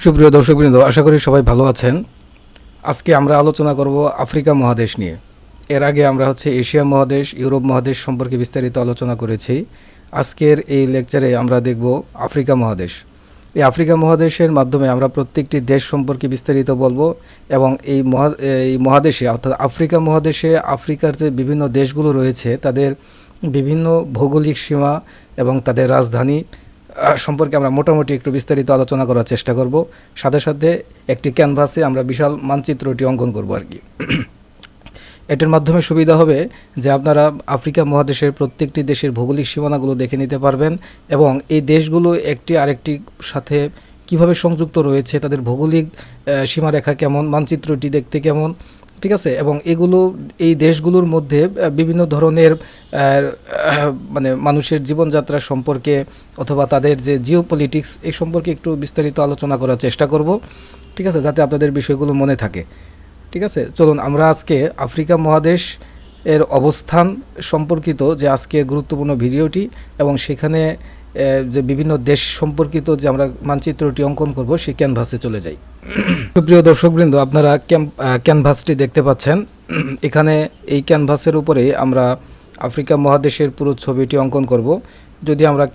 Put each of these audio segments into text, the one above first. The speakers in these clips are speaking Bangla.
সুপ্রিয় দর্শকবৃন্দ, আশা করি সবাই ভালো আছেন। আজকে আমরা আলোচনা করব আফ্রিকা মহাদেশ নিয়ে। এর আগে আমরা এশিয়া মহাদেশ, ইউরোপ মহাদেশ সম্পর্কে বিস্তারিত আলোচনা করেছি। আজকের এই লেকচারে আমরা দেখব আফ্রিকা মহাদেশ। এই আফ্রিকা মহাদেশের মাধ্যমে আমরা প্রত্যেকটি দেশ সম্পর্কে বিস্তারিত বলবো এবং এই মহাদেশে অর্থাৎ আফ্রিকা মহাদেশে আফ্রিকার যে বিভিন্ন দেশগুলো রয়েছে তাদের বিভিন্ন ভৌগোলিক সীমা এবং তাদের রাজধানী সম্পর্কে আমরা মোটামুটি একটু বিস্তারিত আলোচনা করার চেষ্টা করব। সাথে সাথে একটি ক্যানভাসে আমরা বিশাল মানচিত্রটি অঙ্কন করব আর কি। এটার মাধ্যমে সুবিধা হবে যে আপনারা আফ্রিকা মহাদেশের প্রত্যেকটি দেশের ভৌগোলিক সীমানাগুলো দেখে নিতে পারবেন এবং এই দেশগুলো একটি আরেকটির সাথে কিভাবে সংযুক্ত রয়েছে, তাদের ভৌগোলিক সীমারেখা কেমন, মানচিত্রটি দেখতে কেমন, ঠিক আছে। এবং এই দেশগুলোর মধ্যে বিভিন্ন ধরনের মানে মানুষের জীবনযাত্রা সম্পর্কে অথবা তাদের যে জিওপলিটিক্স এই সম্পর্কে একটু বিস্তারিত আলোচনা করার চেষ্টা করব, ঠিক আছে, যাতে আপনাদের বিষয়গুলো মনে থাকে। ঠিক আছে, চলুন আমরা আজকে আফ্রিকা মহাদেশ এর অবস্থান সম্পর্কিত যে আজকের গুরুত্বপূর্ণ ভিডিওটি এবং সেখানে যে বিভিন্ন দেশ সম্পর্কিত যে আমরা মানচিত্রটি অঙ্কন করব সেই ক্যানভাসে চলে যাই। সুপ্রিয় দর্শকবৃন্দ, আপনারা ক্যানভাসটি দেখতে পাচ্ছেন। এখানে এই ক্যানভাসের উপরে আমরা আফ্রিকা মহাদেশের পুরো ছবিটি অঙ্কন করব। যদি আমরা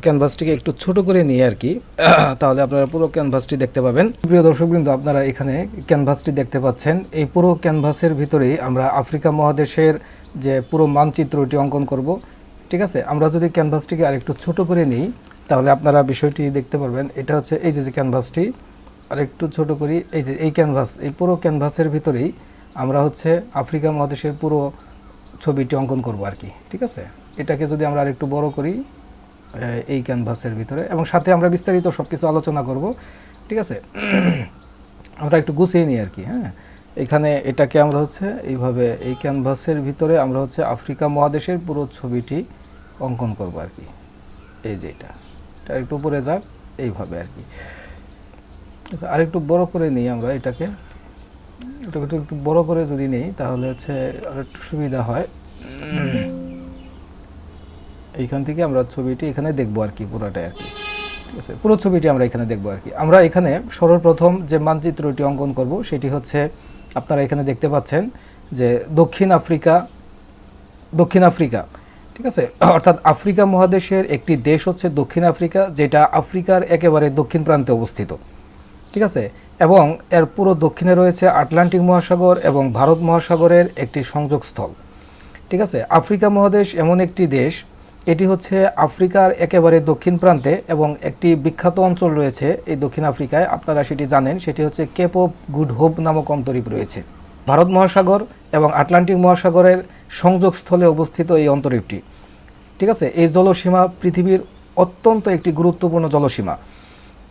ক্যানভাসটিকে একটু ছোট করে নিই আর কি, তাহলে আপনারা পুরো ক্যানভাসটি দেখতে পাবেন। প্রিয় দর্শকবৃন্দ, আপনারা এখানে ক্যানভাসটি দেখতে পাচ্ছেন। এই পুরো ক্যানভাসের ভিতরেই আমরা আফ্রিকা মহাদেশের যে পুরো মানচিত্রটি অঙ্কন করব। ঠিক আছে, আমরা যদি ক্যানভাসটিকে আরেকটু ছোট করে নিই তাহলে আপনারা বিষয়টি দেখতে পারবেন। এটা হচ্ছে এই যে ক্যানভাসটি, আর একটু ছোট করি, এই যে এই ক্যানভাস, এই পুরো ক্যানভাসের ভিতরেই আমরা আফ্রিকা মহাদেশের পুরো ছবিটি অঙ্কন করব আর কি। ঠিক আছে, এটাকে যদি আমরা আরেকটু বড় করি এই ক্যানভাসের ভিতরে, এবং সাথে আমরা বিস্তারিত সব কিছু আলোচনা করব। ঠিক আছে, আমরা একটু গুছিয়ে নিই আর কি। হ্যাঁ, এখানে এটাকে আমরা এইভাবে এই ক্যানভাসের ভিতরে আমরা আফ্রিকা মহাদেশের পুরো ছবিটি অঙ্কন করব আর কি। এই যে এটা একটু উপরে যাক এইভাবে আর কি। আচ্ছা, আরেকটু বড় করে নিই আমরা এটাকে একটু বড় করে যদি নেই তাহলে আরেকটু সুবিধা হয়। এইখান থেকে আমরা ছবিটি এখানে দেখবো আর কি, পুরোটাই আর কি। ঠিক আছে, পুরো ছবিটি আমরা এখানে দেখবো আর কি। আমরা এখানে সর্বপ্রথম যে মানচিত্রটি অঙ্কন করব সেটি আপনারা এখানে দেখতে পাচ্ছেন যে দক্ষিণ আফ্রিকা। ঠিক আছে, অর্থাৎ আফ্রিকা মহাদেশের একটি দেশ দক্ষিণ আফ্রিকা, যেটা আফ্রিকার একেবারে দক্ষিণ প্রান্তে অবস্থিত। ঠিক আছে, এবং এর পুরো দক্ষিণে রয়েছে আটলান্টিক মহাসাগর এবং ভারত মহাসাগরের একটি সংযোগস্থল। ঠিক আছে, আফ্রিকা মহাদেশ এমন একটি দেশ, এটি আফ্রিকার একেবারে দক্ষিণ প্রান্তে এবং একটি বিখ্যাত অঞ্চল রয়েছে এই দক্ষিণ আফ্রিকায়, আপনারা সেটি জানেন, সেটি কেপ অফ গুড হোপ নামক অন্তরীপ রয়েছে। ভারত মহাসাগর এবং আটলান্টিক মহাসাগরের সংযোগস্থলে অবস্থিত এই অন্তরীপটি। ঠিক আছে, এই জলসীমা পৃথিবীর অত্যন্ত একটি গুরুত্বপূর্ণ জলসীমা।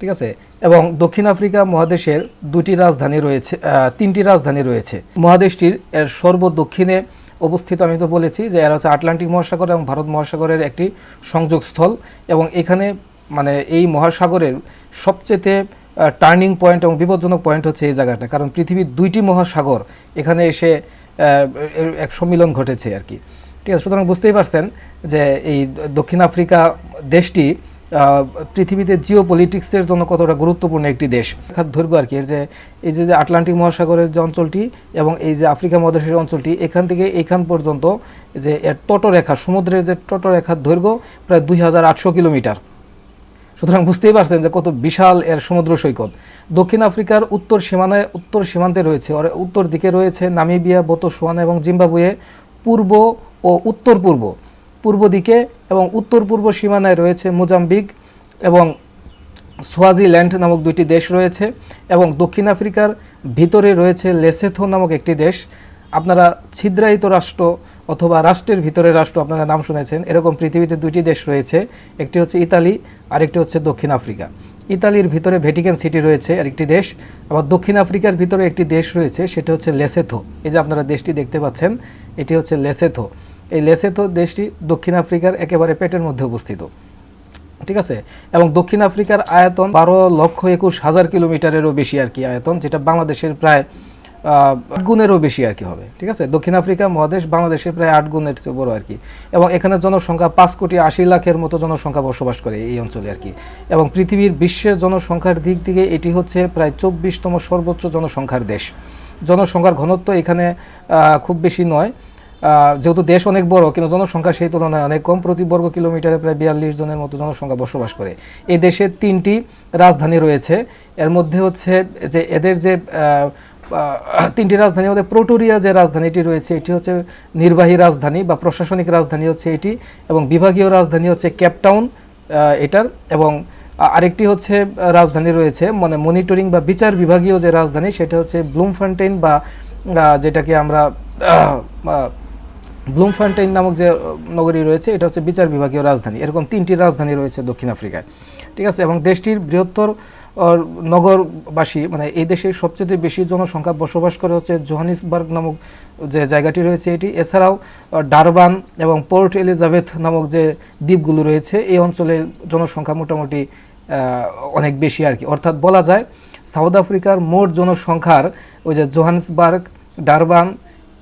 ঠিক আছে, এবং দক্ষিণ আফ্রিকা মহাদেশের তিনটি রাজধানী রয়েছে। মহাদেশটির এর সর্বদক্ষিণে অবস্থিত, আমি তো বলেছি যে এর আটলান্টিক মহাসাগর এবং ভারত মহাসাগরের একটি সংযোগস্থল, এবং এখানে মানে এই মহাসাগরের সবচেয়ে টার্নিং পয়েন্ট এবং বিপজ্জনক পয়েন্ট এই জায়গাটা, কারণ পৃথিবীর দুইটি মহাসাগর এখানে এসে এক সম্মিলন ঘটেছে আর কি। ঠিক আছে, সুতরাং বুঝতেই পারছেন যে এই দক্ষিণ আফ্রিকা দেশটি পৃথিবীতে জিওপলিটিক্সের জন্য কতটা গুরুত্বপূর্ণ একটি দেশ। ধরবো আর কি, এই যে আটলান্টিক মহাসাগরের যে অঞ্চলটি এবং এই যে আফ্রিকা মহাদেশের অঞ্চলটি, এখান থেকে এইখান পর্যন্ত যে এর তটরেখা, সমুদ্রের যে তটরেখার দৈর্ঘ্য প্রায় 2800 কিলোমিটার। সুতরাং বুঝতেই পারছেন যে কত বিশাল এর সমুদ্র সৈকত। দক্ষিণ আফ্রিকার উত্তর সীমান্তে রয়েছে, উত্তর দিকে রয়েছে নামিবিয়া, বোতসোয়ানা এবং জিম্বাবুয়ে। পূর্ব ও উত্তর পূর্ব দিকে এবং উত্তর পূর্ব সীমানায় রয়েছে মোজাম্বিক এবং সোয়াজিল্যান্ড নামক দুইটি দেশ রয়েছে, এবং দক্ষিণ আফ্রিকার ভিতরে রয়েছে লেসোথো নামক একটি দেশ। আপনারা ছিদ্রায়িত রাষ্ট্র অথবা রাষ্ট্রের ভিতরে রাষ্ট্র আপনারা নাম শুনেছেন, এরকম পৃথিবীতে দুইটি দেশ রয়েছে, একটি ইতালি আর একটি দক্ষিণ আফ্রিকা। ইতালির ভিতরে ভ্যাটিকান সিটি রয়েছে আরেকটি দেশ, আবার দক্ষিণ আফ্রিকার ভিতরে একটি দেশ রয়েছে, সেটা লেসোথো। এই যে আপনারা দেশটি দেখতে পাচ্ছেন, এটি লেসোথো। এই লেসোথো দেশটি দক্ষিণ আফ্রিকার একেবারে পেটের মধ্যে অবস্থিত। ঠিক আছে, এবং দক্ষিণ আফ্রিকার আয়তন 12,21,000 কিলোমিটারেরও বেশি আর কি আয়তন, যেটা বাংলাদেশের প্রায় 8 গুণেরও বেশি আর কি হবে, ঠিক আছে। দক্ষিণ আফ্রিকা মহাদেশ বাংলাদেশে প্রায় 8 গুণের চেয়ে বড় আর কি, এবং এখানে জনসংখ্যা 5,80,00,000-এর মতো জনসংখ্যা বসবাস করে এই অঞ্চলে আর কি, এবং পৃথিবীর বিশ্বের জনসংখ্যার দিক থেকে এটি হচ্ছে প্রায় 24তম সর্বোচ্চ জনসংখ্যার দেশ। জনসংখ্যার ঘনত্ব এখানে খুব বেশি নয়, যেহেতু দেশ অনেক বড়, কিন্তু জনসংখ্যা সেই তুলনায় অনেক কম। প্রতি বর্গ কিলোমিটারে প্রায় 42 জনের মতো জনসংখ্যা বসবাস করে। এই দেশে 3টি রাজধানী রয়েছে। এর মধ্যে হচ্ছে যে এদের যে 3টি রাজধানীর মধ্যে প্রিটোরিয়া যে রাজধানীটি রয়েছে এটি হচ্ছে নির্বাহী রাজধানী বা প্রশাসনিক রাজধানী হচ্ছে এটি, এবং বিভাগীয় রাজধানী হচ্ছে কেপটাউন এটার, এবং আরেকটি হচ্ছে রাজধানী রয়েছে মানে মনিটরিং বা বিচার বিভাগীয় যে রাজধানী সেটা হচ্ছে ব্লুমফন্টেইন বা যেটাকে আমরা ব্লুমফন্টেইন নামক যে নগরী রয়েছে এটা হচ্ছে বিচার বিভাগীয় রাজধানী। এরকম 3টি রাজধানী রয়েছে দক্ষিণ আফ্রিকায়, ঠিক আছে। এবং দেশটির বৃহত্তর নগরবাসী মানে এই দেশের সবচেয়ে বেশি জনসংখ্যা বসবাস করে হচ্ছে জোহানিসবার্গ নামক যে জায়গাটি রয়েছে এটি। এছাড়াও ডারবান এবং পোর্ট এলিজাবেথ নামক যে দ্বীপগুলো রয়েছে এই অঞ্চলে জনসংখ্যা মোটামুটি অনেক বেশি আর কি। অর্থাৎ বলা যায় সাউথ আফ্রিকার মোট জনসংখ্যার ওই যে জোহানিসবার্গ, ডারবান,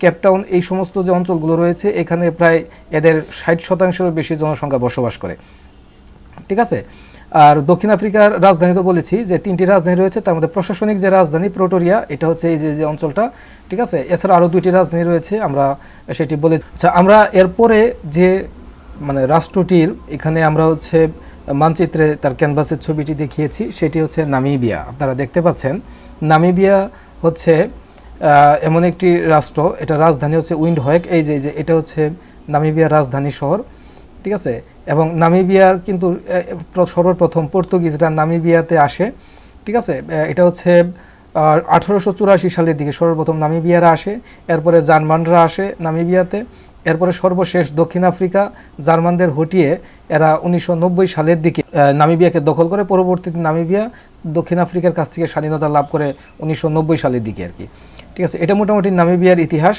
কেপটাউন এই সমস্ত যে অঞ্চলগুলো রয়েছে এখানে প্রায় এদের 60%-এরও বেশি জনসংখ্যা বসবাস করে, ঠিক আছে। আর দক্ষিণ আফ্রিকার রাজধানী তো বলেছি যে 3টি রাজধানী রয়েছে, তার মধ্যে প্রশাসনিক যে রাজধানী প্রিটোরিয়া এটা হচ্ছে এই যে অঞ্চলটা, ঠিক আছে। এছাড়া আরও 2টি রাজধানী রয়েছে, আমরা সেটি বলে। আচ্ছা, আমরা এরপরে যে মানে রাষ্ট্রটির এখানে আমরা হচ্ছে মানচিত্রে তার ক্যানভাসের ছবিটি দেখিয়েছি সেটি হচ্ছে নামিবিয়া। আপনারা দেখতে পাচ্ছেন নামিবিয়া হচ্ছে এমন একটি রাষ্ট্র, এটা রাজধানী হচ্ছে উইন্ডহোয়েক। এই যে এটা হচ্ছে নামিবিয়ার রাজধানী শহর, ঠিক আছে। এবং নামিবিয়ার কিন্তু সর্বপ্রথম পর্তুগিজরা নামিবিয়াতে আসে, ঠিক আছে। এটা হচ্ছে 1884 সালের দিকে সর্বপ্রথম নামিবিয়ারা আসে, এরপরে জার্মানরা আসে নামিবিয়াতে, এরপরে সর্বশেষ দক্ষিণ আফ্রিকা জার্মানদের হটিয়ে এরা 1990 সালের দিকে নামিবিয়াকে দখল করে। পরবর্তীতে নামিবিয়া দক্ষিণ আফ্রিকার কাছ থেকে স্বাধীনতা লাভ করে 1990 সালের দিকে আর কি, ঠিক আছে। এটা মোটামুটি নামিবিয়ার ইতিহাস।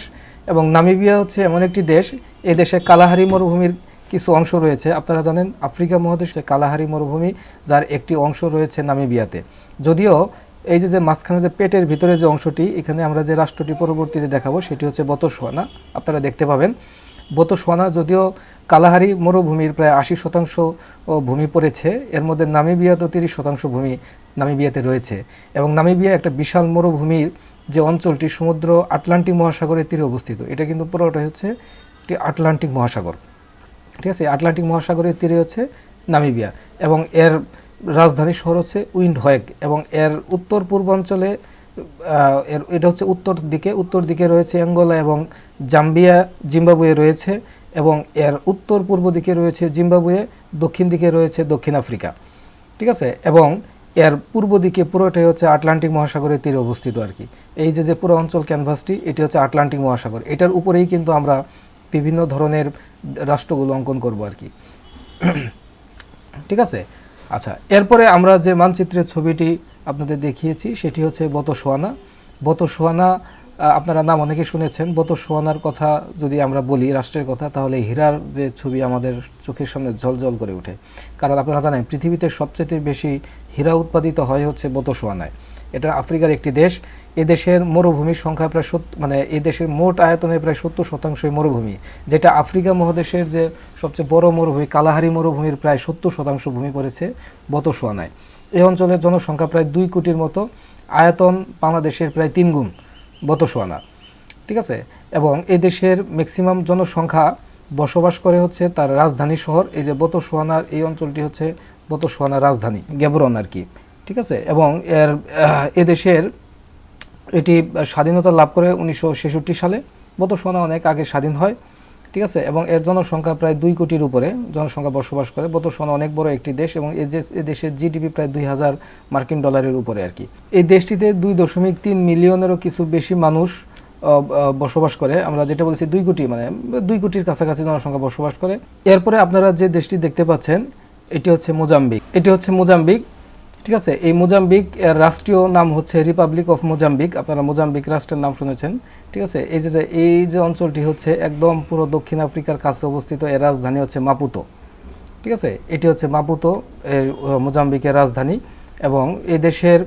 এবং নামিবিয়া হচ্ছে এমন একটি দেশ, এই দেশে কালাহারি মরুভূমির কিছু অংশ রয়েছে। আপনারা জানেন আফ্রিকা মহাদেশে কালাহারি মরুভূমি, যার একটি অংশ রয়েছে নামিবিয়াতে। যদিও এই যে মাঝখানে যে পেটের ভিতরে যে অংশটি, এখানে আমরা যে রাষ্ট্রটি পরবর্তীতে দেখাবো সেটি হচ্ছে বোতসোয়ানা। আপনারা দেখতে পাবেন বোতসোয়ানা যদিও কালাহারি মরুভূমির প্রায় 80% ভূমি পড়েছে, এর মধ্যে নামিবিয়াতেও 30% ভূমি নামিবিয়াতে রয়েছে। এবং নামিবিয়া একটা বিশাল মরুভূমির যে অঞ্চলটি সমুদ্র আটলান্টিক মহাসাগরের তীরে অবস্থিত, এটা কিন্তু পুরোটাই হচ্ছে একটি আটলান্টিক মহাসাগর, ঠিক আছে। আটলান্টিক মহাসাগরের তীরে হচ্ছে নামিবিয়া, এবং এর রাজধানী শহর হচ্ছে উইন্ডহোয়েক। এবং এর উত্তর পূর্বাঞ্চলে এটা হচ্ছে উত্তর দিকে রয়েছে অ্যাঙ্গোলা এবং জাম্বিয়া, জিম্বাবুয়ে রয়েছে, এবং এর উত্তর পূর্ব দিকে রয়েছে জিম্বাবুয়ে, দক্ষিণ দিকে রয়েছে দক্ষিণ আফ্রিকা, ঠিক আছে। এবং এর পূর্ব দিকে পুরোটাই হচ্ছে আটলান্টিক মহাসাগরের তীরে অবস্থিত আর কি। এই যে পুরো অঞ্চল ক্যানভাসটি এটি হচ্ছে আটলান্টিক মহাসাগর, এটার উপরেই কিন্তু আমরা বিভিন্ন ধরনের রাষ্ট্রগুলো অঙ্কন করব আর কি, ঠিক আছে। আচ্ছা, এরপরে আমরা যে মানচিত্রের ছবিটি আপনাদের দেখিয়েছি সেটি হচ্ছে বোতসোয়ানা। বোতসোয়ানা আপনারা নাম অনেকে শুনেছেন। বোতসোয়ানার কথা যদি আমরা বলি রাষ্ট্রের কথা, তাহলে হীরার যে ছবি আমাদের চোখের সামনে ঝলঝল করে ওঠে। কারণ আপনারা জানেন পৃথিবীতে সবচেয়ে বেশি হীরা উৎপাদিত হয় হচ্ছে বোতসোয়ানায়। এটা আফ্রিকার একটি দেশ। এ দেশের মরুভূমির সংখ্যা প্রায় মানে এই দেশের মোট আয়তনে প্রায় 70% মরুভূমি, যেটা আফ্রিকা মহাদেশের যে সবচেয়ে বড় মরুভূমি কালাহারি মরুভূমির প্রায় 70% ভূমি পড়েছে বোতসোয়ানায়। এই অঞ্চলের জনসংখ্যা প্রায় 2 কোটির মতো, আয়তন বাংলাদেশের প্রায় 3 গুণ বোতসোয়ানা, ঠিক আছে। এবং এই দেশের ম্যাক্সিমাম জনসংখ্যা বসবাস করে হচ্ছে তার রাজধানী শহর, এই যে বোতসোয়ানার এই অঞ্চলটি হচ্ছে বোতসোয়ানার রাজধানী গেবরন আর কি, ঠিক আছে। এবং এদেশের এটি স্বাধীনতা লাভ করে 1966 সালে। বোতসোয়ানা অনেক আগে স্বাধীন হয়, ঠিক আছে। এবং এর জনসংখ্যা প্রায় 2 কোটির উপরে জনসংখ্যা বসবাস করে। বোতসোয়ানা অনেক বড় একটি দেশ, এবং এই দেশের জিডিপি প্রায় $2000 উপরে আর কি। এই দেশটিতে 2.3 মিলিয়নেরও কিছু বেশি মানুষ বসবাস করে। আমরা যেটা বলছি 2 কোটি, মানে 2 কোটির কাছাকাছি জনসংখ্যা বসবাস করে। এরপরে আপনারা যে দেশটি দেখতে পাচ্ছেন এটি হচ্ছে মোজাম্বিক, ঠিক আছে। এই মোজাম্বিক এর রাষ্ট্রীয় নাম হচ্ছে রিপাবলিক অফ মোজাম্বিক। আপনারা মোজাম্বিক রাষ্ট্রের নাম শুনেছেন, ঠিক আছে। এই যে অঞ্চলটি হচ্ছে একদম পুরো দক্ষিণ আফ্রিকার কাছে অবস্থিত। এর রাজধানী হচ্ছে মাপুতো, ঠিক আছে। এটি হচ্ছে মাপুতো মোজাম্বিকের রাজধানী। এবং এই দেশের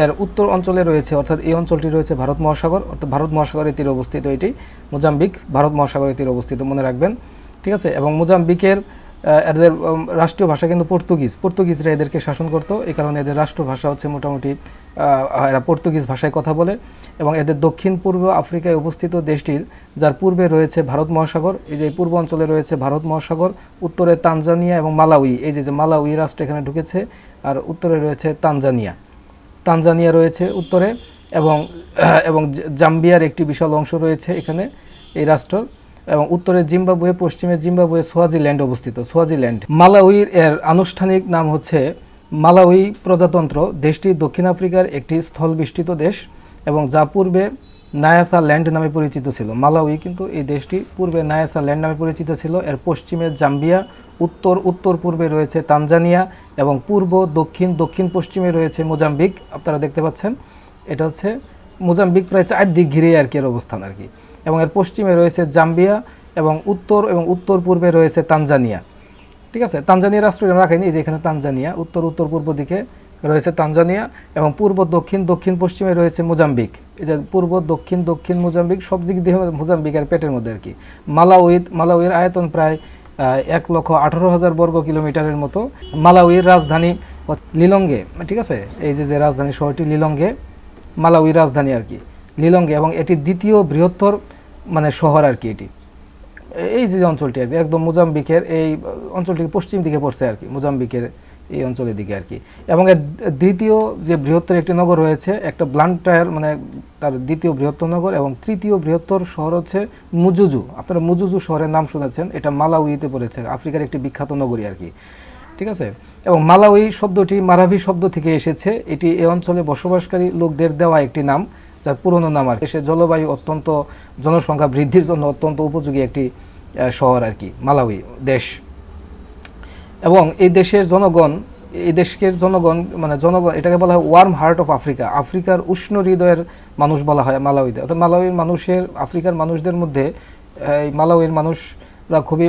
এর উত্তর অঞ্চলে রয়েছে, অর্থাৎ এই অঞ্চলটি রয়েছে ভারত মহাসাগর, অর্থাৎ ভারত মহাসাগরের তীরে অবস্থিত এটি মোজাম্বিক, ভারত মহাসাগরের তীরে অবস্থিত, মনে রাখবেন। ঠিক আছে, এবং মোজাম্বিকের এদের রাষ্ট্রীয় ভাষা কিন্তু পর্তুগিজরা এদেরকে শাসন করতো, এই কারণে এদের রাষ্ট্রভাষা হচ্ছে মোটামুটি এরা পর্তুগিজ ভাষায় কথা বলে। এবং এদের দক্ষিণ পূর্ব আফ্রিকায় অবস্থিত দেশটির, যার পূর্বে রয়েছে ভারত মহাসাগর, এই যে পূর্ব অঞ্চলে রয়েছে ভারত মহাসাগর, উত্তরে তানজানিয়া এবং মালাউই, এই যে মালাউই রাষ্ট্র এখানে ঢুকেছে, আর উত্তরে রয়েছে তানজানিয়া রয়েছে উত্তরে, এবং এবং জাম্বিয়ার একটি বিশাল অংশ রয়েছে এখানে এই রাষ্ট্র, এবং উত্তরে জিম্বাবুয়ে, পশ্চিমে জিম্বাবুয়ে, সোয়াজিল্যান্ড অবস্থিত, সোয়াজিল্যান্ড। মালাউইর এর আনুষ্ঠানিক নাম হচ্ছে মালাউই প্রজাতন্ত্র। দেশটি দক্ষিণ আফ্রিকার একটি স্থলবেষ্টিত দেশ এবং যা পূর্বে নায়াসা ল্যান্ড নামে পরিচিত ছিল। মালাউই কিন্তু এই দেশটি পূর্বে নায়াসা ল্যান্ড নামে পরিচিত ছিল। এর পশ্চিমে জাম্বিয়া, উত্তর পূর্বে রয়েছে তানজানিয়া, এবং পূর্ব দক্ষিণ পশ্চিমে রয়েছে মোজাম্বিক। আপনারা দেখতে পাচ্ছেন এটা হচ্ছে মোজাম্বিক, প্রায় 4 দিক ঘিরে আর কি এর অবস্থান আর কি। এবং এর পশ্চিমে রয়েছে জাম্বিয়া, এবং উত্তর পূর্বে রয়েছে তানজানিয়া। ঠিক আছে, তানজানিয়া রাষ্ট্র রাখেনি, এই যে এখানে তানজানিয়া, উত্তর পূর্ব দিকে রয়েছে তানজানিয়া, এবং পূর্ব দক্ষিণ পশ্চিমে রয়েছে মোজাম্বিক। এই যে পূর্ব দক্ষিণ মোজাম্বিক, সব দিক দিয়ে মোজাম্বিক আর পেটের মধ্যে আর কি। মালাউইয়ের আয়তন প্রায় 1,18,000 বর্গ কিলোমিটারের মতো। মালাউইয়ের রাজধানী লিলঙ্গে, ঠিক আছে, এই যে রাজধানী শহরটি লিলঙ্গে, মালাউইর রাজধানী আর কি লিলঙ্গে, এবং এটি দ্বিতীয় বৃহত্তর শহর আর কি এটি, এই যে অঞ্চলটি আর কি একদম মোজাম্বিকের এই অঞ্চলটি পশ্চিম দিকে পড়ছে আর কি, মোজাম্বিকের এই অঞ্চলের দিকে আর কি। এবং এর দ্বিতীয় যে বৃহত্তর একটি নগর রয়েছে, একটা ব্লান্টায়ার, তার দ্বিতীয় বৃহত্তর নগর, এবং তৃতীয় বৃহত্তর শহর হচ্ছে মুজুজু। আপনারা মুজুজু শহরের নাম শুনেছেন, এটা মালাউইতে পড়েছে, আফ্রিকার একটি বিখ্যাত নগরী আর কি। ঠিক আছে, এবং মালাউই শব্দটি মারাভি শব্দ থেকে এসেছে। এটি এই অঞ্চলে বসবাসকারী লোকদের দেওয়া একটি নাম, যার পুরনো নাম আর কি। দেশের জলবায়ু অত্যন্ত, জনসংখ্যা বৃদ্ধির জন্য অত্যন্ত উপযোগী একটি শহর আর কি মালাউই দেশ। এবং এই দেশের জনগণ এটাকে বলা হয় ওয়ার্ম হার্ট অফ আফ্রিকা, আফ্রিকার উষ্ণ হৃদয়ের মানুষ বলা হয় মালাউইতে। অর্থাৎ মালাউইর আফ্রিকার মানুষদের মধ্যে এই মালাউইর মানুষরা খুবই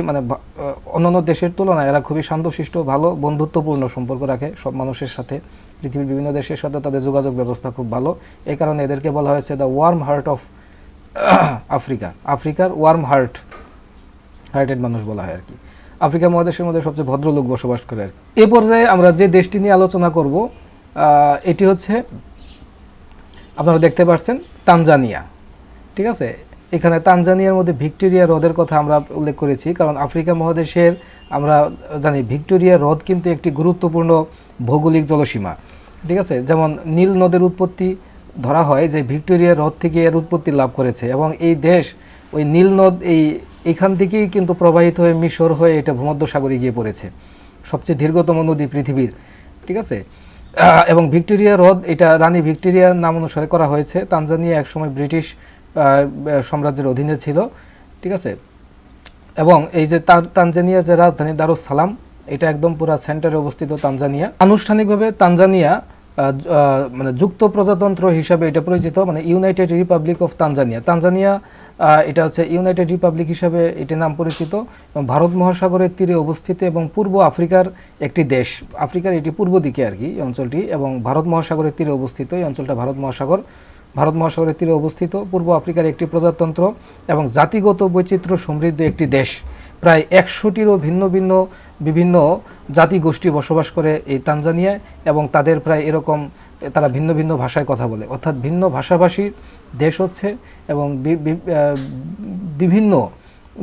অন্যান্য দেশের তুলনায় এরা খুবই শান্তশিষ্ট, ভালো, বন্ধুত্বপূর্ণ সম্পর্ক রাখে সব মানুষের সাথে। পৃথিবীর বিভিন্ন দেশের সাথে তাদের যোগাযোগ ব্যবস্থা খুব ভালো, এই কারণে এদেরকে বলা হয়েছে the warm heart of Africa, আফ্রিকার ওয়ার্ম হার্টেড মানুষ বলা হয় আর কি। আফ্রিকা মহাদেশের মধ্যে সবচেয়ে ভদ্রলোক বসবাস করে আর কি। এ পর্যায়ে আমরা যে দেশটি নিয়ে আলোচনা করব এটি হচ্ছে, আপনারা দেখতে পাচ্ছেন, তানজানিয়া। ঠিক আছে, এখানে তানজানিয়ার মধ্যে ভিক্টোরিয়া হ্রদের কথা আমরা উল্লেখ করেছি, কারণ আফ্রিকা মহাদেশের আমরা জানি ভিক্টোরিয়া হ্রদ কিন্তু একটি গুরুত্বপূর্ণ ভৌগোলিক জলসীমা। ঠিক আছে, যেমন নীল নদের উৎপত্তি ধরা হয় যে ভিক্টোরিয়া হ্রদ থেকে এর উৎপত্তি লাভ করেছে, এবং এই দেশ ওই নীল নদ এইখান থেকেই কিন্তু প্রবাহিত হয়ে মিশর হয়ে এটা ভূমধ্যসাগরে গিয়ে পড়েছে, সবচেয়ে দীর্ঘতম নদী পৃথিবীর। ঠিক আছে, এবং ভিক্টোরিয়া হ্রদ এটা রানী ভিক্টোরিয়ার নাম অনুসারে করা হয়েছে। তানজানিয়া একসময় ব্রিটিশ সাম্রাজ্যের অধীনে ছিল। ঠিক আছে, এবং এই যে তানজানিয়ার যে রাজধানী দারুস সালাম, এটা একদম পুরা সেন্টারে অবস্থিত তানজানিয়া। আনুষ্ঠানিকভাবে তানজানিয়া যুক্ত প্রজাতন্ত্র হিসাবে এটা পরিচিত, United Republic of Tanzania. Tanzania এটা হচ্ছে ইউনাইটেড রিপাবলিক হিসাবে এটির নাম পরিচিত, এবং ভারত মহাসাগরের তীরে অবস্থিত এবং পূর্ব আফ্রিকার একটি দেশ। আফ্রিকার এটি পূর্ব দিকে আর কি এই অঞ্চলটি, এবং ভারত মহাসাগরের তীরে অবস্থিত। এই অঞ্চলটা ভারত মহাসাগরের তীরে অবস্থিত, পূর্ব আফ্রিকার একটি প্রজাতন্ত্র এবং জাতিগত বৈচিত্র্য সমৃদ্ধ একটি দেশ। প্রায় 100টিরও বিভিন্ন জাতিগোষ্ঠী বসবাস করে এই তানজানিয়ায়, এবং তাদের প্রায় এরকম তারা ভিন্ন ভিন্ন ভাষায় কথা বলে, অর্থাৎ ভিন্ন ভাষাভাষীর দেশ হচ্ছে, এবং বিভিন্ন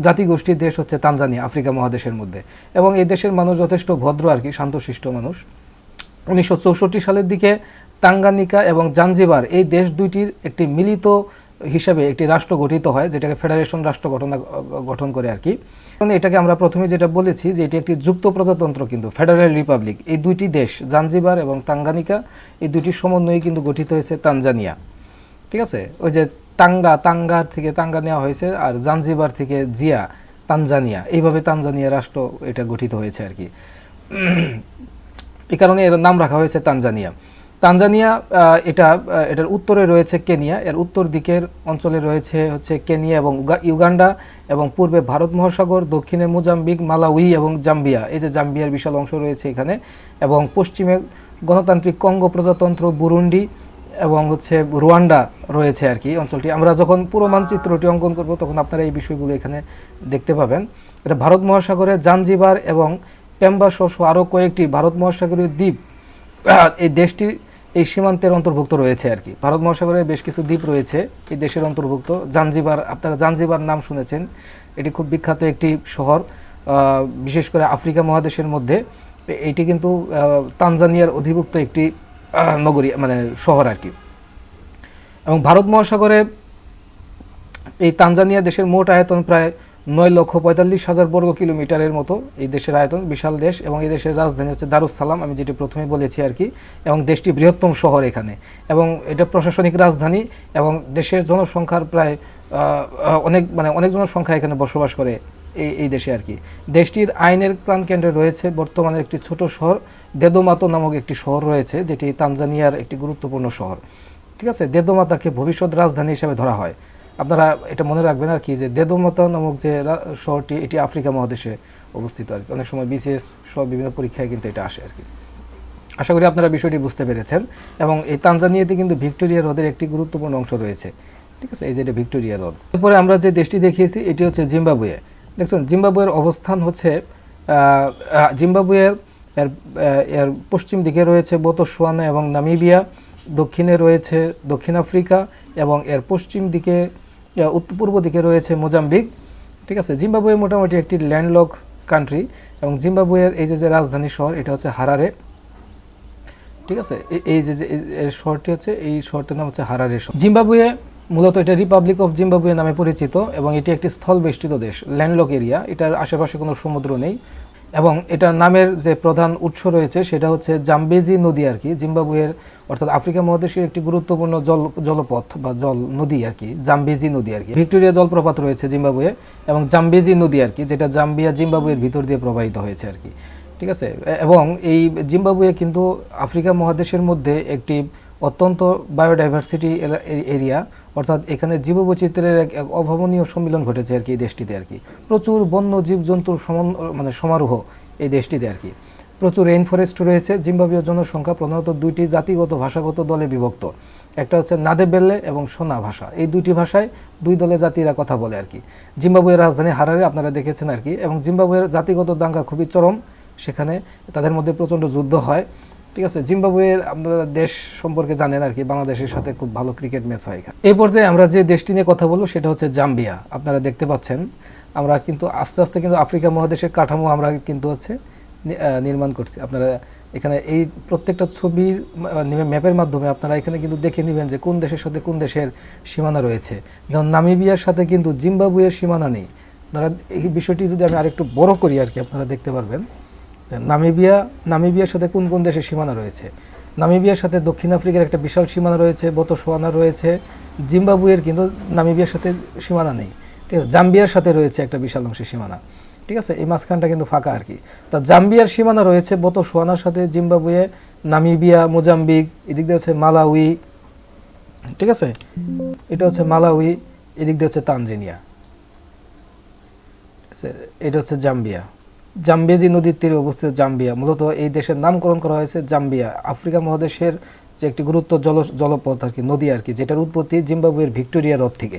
জাতিগোষ্ঠীর দেশ হচ্ছে তানজানিয়া আফ্রিকা মহাদেশের মধ্যে। এবং এই দেশের মানুষ যথেষ্ট ভদ্র আর কি, শান্তশিষ্ট মানুষ। 1964 সালের দিকে তাঙ্গানিকা এবং জাঞ্জিবার এই দেশ দুইটির একটি মিলিত হিসাবে একটি রাষ্ট্র গঠিত হয়, যেটাকে ফেডারেশন রাষ্ট্র গঠন করে আর কি। এটাকে আমরা প্রথমে যেটা বলেছি যে এটি একটি যুক্ত প্রজাতন্ত্র, কিন্তু ফেডারেল রিপাবলিক। এই দুইটি দেশ জাঞ্জিবার এবং তাঙ্গানিকা, এই দুইটির সমন্বয়ে কিন্তু গঠিত হয়েছে তানজানিয়া। ঠিক আছে, ওই যে তাঙ্গা থেকে তাঙ্গা নেওয়া হয়েছে, আর জাঞ্জিবার থেকে তানজানিয়া, এইভাবে তানজানিয়া রাষ্ট্র এটা গঠিত হয়েছে আর কি। এই কারণে এর নাম রাখা হয়েছে তানজানিয়া। এটার উত্তরে রয়েছে কেনিয়া, এর উত্তর দিকের অঞ্চলে রয়েছে হচ্ছে কেনিয়া এবং ইউগান্ডা, এবং পূর্বে ভারত মহাসাগর, দক্ষিণে মোজাম্বিক, মালাউই এবং জাম্বিয়া। এই যে জাম্বিয়ার বিশাল অংশ রয়েছে এখানে, এবং পশ্চিমে গণতান্ত্রিক কঙ্গো প্রজাতন্ত্র, বুরুন্ডি এবং হচ্ছে রুয়ান্ডা রয়েছে আর কি অঞ্চলটি। আমরা যখন পুরো মানচিত্রটি অঙ্কন করব তখন আপনারা এই বিষয়গুলো এখানে দেখতে পাবেন। এটা ভারত মহাসাগরে জাঞ্জিবার এবং পেম্বা সহ আরও কয়েকটি ভারত মহাসাগরীয় দ্বীপ এই দেশটির এই সীমান্তের অন্তর্ভুক্ত রয়েছে আর কি। ভারত মহাসাগরে বেশ কিছু দ্বীপ রয়েছে এই দেশের অন্তর্ভুক্ত। জাঞ্জিবার, আপনারা জাঞ্জিবার নাম শুনেছেন, এটি খুব বিখ্যাত একটি শহর, বিশেষ করে আফ্রিকা মহাদেশের মধ্যে। এটি কিন্তু তানজানিয়ার অধিভুক্ত একটি নগরী, মানে শহর আর কি। এবং ভারত মহাসাগরে এই তানজানিয়া দেশের মোট আয়তন প্রায় 9,45,000 বর্গ কিলোমিটারের মতো এই দেশের আয়তন, বিশাল দেশ। এবং এই দেশের রাজধানী হচ্ছে দারুসালাম, আমি যেটি প্রথমে বলেছি আর কি। এবং দেশটি বৃহত্তম শহর এখানে, এবং এটা প্রশাসনিক রাজধানী। এবং দেশের জনসংখ্যার প্রায় অনেক জনসংখ্যা এখানে বসবাস করে এই দেশে আর কি। দেশটির আইনের প্রাণকেন্দ্রে রয়েছে বর্তমানে একটি ছোট শহর দেদোমাতো নামক একটি শহর রয়েছে, যেটি তানজানিয়ার একটি গুরুত্বপূর্ণ শহর। ঠিক আছে, দেদোমাতাকে ভবিষ্যৎ রাজধানী হিসেবে ধরা হয়। আপনারা এটা মনে রাখবেন আর কি, যে দেদোমাতা নামক যে শহরটি, এটি আফ্রিকা মহাদেশে অবস্থিত আর কি। অনেক সময় বিসিএস সব বিভিন্ন পরীক্ষায় কিন্তু এটা আসে আর কি। আশা করি আপনারা বিষয়টি বুঝতে পেরেছেন। এবং এই তানজানিয়াতে কিন্তু ভিক্টোরিয়া হ্রদের একটি গুরুত্বপূর্ণ অংশ রয়েছে। ঠিক আছে, এই যে এটা ভিক্টোরিয়া হ্রদ। এরপরে আমরা যে দেশটি দেখিয়েছি এটি হচ্ছে জিম্বাবুয়ে। দেখছেন, জিম্বাবুয়ের অবস্থান হচ্ছে জিম্বাবুয়ের এর পশ্চিম দিকে রয়েছে বোতসোয়ানা এবং নামিবিয়া, দক্ষিণে রয়েছে দক্ষিণ আফ্রিকা, এবং এর পশ্চিম দিকে পূর্ব দিকে রয়েছে মোজাম্বিক। ঠিক আছে, জিম্বাবুয়ে মোটামুটি একটি ল্যান্ডলক কান্ট্রি। এবং জিম্বাবুয়ের এই যে রাজধানী শহর, এটা হচ্ছে হারারে। ঠিক আছে, এই যে শহরটি হচ্ছে, এই শহরটির নাম হচ্ছে হারারে শহর। জিম্বাবুয়ে মূলত এটা রিপাবলিক অফ জিম্বাবুয়ে নামে পরিচিত, এবং এটি একটি স্থলবেষ্টিত দেশ, ল্যান্ডলক এরিয়া। এটার আশেপাশে কোনো সমুদ্র নেই। এবং এটার নামের যে প্রধান উৎস রয়েছে সেটা হচ্ছে জাম্বেজি নদী আর কি। জিম্বাবুয়ের অর্থাৎ আফ্রিকা মহাদেশের একটি গুরুত্বপূর্ণ জলপথ বা জল নদী আর কি, জাম্বেজি নদী আর কি। ভিক্টোরিয়া জলপ্রপাত রয়েছে জিম্বাবুয়ে, এবং জাম্বেজি নদী আর কি, যেটা জাম্বিয়া জিম্বাবুয়ের ভিতর দিয়ে প্রবাহিত হয়েছে আর কি। ঠিক আছে, এবং এই জিম্বাবুয়ে কিন্তু আফ্রিকা মহাদেশের মধ্যে একটি অত্যন্ত বায়োডাইভার্সিটি এরিয়া, অর্থাৎ এখানে জীববৈচিত্র্যের এক অভাবনীয় সম্মিলন ঘটেছে আর কি এই দেশটিতে আর কি। প্রচুর বন্য জীবজন্তুর সমারোহ এই দেশটিতে আর কি। প্রচুর রেইন ফরেস্ট রয়েছে। জিম্বাবুয়ের জনসংখ্যা প্রধানত দুইটি জাতিগত ভাষাগত দলে বিভক্ত। একটা হচ্ছে নাদেবেলে এবং সোনা ভাষা। এই দুইটি ভাষায় দুই দলে জাতিরা কথা বলে আর কি। জিম্বাবুয়ের রাজধানী হারারে আপনারা দেখেছেন আর কি। এবং জিম্বাবুয়ের জাতিগত দাঙ্গা খুবই চরম, সেখানে তাদের মধ্যে প্রচণ্ড যুদ্ধ হয়। ঠিক আছে, জিম্বাবুয়ের আপনারা দেশ সম্পর্কে জানেন আর কি, বাংলাদেশের সাথে খুব ভালো ক্রিকেট ম্যাচ হয় এখানে। এই পর্যায়ে আমরা যে দেশটি নিয়ে কথা বলবো সেটা হচ্ছে জাম্বিয়া। আপনারা দেখতে পাচ্ছেন আমরা কিন্তু আস্তে আস্তে কিন্তু আফ্রিকা মহাদেশের কাঠামো আমরা কিন্তু হচ্ছে নির্মাণ করছি। আপনারা এখানে এই প্রত্যেকটা ছবির ম্যাপের মাধ্যমে আপনারা এখানে কিন্তু দেখে নেবেন যে কোন দেশের সাথে কোন দেশের সীমানা রয়েছে। যেমন নামিবিয়ার সাথে কিন্তু জিম্বাবুয়ের সীমানা নেই। আপনারা এই বিষয়টি যদি আমি আরেকটু বড় করি আর কি, আপনারা দেখতে পারবেন নামিবিয়ার সাথে কোন কোন দেশের সীমানা রয়েছে। নামিবিয়ার সাথে দক্ষিণ আফ্রিকার একটা বিশাল সীমানা রয়েছে, বোতসোয়ানা রয়েছে। জিম্বাবুয়ের কিন্তু নামিবিয়ার সাথে সীমানা নেই। ঠিক আছে, জাম্বিয়ার সাথে রয়েছে একটা বিশাল অংশের সীমানা। ঠিক আছে, এই মাঝখানটা কিন্তু ফাঁকা আর কি। তো জাম্বিয়ার সীমানা রয়েছে বোতসোয়ানার সাথে, জিম্বাবুয়ে, নামিবিয়া, মোজাম্বিক, এদিক দিয়ে হচ্ছে মালাউই। ঠিক আছে, এটা হচ্ছে মালাউই, এদিক দিয়ে হচ্ছে তানজানিয়া। এটা হচ্ছে জাম্বিয়া। জাম্বেজি নদীর তীরে অবস্থিত জাম্বিয়া। মূলত এই দেশের নামকরণ করা হয়েছে জাম্বিয়া, আফ্রিকা মহাদেশের যে একটি গুরুত্ব জলপথ আর কি, নদী আর কি, যেটার উৎপত্তি জিম্বাবুয়ের ভিক্টোরিয়া হ্রদ থেকে।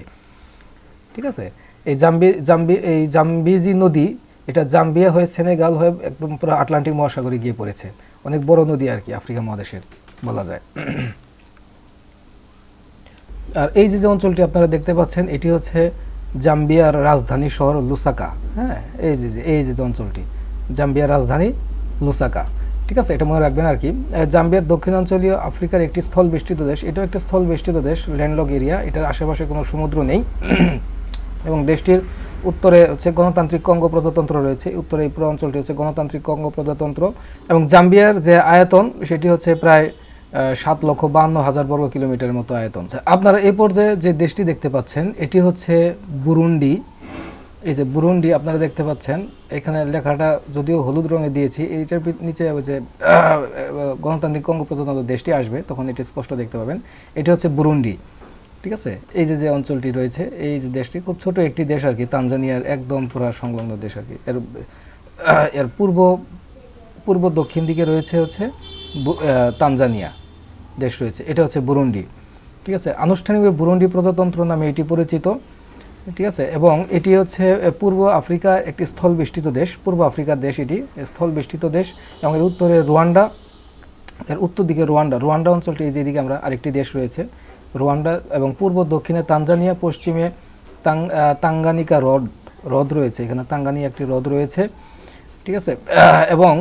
ঠিক আছে, এই জাম্বেজি নদী, এটা জাম্বিয়া হয়ে সেনেগাল হয়ে একদম পুরো আটলান্টিক মহাসাগরে গিয়ে পড়েছে। অনেক বড় নদী আর কি আফ্রিকা মহাদেশের বলা যায়। আর এই যে অঞ্চলটি আপনারা দেখতে পাচ্ছেন, এটি হচ্ছে জাম্বিয়ার রাজধানী শহর লুসাকা। হ্যাঁ, এই যে অঞ্চলটি জাম্বিয়ার রাজধানী লুসাকা। ঠিক আছে, এটা মনে রাখবেন আর কি। জাম্বিয়ার দক্ষিণাঞ্চলীয় আফ্রিকার একটি স্থল বেষ্টিত দেশ। এটাও একটা স্থল বেষ্টিত দেশ, ল্যান্ডলক এরিয়া। এটার আশেপাশে কোনো সমুদ্র নেই। এবং দেশটির উত্তরে হচ্ছে গণতান্ত্রিক কঙ্গো প্রজাতন্ত্র রয়েছে। উত্তরে এই পুরো অঞ্চলটি হচ্ছে গণতান্ত্রিক কঙ্গো প্রজাতন্ত্র। এবং জাম্বিয়ার যে আয়তন সেটি হচ্ছে প্রায় 7,52,000 বর্গ কিলোমিটারের মতো আয়তন। আপনারা এই পর্যায়ে যে দেশটি দেখতে পাচ্ছেন এটি হচ্ছে বুরুন্ডি। এই যে বুরুন্ডি আপনারা দেখতে পাচ্ছেন, এখানে লেখাটা যদিও হলুদ রঙে দিয়েছি, এইটার নিচে যে গণতান্ত্রিক কঙ্গো প্রজাতন্ত্র দেশটি আসবে তখন এটি স্পষ্ট দেখতে পাবেন। এটি হচ্ছে বুরুন্ডি। ঠিক আছে, এই যে অঞ্চলটি রয়েছে, এই যে দেশটি খুব ছোট একটি দেশ আর কি, তানজানিয়ার একদম পুরো সংলগ্ন দেশ আর কি। এর পূর্ব দক্ষিণ দিকে রয়েছে হচ্ছে তানজানিয়া দেশ রয়েছে, এটা হচ্ছে বুরুন্ডি। ঠিক আছে, আনুষ্ঠানিকভাবে বুরুন্ডি প্রজাতন্ত্র নামে এটি পরিচিত। ঠিক আছে, এবং এটি হচ্ছে পূর্ব আফ্রিকা একটি স্থল বেষ্টিত দেশ, পূর্ব আফ্রিকার দেশ এটি, স্থল বেষ্টিত দেশ। এবং এর উত্তরে রুয়ান্ডা, এর উত্তর দিকে রুয়ান্ডা অঞ্চলটি, যেদিকে আমরা আরেকটি দেশ রয়েছে রুয়ান্ডা, এবং পূর্ব দক্ষিণে তানজানিয়া, পশ্চিমে তাঙ্গানিকা হ্রদ রয়েছে, এখানে তাঙ্গানিয়া একটি হ্রদ রয়েছে। ঠিক আছে, এবং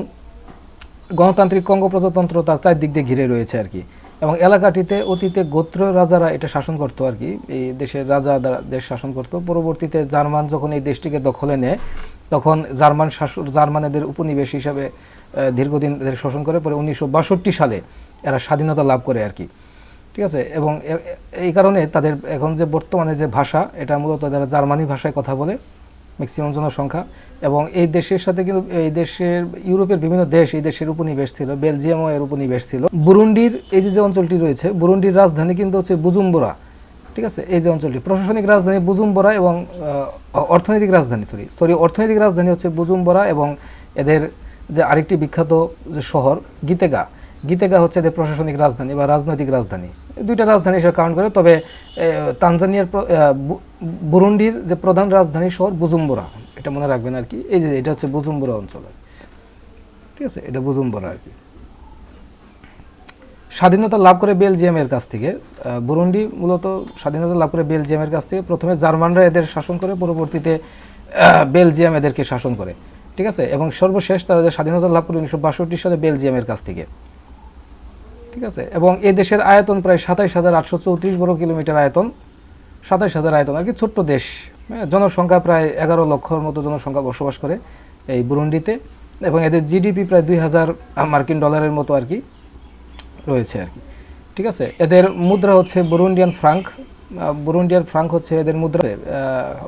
গণতান্ত্রিক কঙ্গো প্রজাতন্ত্র তার চারদিক দিয়ে ঘিরে রয়েছে আর কি। এবং এলাকাটিতে অতীতে গোত্র রাজারা এটা শাসন করতো আর কি, এই দেশের রাজা দেশ শাসন করতো। পরবর্তীতে জার্মান যখন এই দেশটিকে দখলে নেয়, তখন জার্মানদের উপনিবেশ হিসাবে দীর্ঘদিন শোষণ করে, পরে 1962 সালে এরা স্বাধীনতা লাভ করে আর কি। ঠিক আছে, এবং এই কারণে তাদের এখন যে বর্তমানে যে ভাষা, এটা মূলত তারা জার্মানি ভাষায় কথা বলে ম্যাক্সিমাম জনসংখ্যা। এবং এই দেশের সাথে কিন্তু এই দেশের ইউরোপের বিভিন্ন দেশ এই দেশের উপনিবেশ ছিল, বেলজিয়ামও এর উপনিবেশ ছিল। বুরুন্ডির এই যে অঞ্চলটি রয়েছে, বুরুন্ডির রাজধানী কিন্তু হচ্ছে বুজুম্বুরা। ঠিক আছে, এই যে অঞ্চলটি প্রশাসনিক রাজধানী বুজুম্বরা, এবং অর্থনৈতিক রাজধানী হচ্ছে বুজুম্বরা। এবং এদের যে আরেকটি বিখ্যাত যে শহর গিতেগা হচ্ছে এদের প্রশাসনিক রাজধানী বা রাজনৈতিক রাজধানী। দুইটা রাজধানী হিসেবে কাউন্ট করে, তবে তানজানিয়ার বুরুন্ডির যে প্রধান রাজধানী শহর বুজুম্বরা, এটা মনে রাখবেন আর কি। এই যে এটা হচ্ছে বুজুম্বরা অঞ্চল, ঠিক আছে, এটা বুজুম্বরা আর কি। স্বাধীনতা লাভ করে বেলজিয়ামের কাছ থেকে, বুরুন্ডি মূলত স্বাধীনতা লাভ করে বেলজিয়ামের কাছ থেকে। প্রথমে জার্মানরা এদের শাসন করে, পরবর্তীতে বেলজিয়াম এদেরকে শাসন করে। ঠিক আছে, এবং সর্বশেষ তারা যে স্বাধীনতা লাভ করে 1962 সালে বেলজিয়ামের কাছ থেকে। ঠিক আছে, এবং এই দেশের আয়তন প্রায় 27,834 বর্গ কিলোমিটার আয়তন, 27,000 আয়তন আর কি, ছোট্ট দেশ। জনসংখ্যা প্রায় 11 লক্ষর মতো জনসংখ্যা বসবাস করে এই বুরুন্ডিতে। এবং এদের জিডিপি প্রায় 2000 মার্কিন ডলারের মতো আর কি রয়েছে আর কি। ঠিক আছে, এদের মুদ্রা হচ্ছে বুরুন্ডিয়ান ফ্রাঙ্ক হচ্ছে এদের মুদ্রা।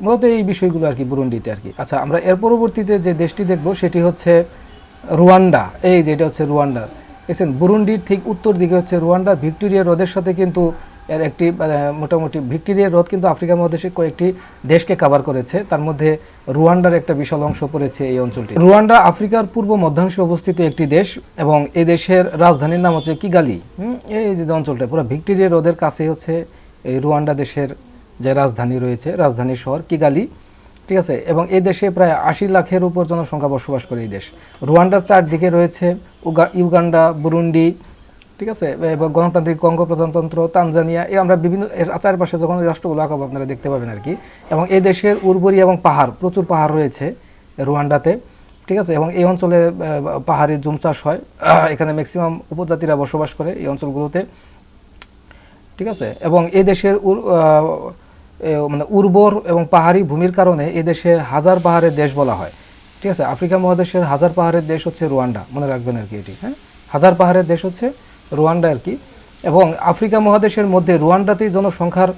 মূলত এই বিষয়গুলো আর কি বুরুন্ডিতে আর কি। আচ্ছা, আমরা এর পরবর্তীতে যে দেশটি দেখব সেটি হচ্ছে রুয়ান্ডা। এই যে এটা হচ্ছে রুয়ান্ডা, দেখছেন বুরুন্ডির ঠিক উত্তর দিকে হচ্ছে রুয়ান্ডা। ভিক্টোরিয়া হ্রদের সাথে কিন্তু এর একটি মোটামুটি ভিক্টোরিয়া হ্রদ কিন্তু আফ্রিকা মহাদেশে কয়েকটি দেশকে কভার করেছে, তার মধ্যে রুয়ান্ডার একটা বিশাল অংশ পড়েছে এই অঞ্চলটি। রুয়ান্ডা আফ্রিকার পূর্ব মধ্যাংশে অবস্থিত একটি দেশ, এবং এই দেশের রাজধানীর নাম হচ্ছে কিগালি। এই যে অঞ্চলটা পুরো ভিক্টোরিয়া হ্রদের কাছে হচ্ছে এই রুয়ান্ডা দেশের যে রাজধানী রয়েছে, রাজধানী শহর কিগালি। ঠিক আছে, এবং এই দেশে প্রায় 80 লাখের উপর জনসংখ্যা বসবাস করে এই দেশ। রুয়ান্ডার চারদিকে রয়েছে ইউগান্ডা, বুরুন্ডি, ঠিক আছে, এবং গণতান্ত্রিক কঙ্গো প্রজাতন্ত্র, তানজানিয়া। এই আমরা বিভিন্ন চারপাশে যখন রাষ্ট্রগুলো আঁকাবো আপনারা দেখতে পাবেন আর কি। এবং এই দেশের উর্বরী এবং প্রচুর পাহাড় রয়েছে রুয়ান্ডাতে। ঠিক আছে, এবং এই অঞ্চলে পাহাড়ি জুম চাষ হয়, এখানে ম্যাক্সিমাম উপজাতিরা বসবাস করে এই অঞ্চলগুলোতে। ঠিক আছে, এবং এই দেশের মানে উর্বর এবং পাহাড়ি ভূমির কারণে এই দেশের হাজার পাহাড়ের দেশ বলা হয়। ঠিক আছে, আফ্রিকা মহাদেশের হাজার পাহাড়ের দেশ হচ্ছে রুয়ান্ডা, মনে রাখবেন আর কি এটি। হ্যাঁ, হাজার পাহাড়ের দেশ হচ্ছে রুয়ান্ডা আর কি। এবং আফ্রিকা মহাদেশের মধ্যে রুয়ান্ডাতেই জনসংখ্যার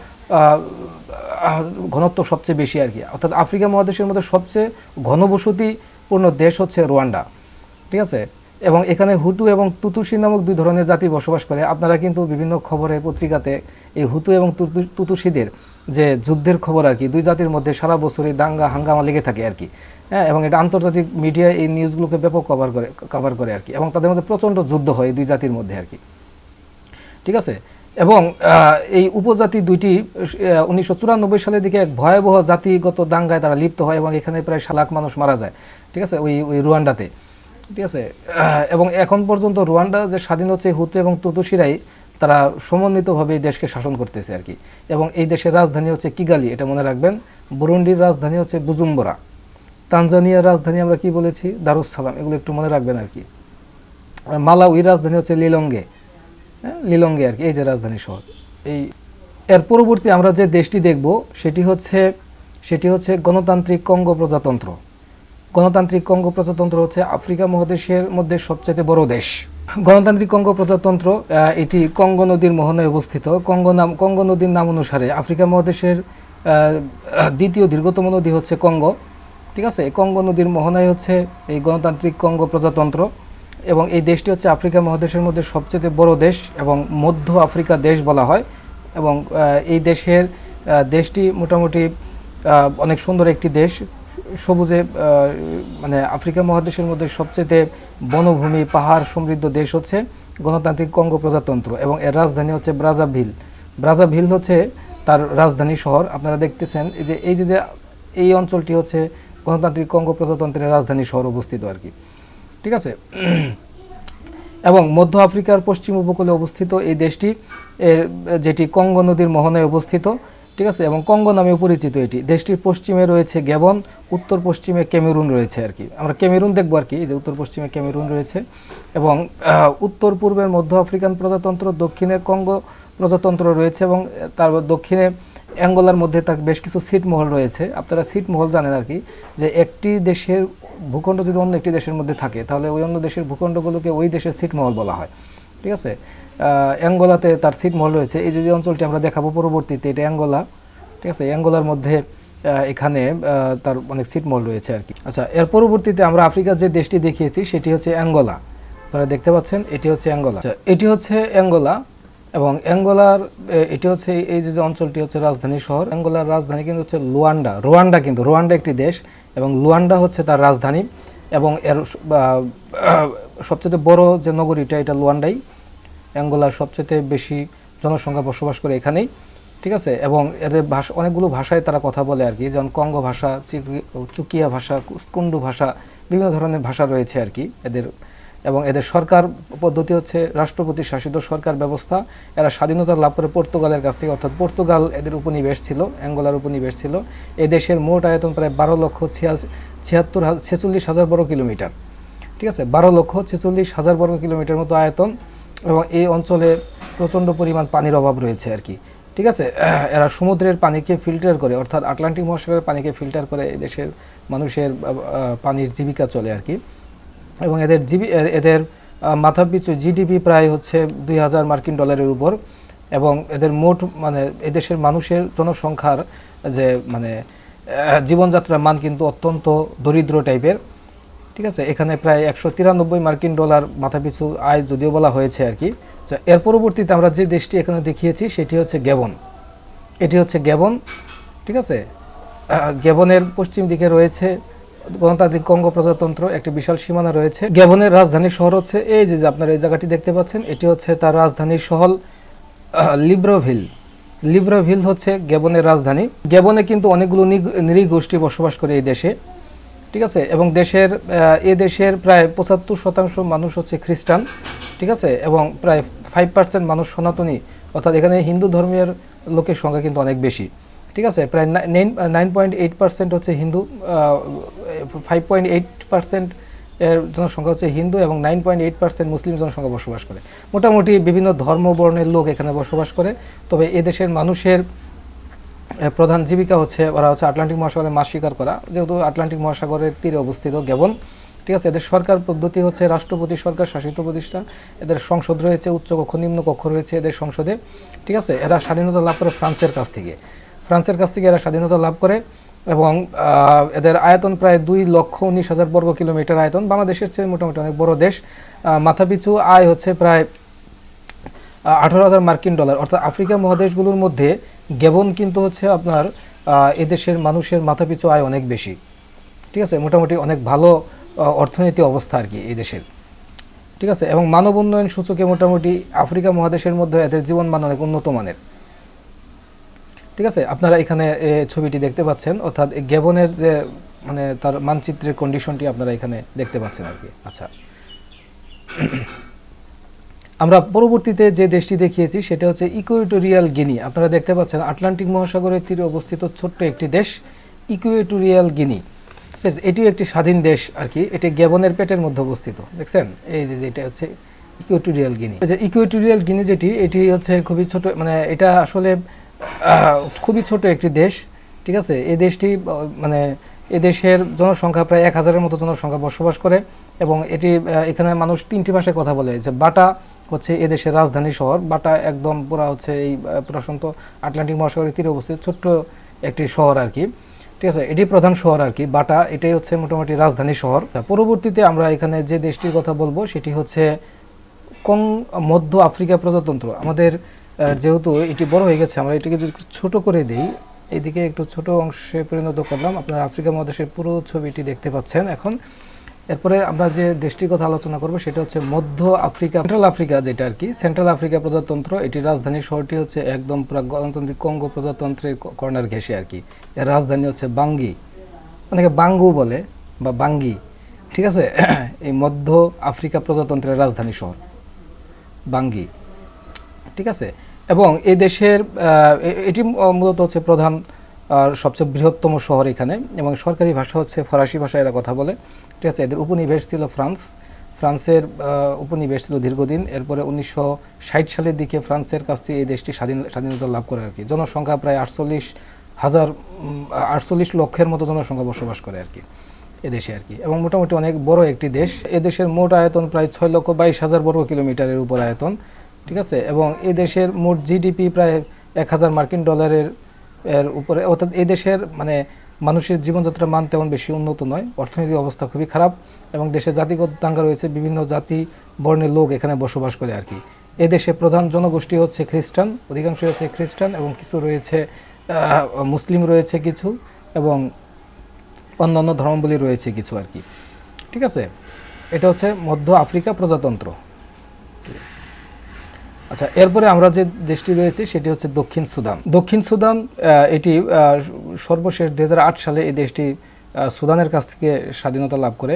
ঘনত্ব সবচেয়ে বেশি আর কি। অর্থাৎ আফ্রিকা মহাদেশের মধ্যে সবচেয়ে ঘনবসতিপূর্ণ দেশ হচ্ছে রুয়ান্ডা। ঠিক আছে, এবং এখানে হুটু এবং তুতুসি নামক দুই ধরনের জাতি বসবাস করে। আপনারা কিন্তু বিভিন্ন খবরে পত্রিকাতে এই হুটু এবং তুতুসিদের যে যুদ্ধের খবর আর কি, দুই জাতির মধ্যে সারা বছরই দাঙ্গা হাঙ্গামা লেগে থাকে আর কি। হ্যাঁ, এবং এটা আন্তর্জাতিক মিডিয়া এই নিউজগুলোকে ব্যাপক কভার করে আর কি। এবং তাদের মধ্যে প্রচণ্ড যুদ্ধ হয় এই দুই জাতির মধ্যে আর কি। ঠিক আছে, এবং এই উপজাতি দুইটি 1994 সালের দিকে এক ভয়াবহ জাতিগত দাঙ্গায় তারা লিপ্ত হয়, এবং এখানে প্রায় 1 লাখ মানুষ মারা যায়। ঠিক আছে, ওই রুয়ান্ডাতে। ঠিক আছে, এবং এখন পর্যন্ত রুয়ান্ডা যে স্বাধীন হচ্ছে, হুতু এবং তুতুসিরাই তারা সমন্বিতভাবে এই দেশকে শাসন করতেছে আর কি। এবং এই দেশের রাজধানী হচ্ছে কিগালি, এটা মনে রাখবেন। বুরুন্ডির রাজধানী হচ্ছে বুজুম্বরা। তানজানিয়ার রাজধানী আমরা কি বলেছি, দারুসালাম, এগুলো একটু মনে রাখবেন আর কি। মালাউইর রাজধানী হচ্ছে লিলঙ্গে আর কি, এই যে রাজধানী শহর। এর পরবর্তী আমরা যে দেশটি দেখব সেটি হচ্ছে গণতান্ত্রিক কঙ্গো প্রজাতন্ত্র। গণতান্ত্রিক কঙ্গো প্রজাতন্ত্র হচ্ছে আফ্রিকা মহাদেশের মধ্যে সবচেয়ে বড় দেশ। গণতান্ত্রিক কঙ্গো প্রজাতন্ত্র এটি কঙ্গো নদীর মোহনায় অবস্থিত। কঙ্গো নদীর নাম অনুসারে আফ্রিকা মহাদেশের দ্বিতীয় দীর্ঘতম নদী হচ্ছে কঙ্গো। ঠিক আছে, কঙ্গো নদীর মোহনায় হচ্ছে এই গণতান্ত্রিক কঙ্গো প্রজাতন্ত্র। এবং এই দেশটি হচ্ছে আফ্রিকা মহাদেশের মধ্যে সবচেয়ে বড় দেশ এবং মধ্য আফ্রিকা দেশ বলা হয়। এবং এই দেশটি মোটামুটি অনেক সুন্দর একটি দেশ, সবুজে মানে আফ্রিকা মহাদেশের মধ্যে সবচেয়ে বনভূমি পাহাড় সমৃদ্ধ দেশ হচ্ছে গণতান্ত্রিক কঙ্গো প্রজাতন্ত্র, এবং এর রাজধানী হচ্ছে ব্রাজাভিল। ব্রাজাভিল হচ্ছে তার রাজধানী শহর। আপনারা দেখতেছেন যে এই অঞ্চলটি হচ্ছে গণতান্ত্রিক কঙ্গো প্রজাতন্ত্রের রাজধানী শহর অবস্থিত আর কি, ঠিক আছে। এবং মধ্য আফ্রিকার পশ্চিম উপকূলে অবস্থিত এই দেশটি যেটি কঙ্গো নদীর মোহনায় অবস্থিত, ঠিক আছে, এবং কঙ্গো নামেও পরিচিত এটি। দেশটির পশ্চিমে রয়েছে গ্যাবন, উত্তর পশ্চিমে ক্যামেরুন রয়েছে আর কি। আমরা ক্যামেরুন দেখবো আর কি, যে উত্তর পশ্চিমে ক্যামেরুন রয়েছে, এবং উত্তর পূর্বের মধ্য আফ্রিকান প্রজাতন্ত্র, দক্ষিণের কঙ্গো প্রজাতন্ত্র রয়েছে, এবং তার দক্ষিণে অ্যাঙ্গোলার মধ্যে তার বেশ কিছু ছিটমহল রয়েছে। আপনারা ছিটমহল জানেন আর কি, যে একটি দেশের ভূখণ্ড যদি অন্য একটি দেশের মধ্যে থাকে তাহলে ওই অন্য দেশের ভূখণ্ডগুলোকে ওই দেশের ছিটমহল বলা হয়, ঠিক আছে। অ্যাঙ্গোলাতে তার ছিটমহল রয়েছে। এই যে অঞ্চলটি আমরা দেখাবো পরবর্তীতে, এটা অ্যাঙ্গোলা, ঠিক আছে। অ্যাঙ্গোলার মধ্যে এখানে তার অনেক ছিটমহল রয়েছে আর কি। আচ্ছা, এর পরবর্তীতে আমরা আফ্রিকার যে দেশটি দেখিয়েছি সেটি হচ্ছে অ্যাঙ্গোলা। আপনারা দেখতে পাচ্ছেন এটি হচ্ছে অ্যাঙ্গোলা। এটি হচ্ছে অ্যাঙ্গোলা, এবং অ্যাঙ্গোলার এটি হচ্ছে এই যে অঞ্চলটি হচ্ছে রাজধানী শহর। অ্যাঙ্গোলার রাজধানী কিন্তু হচ্ছে লুয়ান্ডা। রোয়ান্ডা, কিন্তু রোয়ান্ডা একটি দেশ, এবং লুয়ান্ডা হচ্ছে তার রাজধানী, এবং এর সবচেয়ে বড় যে নগরীটা এটা লুয়ান্ডাই। অ্যাঙ্গোলার সবচেয়ে বেশি জনসংখ্যা বসবাস করে এখানেই, ঠিক আছে। এবং এদের ভাষা, অনেকগুলো ভাষায় তারা কথা বলে আর কি, যেমন কঙ্গো ভাষা, চুকিয়া ভাষা, স্কুন্ডু ভাষা, বিভিন্ন ধরনের ভাষা রয়েছে আর কি এদের। এবং এদের সরকার পদ্ধতি হচ্ছে রাষ্ট্রপতি শাসিত সরকার ব্যবস্থা। এরা স্বাধীনতা লাভ করে পর্তুগালের কাছ থেকে, অর্থাৎ পর্তুগাল এদের উপনিবেশ ছিল, অ্যাঙ্গোলার উপনিবেশ ছিল। এই দেশের মোট আয়তন প্রায় 12,46,000 বর্গ কিলোমিটার, ঠিক আছে, 12,46,000 বর্গ কিলোমিটার মতো আয়তন। এবং এই অঞ্চলে প্রচণ্ড পরিমাণ পানির অভাব রয়েছে আর কি, ঠিক আছে। এরা সমুদ্রের পানিকে ফিল্টার করে, অর্থাৎ আটলান্টিক মহাসাগরের পানিকে ফিল্টার করে এই দেশের মানুষের পানির জীবিকা চলে আর কি। এবং এদের মাথাপিছু জিডিপি প্রায় হচ্ছে $2,000 উপর। এবং এদের মোট এদেশের মানুষের জনসংখ্যার যে জীবনযাত্রার মান কিন্তু অত্যন্ত দরিদ্র টাইপের, ঠিক আছে। এখানে প্রায় $193 মাথাপিছু আয় যদিও বলা হয়েছে আর কি। এর পরবর্তীতে আমরা যে দেশটি এখানে দেখিয়েছি সেটি হচ্ছে গ্যাবন। এটি হচ্ছে গ্যাবন, ঠিক আছে। গ্যাবনের পশ্চিম দিকে রয়েছে গণতান্ত্রিক কঙ্গো প্রজাতন্ত্র, একটি বিশাল সীমানা রয়েছে। গ্যাবনের রাজধানী শহর হচ্ছে এই যে আপনারা এই জায়গাটি দেখতে পাচ্ছেন, এটি হচ্ছে তার রাজধানী শহর লিব্রভিল। লিব্রভিল হচ্ছে গ্যাবনের রাজধানী। গ্যাবনে কিন্তু অনেকগুলো নৃগোষ্ঠী বসবাস করে এই দেশে, ঠিক আছে। এবং এ দেশের প্রায় 75% মানুষ হচ্ছে খ্রিস্টান, ঠিক আছে। এবং প্রায় 5% মানুষ সনাতনী, অর্থাৎ এখানে হিন্দু ধর্মের লোকের সংখ্যা কিন্তু অনেক বেশি, ঠিক আছে। প্রায় 9.8% হচ্ছে হিন্দু, 5.8% এর জনসংখ্যা হচ্ছে হিন্দু, এবং 9.8% মুসলিম জনসংখ্যা বসবাস করে। মোটামুটি বিভিন্ন ধর্ম বর্ণের লোক এখানে বসবাস করে। তবে এদেশের মানুষের প্রধান জীবিকা হচ্ছে, ওরা হচ্ছে আটলান্টিক মহাসাগরে মাছ শিকার করা, যেহেতু আটলান্টিক মহাসাগরের তীরে অবস্থিত গ্যাবন, ঠিক আছে। এদের সরকার পদ্ধতি হচ্ছে রাষ্ট্রপতি সরকার শাসিত প্রতিষ্ঠান। এদের সংসদ রয়েছে, উচ্চ কক্ষ নিম্ন কক্ষ রয়েছে এদের সংসদে, ঠিক আছে। এরা স্বাধীনতা লাভ করে ফ্রান্সের কাছ থেকে এরা স্বাধীনতা লাভ করে। এবং এদের আয়তন প্রায় 2,19,000 বর্গ কিলোমিটার আয়তন, বাংলাদেশের চেয়ে মোটামুটি অনেক বড় দেশ। মাথাপিছু আয় হচ্ছে প্রায় $18,000, অর্থাৎ আফ্রিকা মহাদেশগুলোর মধ্যে গ্যাবন কিন্তু হচ্ছে আপনার এদেশের মানুষের মাথাপিছু আয় অনেক বেশি, ঠিক আছে। মোটামুটি অনেক ভালো অর্থনীতি অবস্থা আর কি এই দেশের, ঠিক আছে। এবং মানব উন্নয়ন সূচকে মোটামুটি আফ্রিকা মহাদেশের মধ্যে এদের জীবনমান অনেক উন্নত মানের, ঠিক আছে। আপনারা এখানে ছবিটি দেখতে পাচ্ছেন, অর্থাৎ গ্যাবনের যে তার মানচিত্রের কন্ডিশনটি আপনারা এখানে দেখতে পাচ্ছেন আর কি। আচ্ছা, আমরা পরবর্তীতে যে দেশটি দেখিয়েছি সেটা হচ্ছে ইকুয়েটোরিয়াল গিনি। আপনারা দেখতে পাচ্ছেন আটলান্টিক মহাসাগরের তীরে অবস্থিত ছোট্ট একটি দেশ ইকুয়েটোরিয়াল গিনি। এটিও একটি স্বাধীন দেশ আর কি। এটি গ্যাবনের পেটের মধ্যে অবস্থিত, দেখছেন এই যে এটা হচ্ছে ইকুয়েটোরিয়াল গিনি। ইকুয়েটোরিয়াল গিনি এটি হচ্ছে খুবই ছোট, এটা আসলে খুবই ছোট একটি দেশ, ঠিক আছে। এই দেশটি এদেশের জনসংখ্যা প্রায় 1,000-এর মতো জনসংখ্যা বসবাস করে। এবং এখানে মানুষ 3টি ভাষায় কথা বলে। যে বাটা হচ্ছে এদেশের রাজধানী শহর। বাটা একদম পুরা হচ্ছে এই প্রশান্ত আটলান্টিক মহাসাগরের তীরে অবস্থিত ছোট্ট একটি শহর আর কি, ঠিক আছে। এটি প্রধান শহর আর কি বাটা, এটাই হচ্ছে মোটামুটি রাজধানী শহর। পরবর্তীতে আমরা এখানে যে দেশটির কথা বলবো সেটি হচ্ছে মধ্য আফ্রিকা প্রজাতন্ত্র। আমাদের যেহেতু এটি বড় হয়ে গেছে, আমরা এটিকে যদি ছোট করে দিই, এইদিকে একটু ছোট অংশে পরিণত করলাম। আপনারা আফ্রিকা মহাদেশের পুরো ছবিটি দেখতে পাচ্ছেন এখন। এরপরে আমরা যে দেশটির কথা আলোচনা করব সেটা হচ্ছে মধ্য আফ্রিকা, সেন্ট্রাল আফ্রিকা, যেটা আর কি সেন্ট্রাল আফ্রিকা প্রজাতন্ত্র। এটির রাজধানী শহরটি হচ্ছে একদম পুরো গণতান্ত্রিক কঙ্গো প্রজাতন্ত্রের কর্নার ঘেঁষে আর কি। এর রাজধানী হচ্ছে বাঙ্গি, অনেকে বাঙ্গু বলে বা বাঙ্গি, ঠিক আছে। এই মধ্য আফ্রিকা প্রজাতন্ত্রের রাজধানী শহর বাঙ্গি, ঠিক আছে। এবং এই দেশের এটি মূলত হচ্ছে প্রধান আর সবচেয়ে বৃহত্তম শহর এখানে, এবং সরকারি ভাষা হচ্ছে ফরাসি ভাষায় এরা কথা বলে, ঠিক আছে। এদের উপনিবেশ ছিল ফ্রান্সের উপনিবেশ ছিল দীর্ঘদিন। এরপরে 1960 সালের দিকে ফ্রান্সের কাছ থেকে এই দেশটি স্বাধীনতা লাভ করে আর কি। জনসংখ্যা প্রায় 48 লক্ষের মতো জনসংখ্যা বসবাস করে আর কি এদেশে আর কি, এবং মোটামুটি অনেক বড় একটি দেশ। এদেশের মোট আয়তন প্রায় 6,22,000 বর্গ কিলোমিটারের উপর আয়তন, ঠিক আছে। এবং এই দেশের মোট জিডিপি প্রায় 1000 মার্কিন ডলারের উপরে, অর্থাৎ এই দেশের মানে মানুষের জীবনযাত্রার মান তেমন বেশি উন্নত নয়, অর্থনৈতিক অবস্থা খুবই খারাপ, এবং দেশে জাতিগত দাঙ্গা রয়েছে, বিভিন্ন জাতি বর্ণের লোক এখানে বসবাস করে আর কি। এই দেশে প্রধান জনগোষ্ঠী হচ্ছে খ্রিস্টান, অধিকাংশ হচ্ছে খ্রিস্টান, এবং কিছু রয়েছে মুসলিম রয়েছে কিছু, এবং অন্যান্য ধর্মাবলী রয়েছে কিছু আর কি, ঠিক আছে। এটা হচ্ছে মধ্য আফ্রিকা প্রজাতন্ত্র। আচ্ছা, এরপরে আমরা যে দেশটি রয়েছে সেটি হচ্ছে দক্ষিণ সুদান। এটি সর্বশেষ 2008 সালে এই দেশটি সুদানের কাছ থেকে স্বাধীনতা লাভ করে,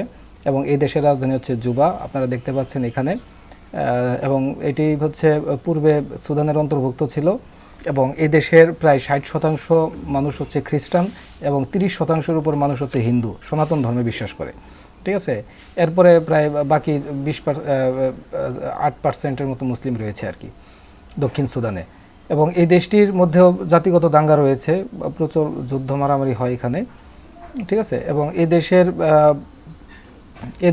এবং এই দেশের রাজধানী হচ্ছে জুবা, আপনারা দেখতে পাচ্ছেন এখানে। এবং এটি হচ্ছে পূর্বে সুদানের অন্তর্ভুক্ত ছিল, এবং এই দেশের প্রায় 60% মানুষ হচ্ছে খ্রিস্টান, এবং 30%-এর উপর মানুষ হচ্ছে হিন্দু, সনাতন ধর্মে বিশ্বাস করে, ঠিক আছে। এরপরে প্রায় বাকি 8%-এর মতো মুসলিম রয়েছে আর কি দক্ষিণ সুদানে। এবং এই দেশটির মধ্যেও জাতিগত দাঙ্গা রয়েছে, প্রচুর যুদ্ধ মারামারি হয় এখানে, ঠিক আছে। এবং এই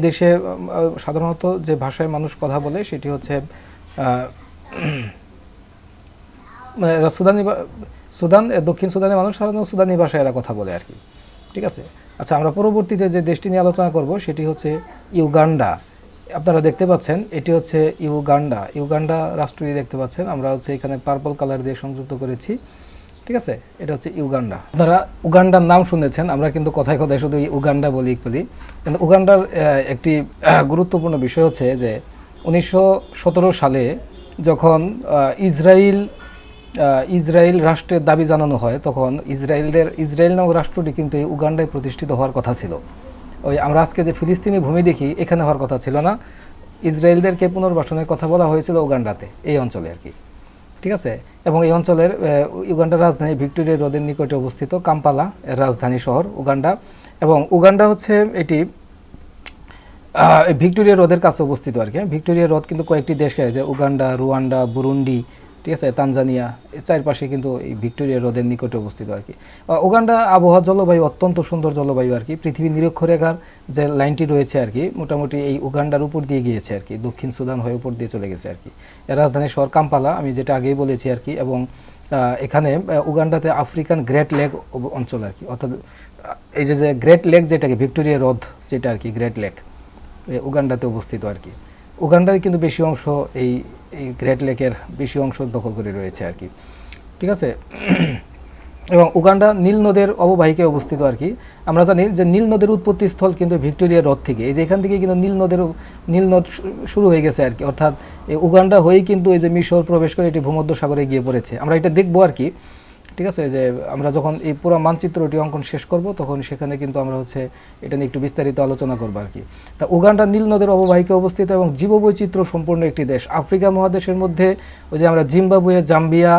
দেশে সাধারণত যে ভাষায় মানুষ কথা বলে সেটি হচ্ছে দক্ষিণ সুদানের মানুষ সাধারণত সুদানি ভাষায় এরা কথা বলে আর কি, ঠিক আছে। আচ্ছা, আমরা পরবর্তীতে যে দেশটি নিয়ে আলোচনা করব সেটি হচ্ছে ইউগান্ডা। আপনারা দেখতে পাচ্ছেন এটি হচ্ছে ইউগান্ডা রাষ্ট্রটি দেখতে পাচ্ছেন, আমরা হচ্ছে এখানে পার্পল কালার দিয়ে সংযুক্ত করেছি, ঠিক আছে। এটা হচ্ছে ইউগান্ডা। আপনারা উগান্ডার নাম শুনেছেন, আমরা কিন্তু কথায় কথায় শুধু উগান্ডা বলি, কিন্তু উগান্ডার একটি গুরুত্বপূর্ণ বিষয় হচ্ছে যে 1917 সালে যখন ইসরায়েল রাষ্ট্রের দাবি জানানো হয়, তখন ইসরায়েল নামক রাষ্ট্রটি কিন্তু এই উগান্ডায় প্রতিষ্ঠিত হওয়ার কথা ছিল। ওই আমরা আজকে যে ফিলিস্তিনি ভূমি দেখি এখানে হওয়ার কথা ছিল না, ইসরায়েলদেরকে পুনর্বাসনের কথা বলা হয়েছিল উগান্ডাতে, এই অঞ্চলে আর কি, ঠিক আছে। এবং এই অঞ্চলের উগান্ডার রাজধানী ভিক্টোরিয়া হ্রদের নিকটে অবস্থিত কাম্পালা এর রাজধানী শহর উগান্ডা। এবং উগান্ডা হচ্ছে এটি ভিক্টোরিয়া হ্রদের কাছে অবস্থিত আর কি। ভিক্টোরিয়া হ্রদ কিন্তু কয়েকটি দেশকে আছে, উগান্ডা, রুয়ান্ডা, বুরুন্ডি, ঠিক আছে, তানজানিয়া, এর চারপাশে কিন্তু এই ভিক্টোরিয়া হ্রদের নিকটে অবস্থিত আর কি। উগান্ডা আবহাওয়া জলবায়ু অত্যন্ত সুন্দর জলবায়ু আর কি। পৃথিবীর নিরক্ষরেখার যে লাইনটি রয়েছে আর কি, মোটামুটি এই উগান্ডার উপর দিয়ে গিয়েছে আর কি, দক্ষিণ সুদান হয়ে উপর দিয়ে চলে গেছে আর কি। এর রাজধানী শহর কাম্পালা, আমি যেটা আগেই বলেছি আর কি। এবং এখানে উগান্ডাতে আফ্রিকান গ্রেট লেক অঞ্চল আর কি, অর্থাৎ এই যে গ্রেট লেক যেটাকে ভিক্টোরিয়া হ্রদ যেটা আর কি, গ্রেট লেক উগান্ডাতে অবস্থিত আর কি। উগান্ডার কিন্তু বেশি অংশ এই গ্রেট লেকের বেশি অংশ দখল করে রয়েছে আর কি, ঠিক আছে। এবং উগান্ডা নীল নদের অববাহিকায় অবস্থিত আর কি। আমরা জানি যে নীল নদের উৎপত্তি স্থল কিন্তু ভিক্টোরিয়া হ্রদ থেকে, এই যে এখান থেকে কিন্তু নীল নদ শুরু হয়ে গেছে আর কি। অর্থাৎ এই উগান্ডা হয়েই কিন্তু এই যে মিশর প্রবেশ করে এটি ভূমধ্যসাগরে গিয়ে পড়েছে। আমরা এটা দেখবো আর কি, ঠিক আছে। যে আমরা যখন এই পুরো মানচিত্রটি অঙ্কন শেষ করব তখন সেখানে কিন্তু আমরা হচ্ছে এটা নিয়ে একটু বিস্তারিত আলোচনা করবো আর কি। তা উগান্ডা নীল নদের অববাহিকায় অবস্থিত এবং জীববৈচিত্র্য সম্পূর্ণ একটি দেশ। আফ্রিকা মহাদেশের মধ্যে ওই যে আমরা জিম্বাবুয়ে, জাম্বিয়া,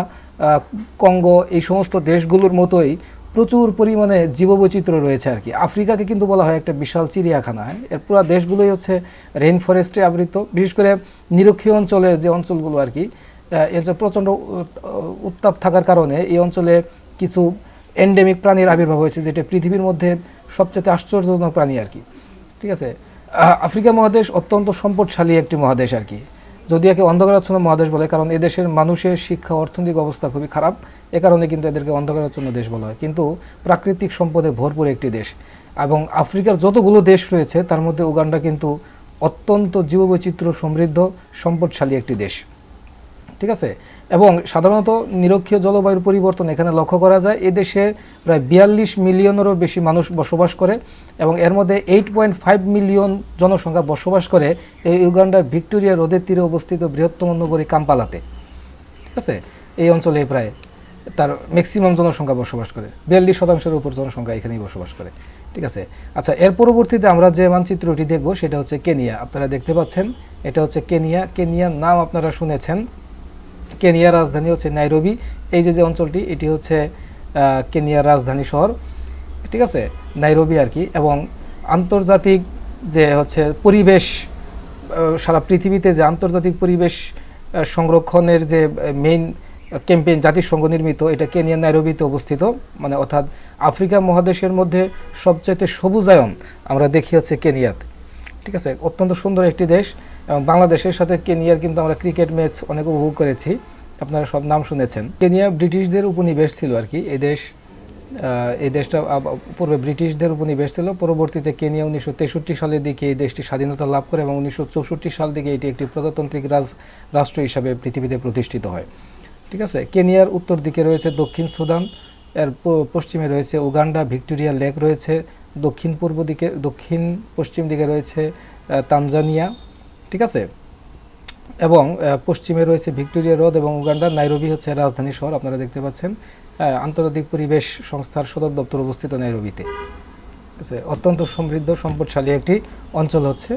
কঙ্গো এই সমস্ত দেশগুলোর মতোই প্রচুর পরিমাণে জীববৈচিত্র্য রয়েছে আর কি। আফ্রিকাকে কিন্তু বলা হয় একটা বিশাল চিড়িয়াখানা। এর পুরো দেশগুলোই হচ্ছে রেইন ফরেস্টে আবৃত। বিশেষ করে নিরক্ষীয় অঞ্চলে যে অঞ্চলগুলো আর কি, এর যে প্রচণ্ড উত্তাপ থাকার কারণে এই অঞ্চলে কিছু এন্ডেমিক প্রাণীর আবির্ভাব হয়েছে, যেটা পৃথিবীর মধ্যে সবচেয়ে আশ্চর্যজনক প্রাণী আর কি, ঠিক আছে। আফ্রিকা মহাদেশ অত্যন্ত সম্পদশালী একটি মহাদেশ আর কি, যদি একে অন্ধকারাচ্ছন্ন মহাদেশ বলে, কারণ এদেশের মানুষের শিক্ষা অর্থনৈতিক অবস্থা খুবই খারাপ, এ কারণে কিন্তু এদেরকে অন্ধকারাচ্ছন্ন দেশ বলা হয়। কিন্তু প্রাকৃতিক সম্পদে ভরপুর একটি দেশ। এবং আফ্রিকার যতগুলো দেশ রয়েছে তার মধ্যে উগান্ডা কিন্তু অত্যন্ত জীববৈচিত্র্য সমৃদ্ধ সম্পদশালী একটি দেশ, ঠিক আছে। এবং সাধারণত নিরক্ষীয় জলবায়ুর পরিবর্তন এখানে লক্ষ্য করা যায়। এদেশে প্রায় 42 মিলিয়নেরও বেশি মানুষ বসবাস করে এবং এর মধ্যে 8.5 মিলিয়ন জনসংখ্যা বসবাস করে এই ইউগান্ডার ভিক্টোরিয়া হ্রদের তীরে অবস্থিত বৃহত্তম নগরী কাম্পালাতে। ঠিক আছে, এই অঞ্চলে প্রায় তার ম্যাক্সিমাম জনসংখ্যা বসবাস করে, 42% উপর জনসংখ্যা এখানেই বসবাস করে। ঠিক আছে। আচ্ছা, এর পরবর্তীতে আমরা যে মানচিত্রটি দেখব সেটা হচ্ছে কেনিয়া। আপনারা দেখতে পাচ্ছেন এটা হচ্ছে কেনিয়া। কেনিয়ার নাম আপনারা শুনেছেন। কেনিয়ার রাজধানী হচ্ছে নাইরোবি। এই যে অঞ্চলটি, এটি হচ্ছে কেনিয়ার রাজধানী শহর। ঠিক আছে, নাইরোবি আর কি। এবং আন্তর্জাতিক যে হচ্ছে পরিবেশ, সারা পৃথিবীতে যে আন্তর্জাতিক পরিবেশ সংরক্ষণের যে মেইন ক্যাম্পেইন জাতিসংঘ নির্মিত, এটা কেনিয়ার নাইরোবিতে অবস্থিত। মানে অর্থাৎ আফ্রিকা মহাদেশের মধ্যে সবচাইতে সবুজায়ন আমরা দেখি হচ্ছে কেনিয়াতে। ঠিক আছে, অত্যন্ত সুন্দর একটি দেশ। এবং বাংলাদেশের সাথে কেনিয়ার কিন্তু আমরা ক্রিকেট ম্যাচ অনেক উপভোগ করেছি, আপনারা সব নাম শুনেছেন। কেনিয়া ব্রিটিশদের উপনিবেশ ছিল আর কি। এই দেশটা পূর্বে ব্রিটিশদের উপনিবেশ ছিল। পরবর্তীতে কেনিয়া 1963 সালের দিকে এই দেশটি স্বাধীনতা লাভ করে এবং 1964 সাল থেকে এটি একটি প্রজাতান্ত্রিক রাষ্ট্র হিসাবে পৃথিবীতে প্রতিষ্ঠিত হয়। ঠিক আছে, কেনিয়ার উত্তর দিকে রয়েছে দক্ষিণ সুদান, এর পশ্চিমে রয়েছে উগান্ডা, ভিক্টোরিয়া লেক রয়েছে, দক্ষিণ পশ্চিম দিকে রয়েছে তানজানিয়া। ঠিক আছে, এবং পশ্চিমে রয়েছে ভিক্টোরিয়া হ্রদ এবং উগান্ডার নাইরোবি হচ্ছে রাজধানী শহর। আপনারা দেখতে পাচ্ছেন আন্তর্জাতিক পরিবেশ সংস্থার সদর দপ্তর অবস্থিত নাইরোবিতে। ঠিক আছে, অত্যন্ত সমৃদ্ধ সম্পদশালী একটি অঞ্চল হচ্ছে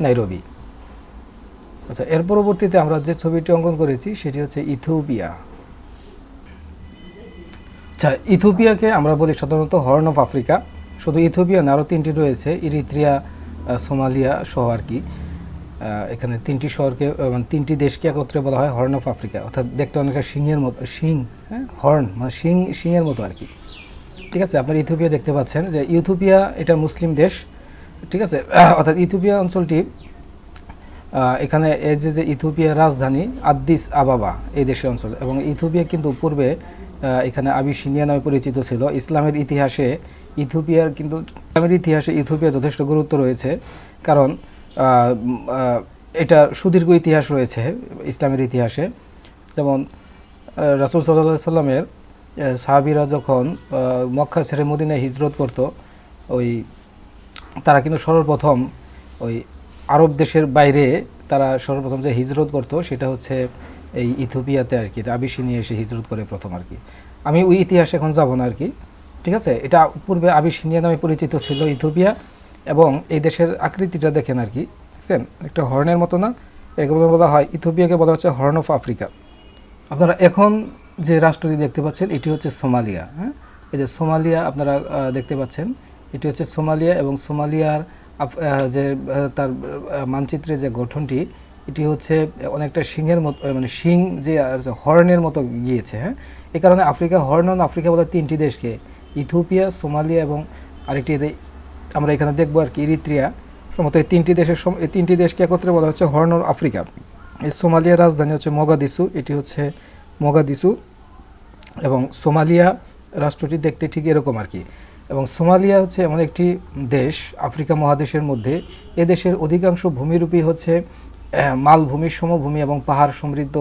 নাইরোবি। আচ্ছা, এর পরবর্তীতে আমরা যে ছবিটি অঙ্কন করেছি সেটি হচ্ছে ইথিওপিয়া। আচ্ছা, ইথিওপিয়াকে আমরা বলি সাধারণত হর্ন অফ আফ্রিকা। শুধু ইথিওপিয়া না, আরও তিনটি রয়েছে, ইরিত্রিয়া, সোমালিয়া সহ আর কি। এখানে তিনটি শহরকে মানে তিনটি দেশকে একত্রে বলা হয় হর্ন অফ আফ্রিকা। অর্থাৎ দেখতে অনেকটা সিংহের মতো, হ্যাঁ, হর্ন মানে সিংহের মতো আর কি। ঠিক আছে, আপনার ইথিওপিয়া দেখতে পাচ্ছেন যে ইথিওপিয়া এটা মুসলিম দেশ। ঠিক আছে, অর্থাৎ ইথিওপিয়া অঞ্চলটি এখানে এই যে ইথিওপিয়ার রাজধানী আদ্দিস আবাবা এই দেশের অঞ্চল। এবং ইথিওপিয়া কিন্তু পূর্বে এখানে আবিসিনিয়া নামে পরিচিত ছিল। ইসলামের ইতিহাসে ইথিওপিয়া যথেষ্ট গুরুত্ব রয়েছে, কারণ এটা সুদীর্ঘ ইতিহাস রয়েছে ইসলামের ইতিহাসে। যেমন রাসূল সাল্লাল্লাহু আলাইহি সাল্লামের সাহাবীরা যখন মক্কা ছেড়ে মদিনায় হিজরত করত, তারা কিন্তু সর্বপ্রথম ওই আরব দেশের বাইরে তারা সর্বপ্রথম যে হিজরত করত সেটা হচ্ছে এই ইথিওপিয়াতে আর কি। আবিসিনিয়া এসে হিজরত করে প্রথম আর কি। আমি ওই ইতিহাসে এখন যাব না আর কি। ঠিক আছে, এটা পূর্বে আবিসিনিয়া নামে পরিচিত ছিল ইথিওপিয়া। এবং এই দেশের আকৃতিটা দেখেন আর কি, দেখছেন একটা হর্নের মতো না, এগুলো বলা হয় ইথিওপিয়াকে বলা হচ্ছে হর্ন অফ আফ্রিকা। আপনারা এখন যে রাষ্ট্রটি দেখতে পাচ্ছেন এটি হচ্ছে সোমালিয়া। হ্যাঁ, এই যে সোমালিয়া আপনারা দেখতে পাচ্ছেন, এটি হচ্ছে সোমালিয়া। এবং সোমালিয়ার যে তার মানচিত্রে যে গঠনটি, এটি হচ্ছে অনেকটা সিংহের মতো, মানে সিং যে হর্নের মতো গিয়েছে। হ্যাঁ, এই কারণে হর্ন অন আফ্রিকা বলে তিনটি দেশকে, ইথিওপিয়া, সোমালিয়া এবং আরেকটি আমরা এখানে দেখবো আর কি ইরিত্রিয়া। সম্ভবত এই তিনটি দেশকে একত্রে বলা হচ্ছে হর্ন অফ আফ্রিকা। এই সোমালিয়ার রাজধানী হচ্ছে মগাদিসু, এটি হচ্ছে মগাদিসু। এবং সোমালিয়া রাষ্ট্রটি দেখতে ঠিক এরকম আর কি। এবং সোমালিয়া হচ্ছে এমন একটি দেশ আফ্রিকা মহাদেশের মধ্যে, এ দেশের অধিকাংশ ভূমিরূপই হচ্ছে মালভূমির সমভূমি এবং পাহাড় সমৃদ্ধ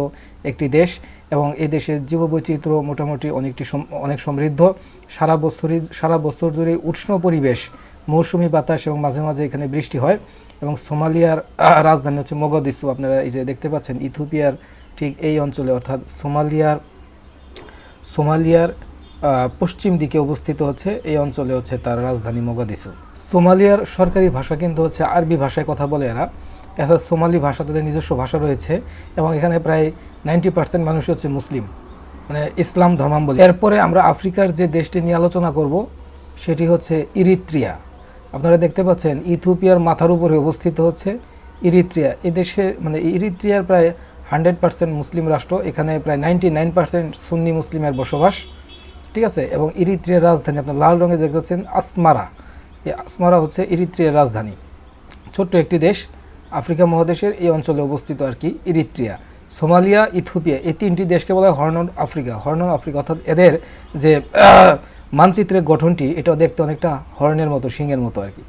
একটি দেশ। এবং এই দেশের জীববৈচিত্র্য মোটামুটি অনেক সমৃদ্ধ। সারা বছর জুড়ে উষ্ণ পরিবেশ, মৌসুমি বাতাস এবং মাঝে মাঝে এখানে বৃষ্টি হয়। এবং সোমালিয়ার রাজধানী হচ্ছে মগাদিসু। আপনারা এই যে দেখতে পাচ্ছেন ইথিওপিয়ার ঠিক এই অঞ্চলে, অর্থাৎ সোমালিয়ার পশ্চিম দিকে অবস্থিত হচ্ছে এই অঞ্চলে হচ্ছে তার রাজধানী মগাদিসু। সোমালিয়ার সরকারি ভাষা কিন্তু হচ্ছে আরবি ভাষায় কথা বলে এরা। এছাড়া সোমালি ভাষা তাদের নিজস্ব ভাষা রয়েছে। এবং এখানে প্রায় 90% মানুষই হচ্ছে মুসলিম, মানে ইসলাম ধর্মাবলম্বী। এরপরে আমরা আফ্রিকার যে দেশটি নিয়ে আলোচনা করব সেটি হচ্ছে ইরিত্রিয়া। আপনারা দেখতে পাচ্ছেন ইথিওপিয়ার মাথার উপরে অবস্থিত হচ্ছে ইরিত্রিয়া। এই দেশে মানে ইরিত্রিয়ার প্রায় 100% মুসলিম রাষ্ট্র। এখানে প্রায় 99% সুন্নি মুসলিমের বসবাস। ঠিক আছে, এবং ইরিত্রিয়ার রাজধানী আপনার লাল রঙে দেখতে পাচ্ছেন আসমারা। এই আসমারা হচ্ছে ইরিত্রিয়ার রাজধানী। ছোট্ট একটি দেশ আফ্রিকা মহাদেশের এই অঞ্চলে অবস্থিত আর কি ইরিত্রিয়া। সোমালিয়া, ইথিওপিয়া এই তিনটি দেশকে বলা হয় হর্ন অফ আফ্রিকা। অর্থাৎ এদের যে মানচিত্রের গঠনটি এটাও দেখতে অনেকটা হর্নের মতো, সিংহের মতো আর কি।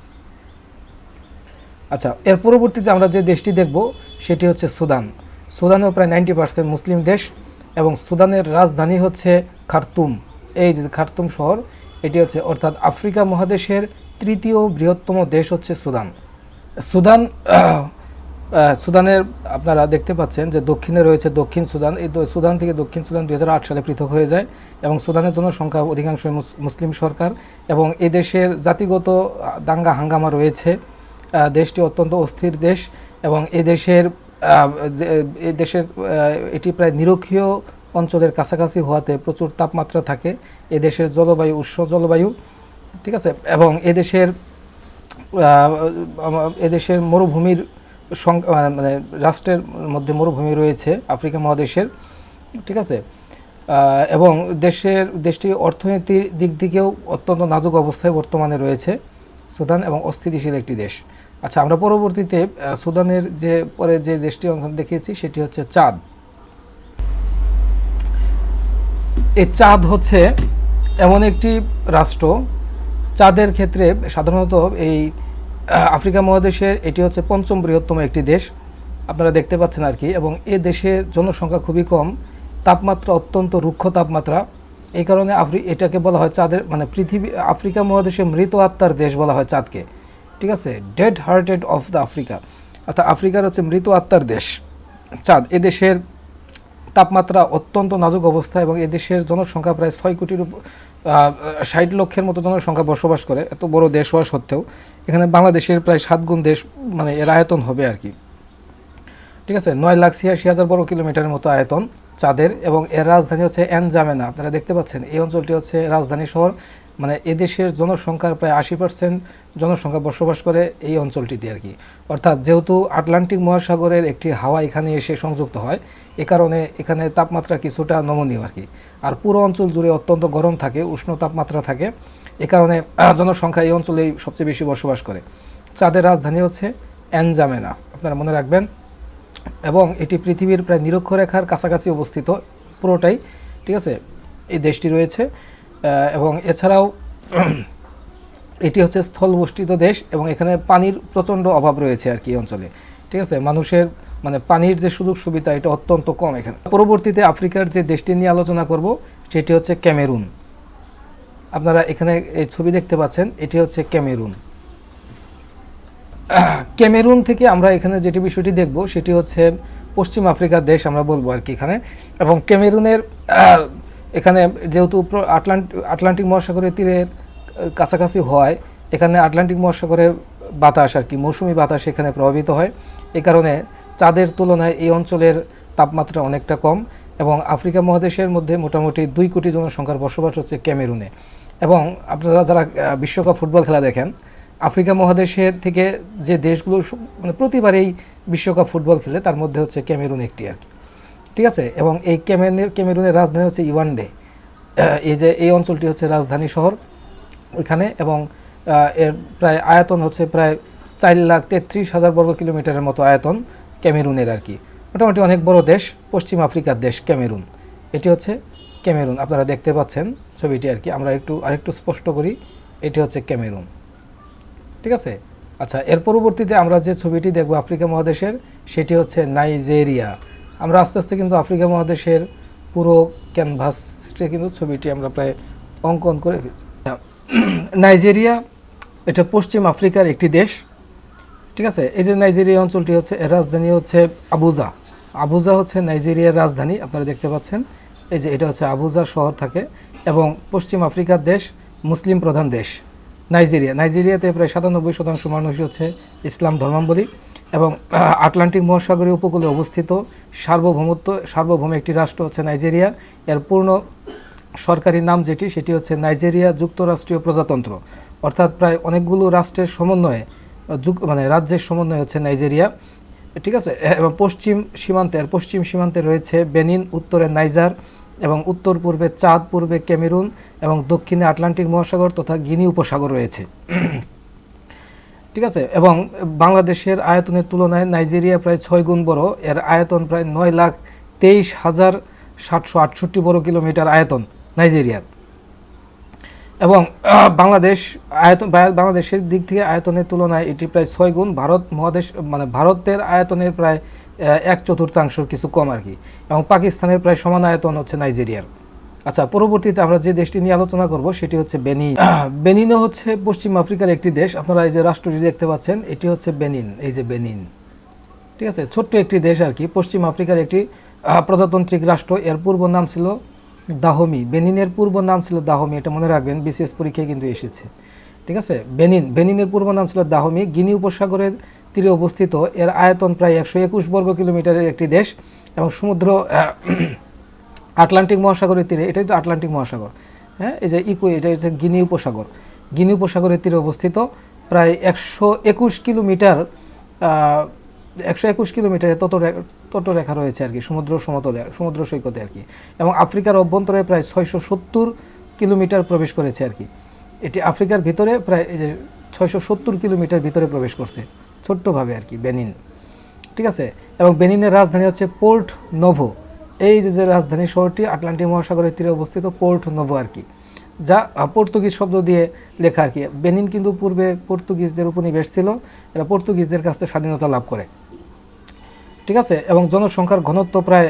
আচ্ছা, এর পরবর্তীতে আমরা যে দেশটি দেখব সেটি হচ্ছে সুদান। সুদানেও প্রায় 90% মুসলিম দেশ, এবং সুদানের রাজধানী হচ্ছে খার্তুম। এই যে খার্তুম শহর, এটি হচ্ছে অর্থাৎ আফ্রিকা মহাদেশের তৃতীয় বৃহত্তম দেশ হচ্ছে সুদান। সুদান সুদানের আপনারা দেখতে পাচ্ছেন যে দক্ষিণে রয়েছে দক্ষিণ সুদান। এই সুদান থেকে দক্ষিণ সুদান 2008 সালে পৃথক হয়ে যায়, এবং সুদানের জনসংখ্যা অধিকাংশই মুসলিম সরকার, এবং এই দেশের জাতিগত দাঙ্গা হাঙ্গামা রয়েছে। দেশটি অত্যন্ত অস্থির দেশ, এবং এই দেশের এটি প্রায় নিরক্ষীয় অঞ্চলের কাছাকাছি হওয়াতে প্রচুর তাপমাত্রা থাকে। এ দেশের জলবায়ু উষ্ণ জলবায়ু, ঠিক আছে, এবং এদেশের মরুভূমির মানে রাষ্ট্রের মধ্যে মরুভূমি রয়েছে আফ্রিকা মহাদেশের, ঠিক আছে, এবং দেশটি অর্থনীতির দিক থেকেও অত্যন্ত নাজুক অবস্থায় বর্তমানে রয়েছে সুদান, এবং অস্থিতিশীল একটি দেশ। আচ্ছা, আমরা পরবর্তীতে সুদানের পরে যে দেশটি দেখিয়েছি সেটি হচ্ছে চাঁদ। এই চাঁদ হচ্ছে এমন একটি রাষ্ট্র, চাঁদের ক্ষেত্রে সাধারণত এই আফ্রিকা মহাদেশের এটি হচ্ছে 5ম বৃহত্তম একটি দেশ, আপনারা দেখতে পাচ্ছেন আর কি, এবং এ দেশের জনসংখ্যা খুবই কম, তাপমাত্রা অত্যন্ত রুক্ষ তাপমাত্রা। এই কারণে এটাকে বলা হয় চাঁদের মানে আফ্রিকা মহাদেশে মৃত আত্মার দেশ বলা হয় চাঁদকে, ঠিক আছে, dead hearted of the Africa, অর্থাৎ আফ্রিকার হচ্ছে মৃত আত্মার দেশ চাঁদ। এদেশের তাপমাত্রা অত্যন্ত নাজুক অবস্থা, এবং এদেশের জনসংখ্যা প্রায় 6,60 লক্ষের মতো জনসংখ্যা বসবাস করে। এত বড় দেশ হওয়া সত্ত্বেও এখানে বাংলাদেশের প্রায় 7 গুণ দেশ মানে এর আয়তন হবে আর কি, ঠিক আছে। 9,86,000 বর্গ কিলোমিটারের মতো আয়তন চাঁদের, এবং এর রাজধানী হচ্ছে এনজামেনা। আপনারা দেখতে পাচ্ছেন এই অঞ্চলটি হচ্ছে রাজধানী শহর, মানে এদেশের জনসংখ্যার প্রায় 80% জনসংখ্যা বসবাস করে এই অঞ্চলটিতে আর কি। অর্থাৎ যেহেতু আটলান্টিক মহাসাগরের একটি হাওয়া এখানে এসে সংযুক্ত হয়, এ কারণে এখানে তাপমাত্রা কিছুটা নমনীয় আর কি। আর পুরো অঞ্চল জুড়ে অত্যন্ত গরম থাকে, উষ্ণ তাপমাত্রা থাকে, এ কারণে জনসংখ্যা এই অঞ্চলেই সবচেয়ে বেশি বসবাস করে। চাঁদের রাজধানী হচ্ছে এনজামেনা, আপনারা মনে রাখবেন, এবং এটি পৃথিবীর প্রায় নিরক্ষরেখার কাছাকাছি অবস্থিত পুরোটাই, ঠিক আছে, এই দেশটি রয়েছে। এবং এছাড়াও এটি হচ্ছে স্থলবেষ্টিত দেশ, এবং এখানে পানির প্রচণ্ড অভাব রয়েছে আর কি এই অঞ্চলে, ঠিক আছে। মানুষের মানে পানির যে সুযোগ সুবিধা এটা অত্যন্ত কম এখানে। পরবর্তীতে আফ্রিকার যে দেশটি নিয়ে আলোচনা করব সেটি হচ্ছে ক্যামেরুন। আপনারা এখানে এই ছবি দেখতে পাচ্ছেন, এটি হচ্ছে ক্যামেরুন। ক্যামেরুন থেকে আমরা এখানে যেটি বিষয়টি দেখব সেটি হচ্ছে পশ্চিম আফ্রিকার দেশ আমরা বলবো আর কি এখানে। এবং ক্যামেরুনের এখানে যেহেতু আটলান্টিক মহাসাগরের তীরের কাছাকাছি হয়, এখানে আটলান্টিক মহাসাগরের বাতাস আর কি, মৌসুমি বাতাস এখানে প্রভাবিত হয়। এই কারণে চাঁদের তুলনায় এই অঞ্চলের তাপমাত্রা অনেকটা কম, এবং আফ্রিকা মহাদেশের মধ্যে মোটামুটি 2 কোটি জনসংখ্যার বসবাস হচ্ছে ক্যামেরুনে। এবং আপনারা যারা বিশ্বকাপ ফুটবল খেলা দেখেন, আফ্রিকা মহাদেশের থেকে যে দেশগুলো মানে প্রতিবারেই বিশ্বকাপ ফুটবল খেলে তার মধ্যে হচ্ছে ক্যামেরুন একটি আর কি, ঠিক আছে। এবং এই ক্যামেরুনের রাজধানী হচ্ছে ইয়াওনডে। এই অঞ্চলটি হচ্ছে রাজধানী শহর এখানে, এবং এর প্রায় আয়তন হচ্ছে প্রায় 4,33,000 বর্গ কিলোমিটারের মতো আয়তন ক্যামেরুনের আর কি। মোটামুটি অনেক বড় দেশ, পশ্চিম আফ্রিকার দেশ ক্যামেরুন। এটি হচ্ছে ক্যামেরুন, আপনারা দেখতে পাচ্ছেন ছবিটি আর কি। আমরা আরেকটু স্পষ্ট করি, এটি হচ্ছে ক্যামেরুন, ঠিক আছে। আচ্ছা, এর পরবর্তীতে আমরা যে ছবিটি দেখব আফ্রিকা মহাদেশের সেটি হচ্ছে নাইজেরিয়া। আমরা আস্তে আস্তে কিন্তু আফ্রিকা মহাদেশের পুরো ক্যানভাসটা কিন্তু ছবিটি আমরা প্রায় অঙ্কন করে নাইজেরিয়া এটা পশ্চিম আফ্রিকার একটি দেশ, ঠিক আছে। এই যে নাইজেরিয়া অঞ্চলটি হচ্ছে এর রাজধানী হচ্ছে আবুজা। আবুজা হচ্ছে নাইজেরিয়ার রাজধানী, আপনারা দেখতে পাচ্ছেন এই যে এটা হচ্ছে আবুজা শহর থাকে। এবং পশ্চিম আফ্রিকার দেশ, মুসলিম প্রধান দেশ নাইজেরিয়াতে প্রায় 97% মানুষই হচ্ছে ইসলাম ধর্মাবলম্বী, এবং আটলান্টিক মহাসাগরীয় উপকূলে অবস্থিত সার্বভৌম একটি রাষ্ট্র হচ্ছে নাইজেরিয়া। এর পূর্ণ সরকারি নাম সেটি হচ্ছে নাইজেরিয়া যুক্তরাষ্ট্রীয় প্রজাতন্ত্র, অর্থাৎ প্রায় অনেকগুলো রাষ্ট্রের সমন্বয়ে মানে রাজ্যের সমন্বয় হচ্ছে নাইজেরিয়া, ঠিক আছে। এবং পশ্চিম সীমান্তে রয়েছে বেনিন, উত্তরে নাইজার, এবং উত্তর পূর্বে চাঁদ, পূর্বে ক্যামেরুন, এবং দক্ষিণে আটলান্টিক মহাসাগর তথা গিনি উপসাগর রয়েছে, ঠিক আছে। এবং বাংলাদেশের আয়তনের তুলনায় নাইজেরিয়া প্রায় 6 গুণ বড়। এর আয়তন প্রায় 9,23,768 বর্গ কিলোমিটার আয়তন নাইজেরিয়ার। এবং বাংলাদেশের দিক থেকে আয়তনের তুলনায় এটি প্রায় 6 গুণ। ভারতের আয়তনের প্রায় 1/4 কিছু কম আর কি, এবং পাকিস্তানের প্রায় সমান আয়তন হচ্ছে নাইজেরিয়ার। আচ্ছা, পরবর্তীতে আমরা যে দেশটি নিয়ে আলোচনা করব সেটি হচ্ছে বেনিন। বেনিনও হচ্ছে পশ্চিম আফ্রিকার একটি দেশ। আপনারা এই যে রাষ্ট্রটি দেখতে পাচ্ছেন, এটি হচ্ছে বেনিন, এই যে বেনিন, ঠিক আছে, ছোট্ট একটি দেশ আর কি, পশ্চিম আফ্রিকার একটি প্রজাতান্ত্রিক রাষ্ট্র। এর পূর্ব নাম ছিল দাহমি, বেনিনের পূর্ব নাম ছিল দাহমি, এটা মনে রাখবেন, বিসিএস পরীক্ষায় কিন্তু এসেছে, ঠিক আছে। বেনিনের পূর্ব নাম ছিল দাহমি, গিনি উপসাগরের তীরে অবস্থিত। এর আয়তন প্রায় 121 বর্গ কিলোমিটারের একটি দেশ, এবং সমুদ্র আটলান্টিক মহাসাগরের তীরে, এটাই তো আটলান্টিক মহাসাগর, হ্যাঁ, এই যে এটা হচ্ছে গিনি উপসাগর, গিনি উপসাগরের তীরে অবস্থিত। প্রায় 121 কিলোমিটার 121 কিলোমিটারে তটরেখা রয়েছে আর কি, সমুদ্র সৈকতে আর কি, এবং আফ্রিকার অভ্যন্তরে প্রায় 670 কিলোমিটার প্রবেশ করেছে আর কি। এটি আফ্রিকার ভিতরে প্রায় এই যে 670 কিলোমিটার ভিতরে প্রবেশ করছে ছোট্টভাবে আর কি বেনিন, ঠিক আছে। এবং বেনিনের রাজধানী হচ্ছে পোর্ট নোভো। এই যে রাজধানী শহরটি আটলান্টিক মহাসাগরের তীরে অবস্থিত, পোর্ট নোভো আর কি, যা পর্তুগিজ শব্দ দিয়ে লেখা আর কি। বেনিন কিন্তু পূর্বে পর্তুগিজদের উপনিবেশ ছিল, এরা পর্তুগিজদের কাছ থেকে স্বাধীনতা লাভ করে, ঠিক আছে। এবং জনসংখ্যার ঘনত্ব প্রায়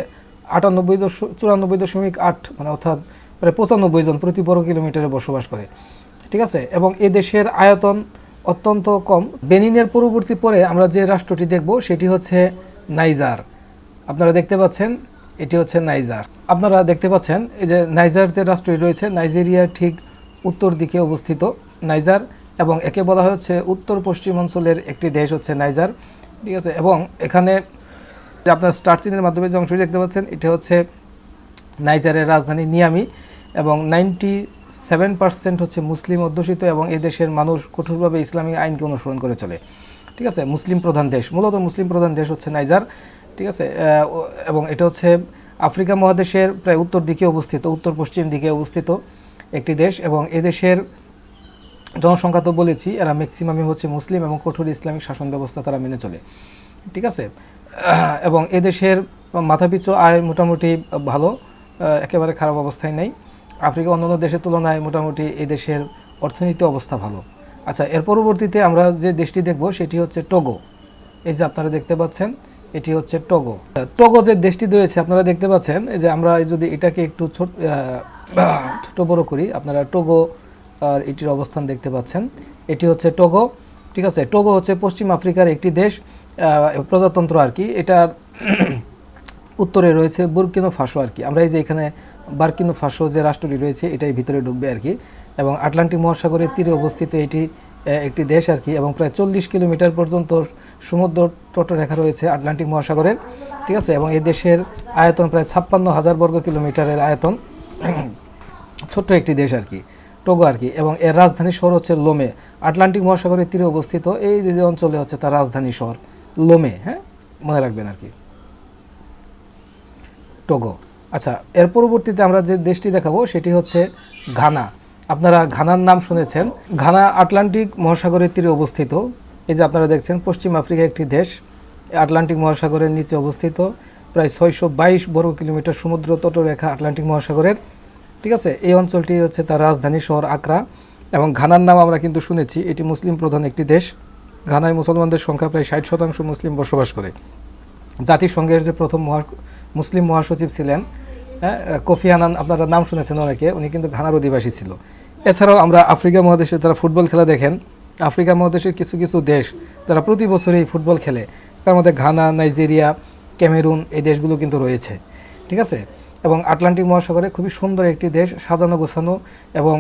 94.8, মানে অর্থাৎ প্রায় 95 জন প্রতি বর্গ কিলোমিটারে বসবাস করে, ঠিক আছে। এবং এ দেশের আয়তন অত্যন্ত কম। বেনিনের পরবর্তী পরে আমরা যে রাষ্ট্রটি দেখব সেটি হচ্ছে নাইজার। আপনারা দেখতে পাচ্ছেন, এটি হচ্ছে নাইজার। আপনারা দেখতে পাচ্ছেন এই যে নাইজার যে রাষ্ট্রটি রয়েছে, নাইজেরিয়ার ঠিক উত্তর দিকে অবস্থিত নাইজার, এবং একে বলা হচ্ছে উত্তর পশ্চিম অঞ্চলের একটি দেশ হচ্ছে নাইজার, ঠিক আছে। এবং এখানে আপনার স্টার চিহ্নের মাধ্যমে যে অংশটি দেখতে পাচ্ছেন, এটা হচ্ছে নাইজারের রাজধানী নিয়ামি, এবং 97% হচ্ছে মুসলিম অধ্যুষিত, এবং এই দেশের মানুষ কঠোরভাবে ইসলামী আইনকে অনুসরণ করে চলে, ঠিক আছে। মুসলিম প্রধান দেশ, মূলত মুসলিম প্রধান দেশ হচ্ছে নাইজার, ঠিক আছে। এবং এটা হচ্ছে আফ্রিকা মহাদেশের প্রায় উত্তর দিকে অবস্থিত, উত্তর পশ্চিম দিকে অবস্থিত একটি দেশ। এবং এদেশের জনসংখ্যা তো বলেছি, এরা ম্যাক্সিমামই হচ্ছে মুসলিম, এবং কঠোর ইসলামিক শাসন ব্যবস্থা তারা মেনে চলে, ঠিক আছে। এবং এদেশের মাথাপিছু আয় মোটামুটি ভালো, একেবারে খারাপ অবস্থায় নেই। আফ্রিকা অন্যান্য দেশের তুলনায় মোটামুটি এই দেশের অর্থনীতি অবস্থা ভালো। আচ্ছা, এর পরবর্তীতে আমরা যে দেশটি দেখব সেটি হচ্ছে টোগো। এই যে আপনারা দেখতে পাচ্ছেন, এটি হচ্ছে টোগো। টোগো যে দেশটি রয়েছে আপনারা দেখতে পাচ্ছেন, এই যে আমরা যদি এটাকে একটু ছোট বড় করি, আপনারা টোগো আর এটির অবস্থান দেখতে পাচ্ছেন, এটি হচ্ছে টোগো, ঠিক আছে। টোগো হচ্ছে পশ্চিম আফ্রিকার একটি দেশ, প্রজাতন্ত্র আর কি। এটা উত্তরে রয়েছে বুর্কিনা ফাসো আর কি। আমরা এই যে এখানে বুর্কিনা ফাসো যে রাষ্ট্রটি রয়েছে, এটাই ভিতরে ঢুকবে আর কি, এবং আটলান্টিক মহাসাগরের তীরে অবস্থিত এটি একটি দেশ আর কি। এবং প্রায় 40 কিলোমিটার পর্যন্ত সমুদ্র তটরেখা রয়েছে আটলান্টিক মহাসাগরের, ঠিক আছে। এবং এই দেশের আয়তন প্রায় 56,000 বর্গ কিলোমিটারের আয়তন, ছোট্ট একটি দেশ আর কি, টোগো আর কি। এবং এর রাজধানী শহর হচ্ছে লোমে, আটলান্টিক মহাসাগরের তীরে অবস্থিত এই যে অঞ্চলে হচ্ছে তার রাজধানী শহর লোমে, হ্যাঁ, মনে রাখবেন আর কি, টোগো। আচ্ছা, এর পরবর্তীতে আমরা যে দেশটি দেখাবো সেটি হচ্ছে ঘানা। আপনারা ঘানার নাম শুনেছেন। ঘানা আটলান্টিক মহাসাগরের তীরে অবস্থিত। এই যে আপনারা দেখছেন পশ্চিম আফ্রিকা একটি দেশ, আটলান্টিক মহাসাগরের নিচে অবস্থিত, প্রায় 622 বর্গ কিলোমিটার সমুদ্র তটরেখা আটলান্টিক মহাসাগরের, ঠিক আছে। এই অঞ্চলটি হচ্ছে তার রাজধানী শহর আকরা। এবং ঘানার নাম আমরা কিন্তু শুনেছি, এটি মুসলিম প্রধান একটি দেশ। ঘানায় মুসলমানদের সংখ্যা প্রায় 60% মুসলিম বসবাস করে। জাতিসংঘের যে প্রথম মুসলিম মহাসচিব ছিলেন, কোফি আনান, আপনারা নাম শুনেছেন অনেকে, উনি কিন্তু ঘানার অধিবাসী ছিল। এছাড়াও আমরা আফ্রিকা মহাদেশে যারা ফুটবল খেলা দেখেন, আফ্রিকা মহাদেশের কিছু কিছু দেশ যারা প্রতি বছরই ফুটবল খেলে, তার মধ্যে ঘানা, নাইজেরিয়া, ক্যামেরুন, এই দেশগুলো কিন্তু রয়েছে, ঠিক আছে। এবং আটলান্টিক মহাসাগরে খুবই সুন্দর একটি দেশ, সাজানো গোছানো, এবং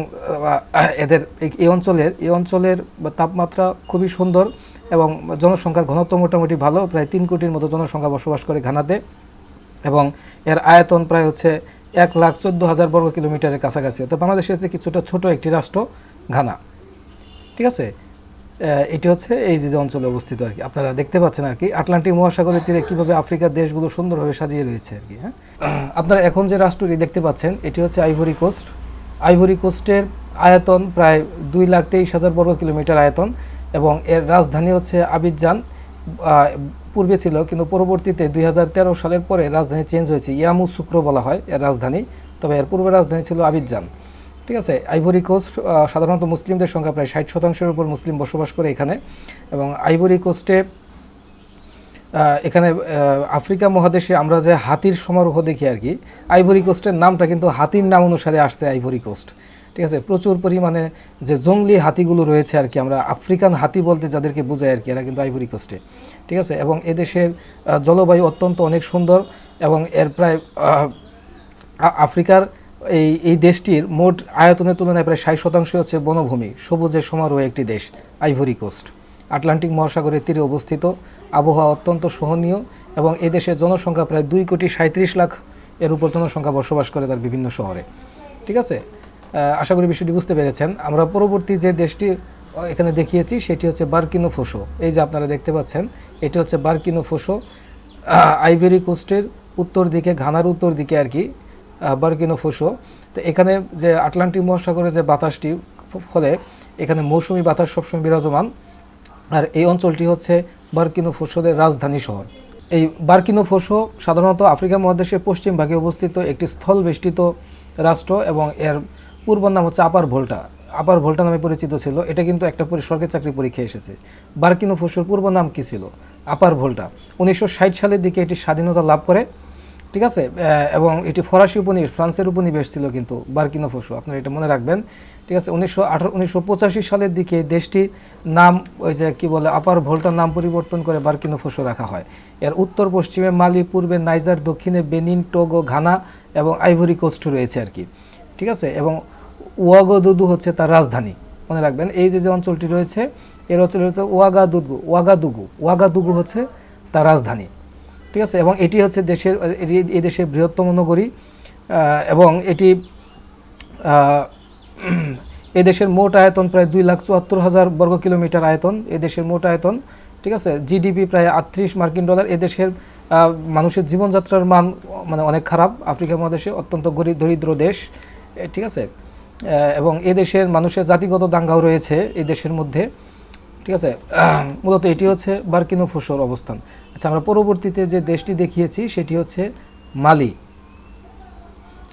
এদের এই অঞ্চলের তাপমাত্রা খুবই সুন্দর, এবং জনসংখ্যার ঘনত্ব মোটামুটি ভালো, প্রায় 3 কোটির মতো জনসংখ্যা বসবাস করে ঘানাতে। এবং এর আয়তন প্রায় হচ্ছে 1,14,000 বর্গ কিলোমিটারের কাছাকাছি। তো বাংলাদেশের যে কিছুটা ছোট একটি রাষ্ট্র ঘানা, ঠিক আছে। এটি হচ্ছে এই যে অঞ্চলে অবস্থিত আর কি। আপনারা দেখতে পাচ্ছেন আর কি আটলান্টিক মহাসাগরের তীরে কীভাবে আফ্রিকার দেশগুলো সুন্দরভাবে সাজিয়ে রয়েছে আর কি, হ্যাঁ। আপনারা এখন যে রাষ্ট্রটি দেখতে পাচ্ছেন এটি হচ্ছে আইভরি কোস্ট। আইভরি কোস্টের আয়তন প্রায় 2,23,000 বর্গ কিলোমিটার আয়তন, এবং এর রাজধানী হচ্ছে আবিদজান। পূর্বে ছিল, কিন্তু পরবর্তীতে 2013 সালের পরে রাজধানী চেঞ্জ হয়েছে, ইয়ামুসুক্রো বলা হয় এর রাজধানী, তবে এর পূর্বে রাজধানী ছিল আবিদজান, ঠিক আছে। আইভরি কোস্ট সাধারণত মুসলিমদের সংখ্যা প্রায় 60%-এর উপর মুসলিম বসবাস করে এখানে। এবং আইভরি কোস্টে এখানে আফ্রিকা মহাদেশে আমরা যে হাতির সমারোহ দেখি আর কি, আইভরি কোস্টের নামটা কিন্তু হাতির নাম অনুসারে আসছে আইভরি কোস্ট। ঠিক আছে, প্রচুর পরিমাণে যে জঙ্গলি হাতিগুলো রয়েছে আর কি, আমরা আফ্রিকান হাতি বলতে যাদেরকে বোঝাই আর কি, এরা কিন্তু আইভরি কোস্টে। ঠিক আছে, এবং এদেশের জলবায়ু অত্যন্ত অনেক সুন্দর, এবং এর প্রায় আফ্রিকার এই দেশটির মোট আয়তনের তুলনায় প্রায় 60% হচ্ছে বনভূমি, সবুজের সমারোহ একটি দেশ আইভরি কোস্ট। আটলান্টিক মহাসাগরের তীরে অবস্থিত, আবহাওয়া অত্যন্ত সহনীয়, এবং এই দেশের জনসংখ্যা প্রায় 2,37,00,000 এর উপর জনসংখ্যা বসবাস করে তার বিভিন্ন শহরে। ঠিক আছে, আশা করি বিষয়টি বুঝতে পেরেছেন। আমরা পরবর্তী যে দেশটি এখানে দেখিয়েছি সেটি হচ্ছে বার্কিনো ফোসো। এই যে আপনারা দেখতে পাচ্ছেন, এটি হচ্ছে বার্কিনো ফোসো, আইভরি কোস্টের উত্তর দিকে, ঘানার উত্তর দিকে আর কি বার্কিনো ফোসো। তো এখানে যে আটলান্টিক মহাসাগরের যে বাতাসটি, ফলে এখানে মৌসুমি বাতাস সবসময় বিরাজমান, আর এই অঞ্চলটি হচ্ছে বার্কিনো ফোসোর রাজধানী শহর। এই বার্কিনো ফোসো সাধারণত আফ্রিকা মহাদেশের পশ্চিম ভাগে অবস্থিত একটি স্থল বেষ্টিত রাষ্ট্র, এবং এর পূর্ব নাম হচ্ছে আপার ভোল্টা। আপার ভোল্টা নামে পরিচিত ছিল। এটা কিন্তু একটা সরকারি চাকরি পরীক্ষায় এসেছে। বার্কিনো ফোসোর পূর্ব নাম কি ছিল? আপার ভোল্টা। 1960 সালের দিকে এটি স্বাধীনতা লাভ করে। ঠিক আছে, এবং এটি ফরাসি উপনিবেশ, ফ্রান্সের উপনিবেশ ছিল কিন্তু বার্কিনো ফোসো, আপনারা এটা মনে রাখবেন। ঠিক আছে, 1985 সালের দিকে দেশটির নাম ওই যে কি বলে আপার ভোল্টার নাম পরিবর্তন করে বার্কিনো ফোসো রাখা হয়। এর উত্তর পশ্চিমে মালি, পূর্বে নাইজার, দক্ষিণে বেনিন, টোগো, ঘানা এবং আইভরি কোস্ট রয়েছে আর কি। ঠিক আছে, এবং ওয়াগাদুগু হচ্ছে তার রাজধানী, মনে রাখবেন। এই যে অঞ্চলটি রয়েছে, এর অঞ্চল হচ্ছে ওয়াগাদুগু হচ্ছে তার রাজধানী। ঠিক আছে, এবং এটি হচ্ছে এই দেশের বৃহত্তম নগরী, এবং এটি এদেশের মোট আয়তন প্রায় 2,74,000 বর্গ কিলোমিটার আয়তন এদেশের মোট আয়তন। ঠিক আছে, জিডিপি প্রায় $38 এদেশের মানুষের জীবনযাত্রার মান মানে অনেক খারাপ, আফ্রিকা মহাদেশে অত্যন্ত দরিদ্র দেশ। ঠিক আছে, এবং এদেশের মানুষের জাতিগত দাঙ্গাও রয়েছে এই দেশের মধ্যে। ঠিক আছে, মূলত এটি হচ্ছে বার্কিনো ফোসোর অবস্থান। আচ্ছা, আমরা পরবর্তীতে যে দেশটি দেখিয়েছি সেটি হচ্ছে মালি।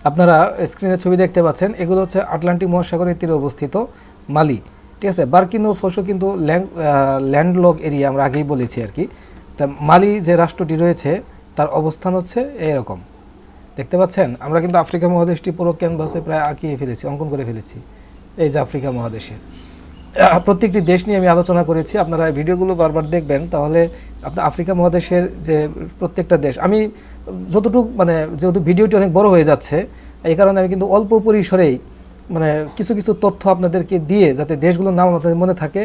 আপনারা স্ক্রিনে ছবি দেখতে পাচ্ছেন, এগুলো হচ্ছে আটলান্টিক মহাসাগরের তীরে অবস্থিত মালি। ঠিক আছে, বার্কিনো ফোসো কিন্তু ল্যান্ডলক এরিয়া, আমরা আগেই বলেছি আর কি। তা মালি যে রাষ্ট্রটি রয়েছে তার অবস্থান হচ্ছে এরকম, দেখতে পাচ্ছেন। আমরা কিন্তু আফ্রিকা মহাদেশটি পুরো ক্যানভাসে প্রায় আঁকিয়ে ফেলেছি, অঙ্কন করে ফেলেছি। এই যে আফ্রিকা মহাদেশে প্রত্যেকটি দেশ নিয়ে আমি আলোচনা করেছি, আপনারা ভিডিওগুলো বারবার দেখবেন, তাহলে আপনার আফ্রিকা মহাদেশের যে প্রত্যেকটা দেশ, আমি যতটুকু মানে যেহেতু ভিডিওটি অনেক বড় হয়ে যাচ্ছে, এই কারণে আমি কিন্তু অল্প পরিসরেই মানে কিছু কিছু তথ্য আপনাদেরকে দিয়ে, যাতে দেশগুলোর নাম আপনাদের মনে থাকে,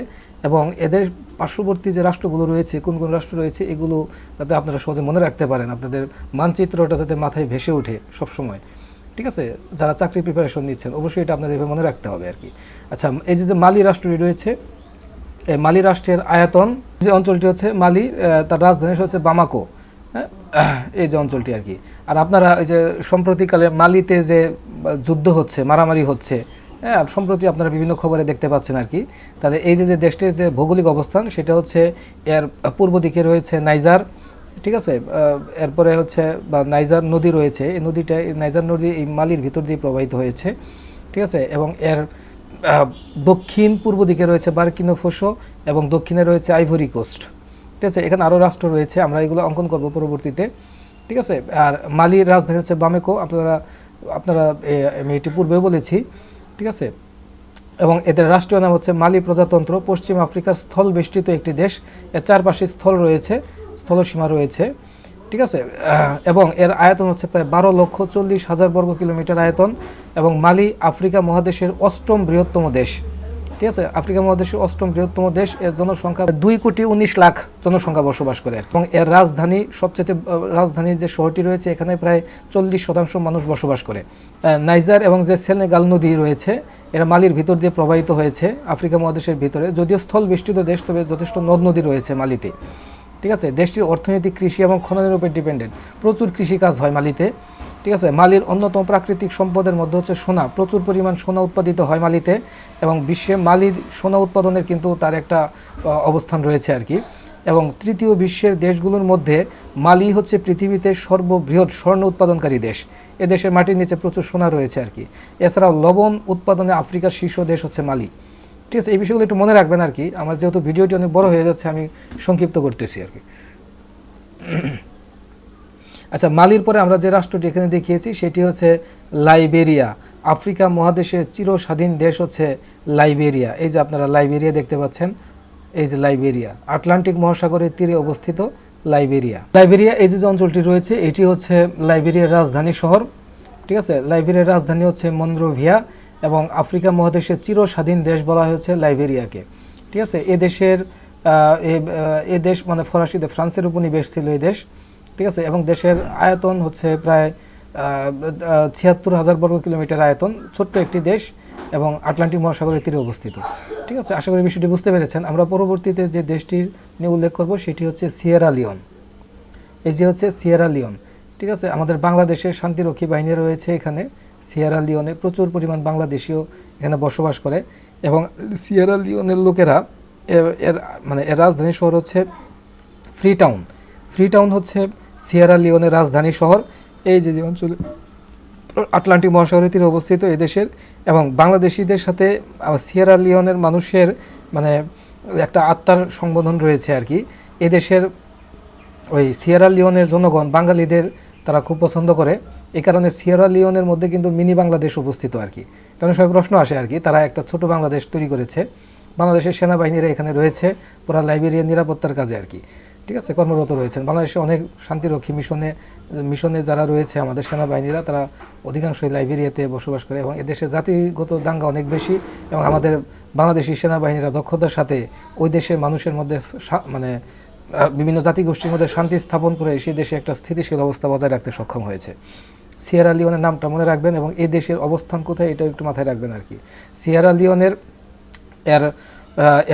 এবং এদের পার্শ্ববর্তী যে রাষ্ট্রগুলো রয়েছে, কোন কোন রাষ্ট্র রয়েছে, এগুলো যাতে আপনারা সহজে মনে রাখতে পারেন, আপনাদের মানচিত্রটা যাতে মাথায় ভেসে ওঠে সবসময়। ঠিক আছে, যারা চাকরি প্রিপারেশন নিচ্ছেন অবশ্যই এটা আপনাদের এভাবে মনে রাখতে হবে আর কি। আচ্ছা, এই যে মালি রাষ্ট্রটি রয়েছে, এই মালি রাষ্ট্রের আয়তন, যে অঞ্চলটি হচ্ছে মালি, তার রাজধানী হচ্ছে বামাকো। এই যে অঞ্চলটি আর কি। আর আপনারা এই যে সম্প্রতিকালে মালিতে যে যুদ্ধ হচ্ছে, মারামারি হচ্ছে, হ্যাঁ, সম্প্রতি আপনারা বিভিন্ন খবরে দেখতে পাচ্ছেন আর কি। তাহলে এই যে দেশটির যে ভৌগোলিক অবস্থান, সেটা হচ্ছে এর পূর্ব দিকে রয়েছে নাইজার। ঠিক আছে, এরপরে হচ্ছে বা নাইজার নদী রয়েছে, এই নদীটা, নাইজার নদী এই মালির ভিতর দিয়ে প্রবাহিত হয়েছে। ঠিক আছে, এবং এর দক্ষিণ পূর্ব দিকে রয়েছে বার্কিনো ফোসো, এবং দক্ষিণে রয়েছে আইভরি কোস্ট। ঠিক আছে, এখানে আরও রাষ্ট্র রয়েছে, আমরা এগুলো অঙ্কন করব পরবর্তীতে। ঠিক আছে, আর মালির রাজধানী হচ্ছে বামেকো, আপনারা আমি এটি পূর্বেও বলেছি। ঠিক আছে, এবং এদের রাষ্ট্রীয় নাম হচ্ছে মালি প্রজাতন্ত্র। পশ্চিম আফ্রিকার স্থল বেষ্টিত একটি দেশ, এর চারপাশে স্থল রয়েছে, স্থলসীমা রয়েছে। ঠিক আছে, এবং এর আয়তন হচ্ছে প্রায় 12,40,000 বর্গ কিলোমিটার আয়তন, এবং মালি আফ্রিকা মহাদেশের 8ম বৃহত্তম দেশ। ঠিক আছে, আফ্রিকা মহাদেশের 8ম বৃহত্তম দেশ। এর জনসংখ্যা 2,19,00,000 জনসংখ্যা বসবাস করে, এবং এর রাজধানী যে শহরটি রয়েছে, এখানে প্রায় 40% মানুষ বসবাস করে। নাইজার এবং যে সেনেগাল নদী রয়েছে, এরা মালির ভিতর দিয়ে প্রবাহিত হয়েছে আফ্রিকা মহাদেশের ভিতরে। যদিও স্থল বেষ্টিত দেশ, তবে যথেষ্ট নদ নদী রয়েছে মালিতে। ঠিক আছে, দেশটির অর্থনীতি কৃষি এবং খননের উপর ডিপেন্ডেন্ট, প্রচুর কৃষিকাজ হয় মালিতে। ঠিক আছে, মালির অন্যতম প্রাকৃতিক সম্পদের মধ্যে হচ্ছে সোনা, প্রচুর পরিমাণ সোনা উৎপাদিত হয় মালিতে, এবং বিশ্বে মালির সোনা উৎপাদনের কিন্তু তার একটা অবস্থান রয়েছে আর কি। এবং তৃতীয় বিশ্বের দেশগুলোর মধ্যে মালি হচ্ছে পৃথিবীতে সর্ববৃহৎ স্বর্ণ উৎপাদনকারী দেশ। এদেশের মাটির নিচে প্রচুর সোনা রয়েছে আর কি। এছাড়াও লবণ উৎপাদনে আফ্রিকার শীর্ষ দেশ হচ্ছে মালি। ঠিক আছে, এই বিষয়গুলো একটু মনে রাখবেন আর কি। আমার যেহেতু ভিডিওটি অনেক বড় হয়ে যাচ্ছে, আমি সংক্ষিপ্ত করতেছি আর কি। আচ্ছা, মালির পরে আমরা যে রাষ্ট্রটি এখানে দেখিয়েছি সেটি হচ্ছে লাইবেরিয়া। আফ্রিকা মহাদেশের চিরস্বাধীন দেশ হচ্ছে লাইবেরিয়া। এই যে আপনারা লাইবেরিয়া দেখতে পাচ্ছেন, এই যে লাইবেরিয়া, আটলান্টিক মহাসাগরের তীরে অবস্থিত লাইবেরিয়া। লাইবেরিয়া এই যে অঞ্চলটি রয়েছে এটি হচ্ছে লাইবেরিয়ার রাজধানী শহর। ঠিক আছে, লাইবেরিয়ার রাজধানী হচ্ছে মনরোভিয়া এবং আফ্রিকা মহাদেশের চিরস্বাধীন দেশ বলা হয়েছে লাইবেরিয়াকে। ঠিক আছে, এ দেশের এ দেশ মানে ফরাসিদের ফ্রান্সের উপনিবেশ ছিল এই দেশ। ঠিক আছে, এবং দেশের আয়তন হচ্ছে প্রায় ৭৬,০০০ বর্গ কিলোমিটার আয়তন, ছোট্ট একটি দেশ এবং আটলান্টিক মহাসাগরের তীরে অবস্থিত। ঠিক আছে, আশা করি বিষয়টি বুঝতে পেরেছেন। আমরা পরবর্তীতে যে দেশটির নিয়ে উল্লেখ করব সেটি হচ্ছে সিয়েরা লিওন। এই যে হচ্ছে সিয়েরা লিওন। ঠিক আছে, আমাদের বাংলাদেশের শান্তিরক্ষী বাহিনী রয়েছে এখানে। সিয়েরা লিওনে প্রচুর পরিমাণ বাংলাদেশিও এখানে বসবাস করে এবং সিয়েরা লিওনের লোকেরা এর রাজধানী শহর হচ্ছে ফ্রি টাউন। ফ্রি টাউন হচ্ছে সিয়েরা লিওনের রাজধানী শহর। এই যে অঞ্চলে আটলান্টিক মহাসাগরের তীরে অবস্থিত এদেশের এবং বাংলাদেশিদের সাথে সিয়েরা লিওনের মানুষের মানে একটা আত্মার সংবোধন রয়েছে আর কি। এদেশের ওই সিয়েরা লিওনের জনগণ বাঙালিদের তারা খুব পছন্দ করে। এই কারণে সিয়েরা লিওনের মধ্যে কিন্তু মিনি বাংলাদেশ উপস্থিত আর কি। কারণ সবাই প্রশ্ন আসে আর কি, তারা একটা ছোট বাংলাদেশ তৈরি করেছে। বাংলাদেশের সেনাবাহিনীরা এখানে রয়েছে পুরা লাইবেরিয়ার নিরাপত্তার কাজে আর কি। ঠিক আছে, কর্মরত রয়েছেন। বাংলাদেশে অনেক শান্তিরক্ষী মিশনে যারা রয়েছে আমাদের সেনাবাহিনীরা, তারা অধিকাংশই লাইবেরিয়াতে বসবাস করে এবং এদেশে জাতিগত দাঙ্গা অনেক বেশি এবং আমাদের বাংলাদেশি সেনাবাহিনীরা দক্ষতার সাথে ওই দেশের মানুষের মধ্যে মানে বিভিন্ন জাতিগোষ্ঠীর মধ্যে শান্তি স্থাপন করে সেই দেশে একটা স্থিতিশীল অবস্থা বজায় রাখতে সক্ষম হয়েছে। সিয়েরা লিওনের নামটা মনে রাখবেন এবং এই দেশের অবস্থান কোথায় এটা একটু মাথায় রাখবেন আর কি। সিয়েরা লিওনের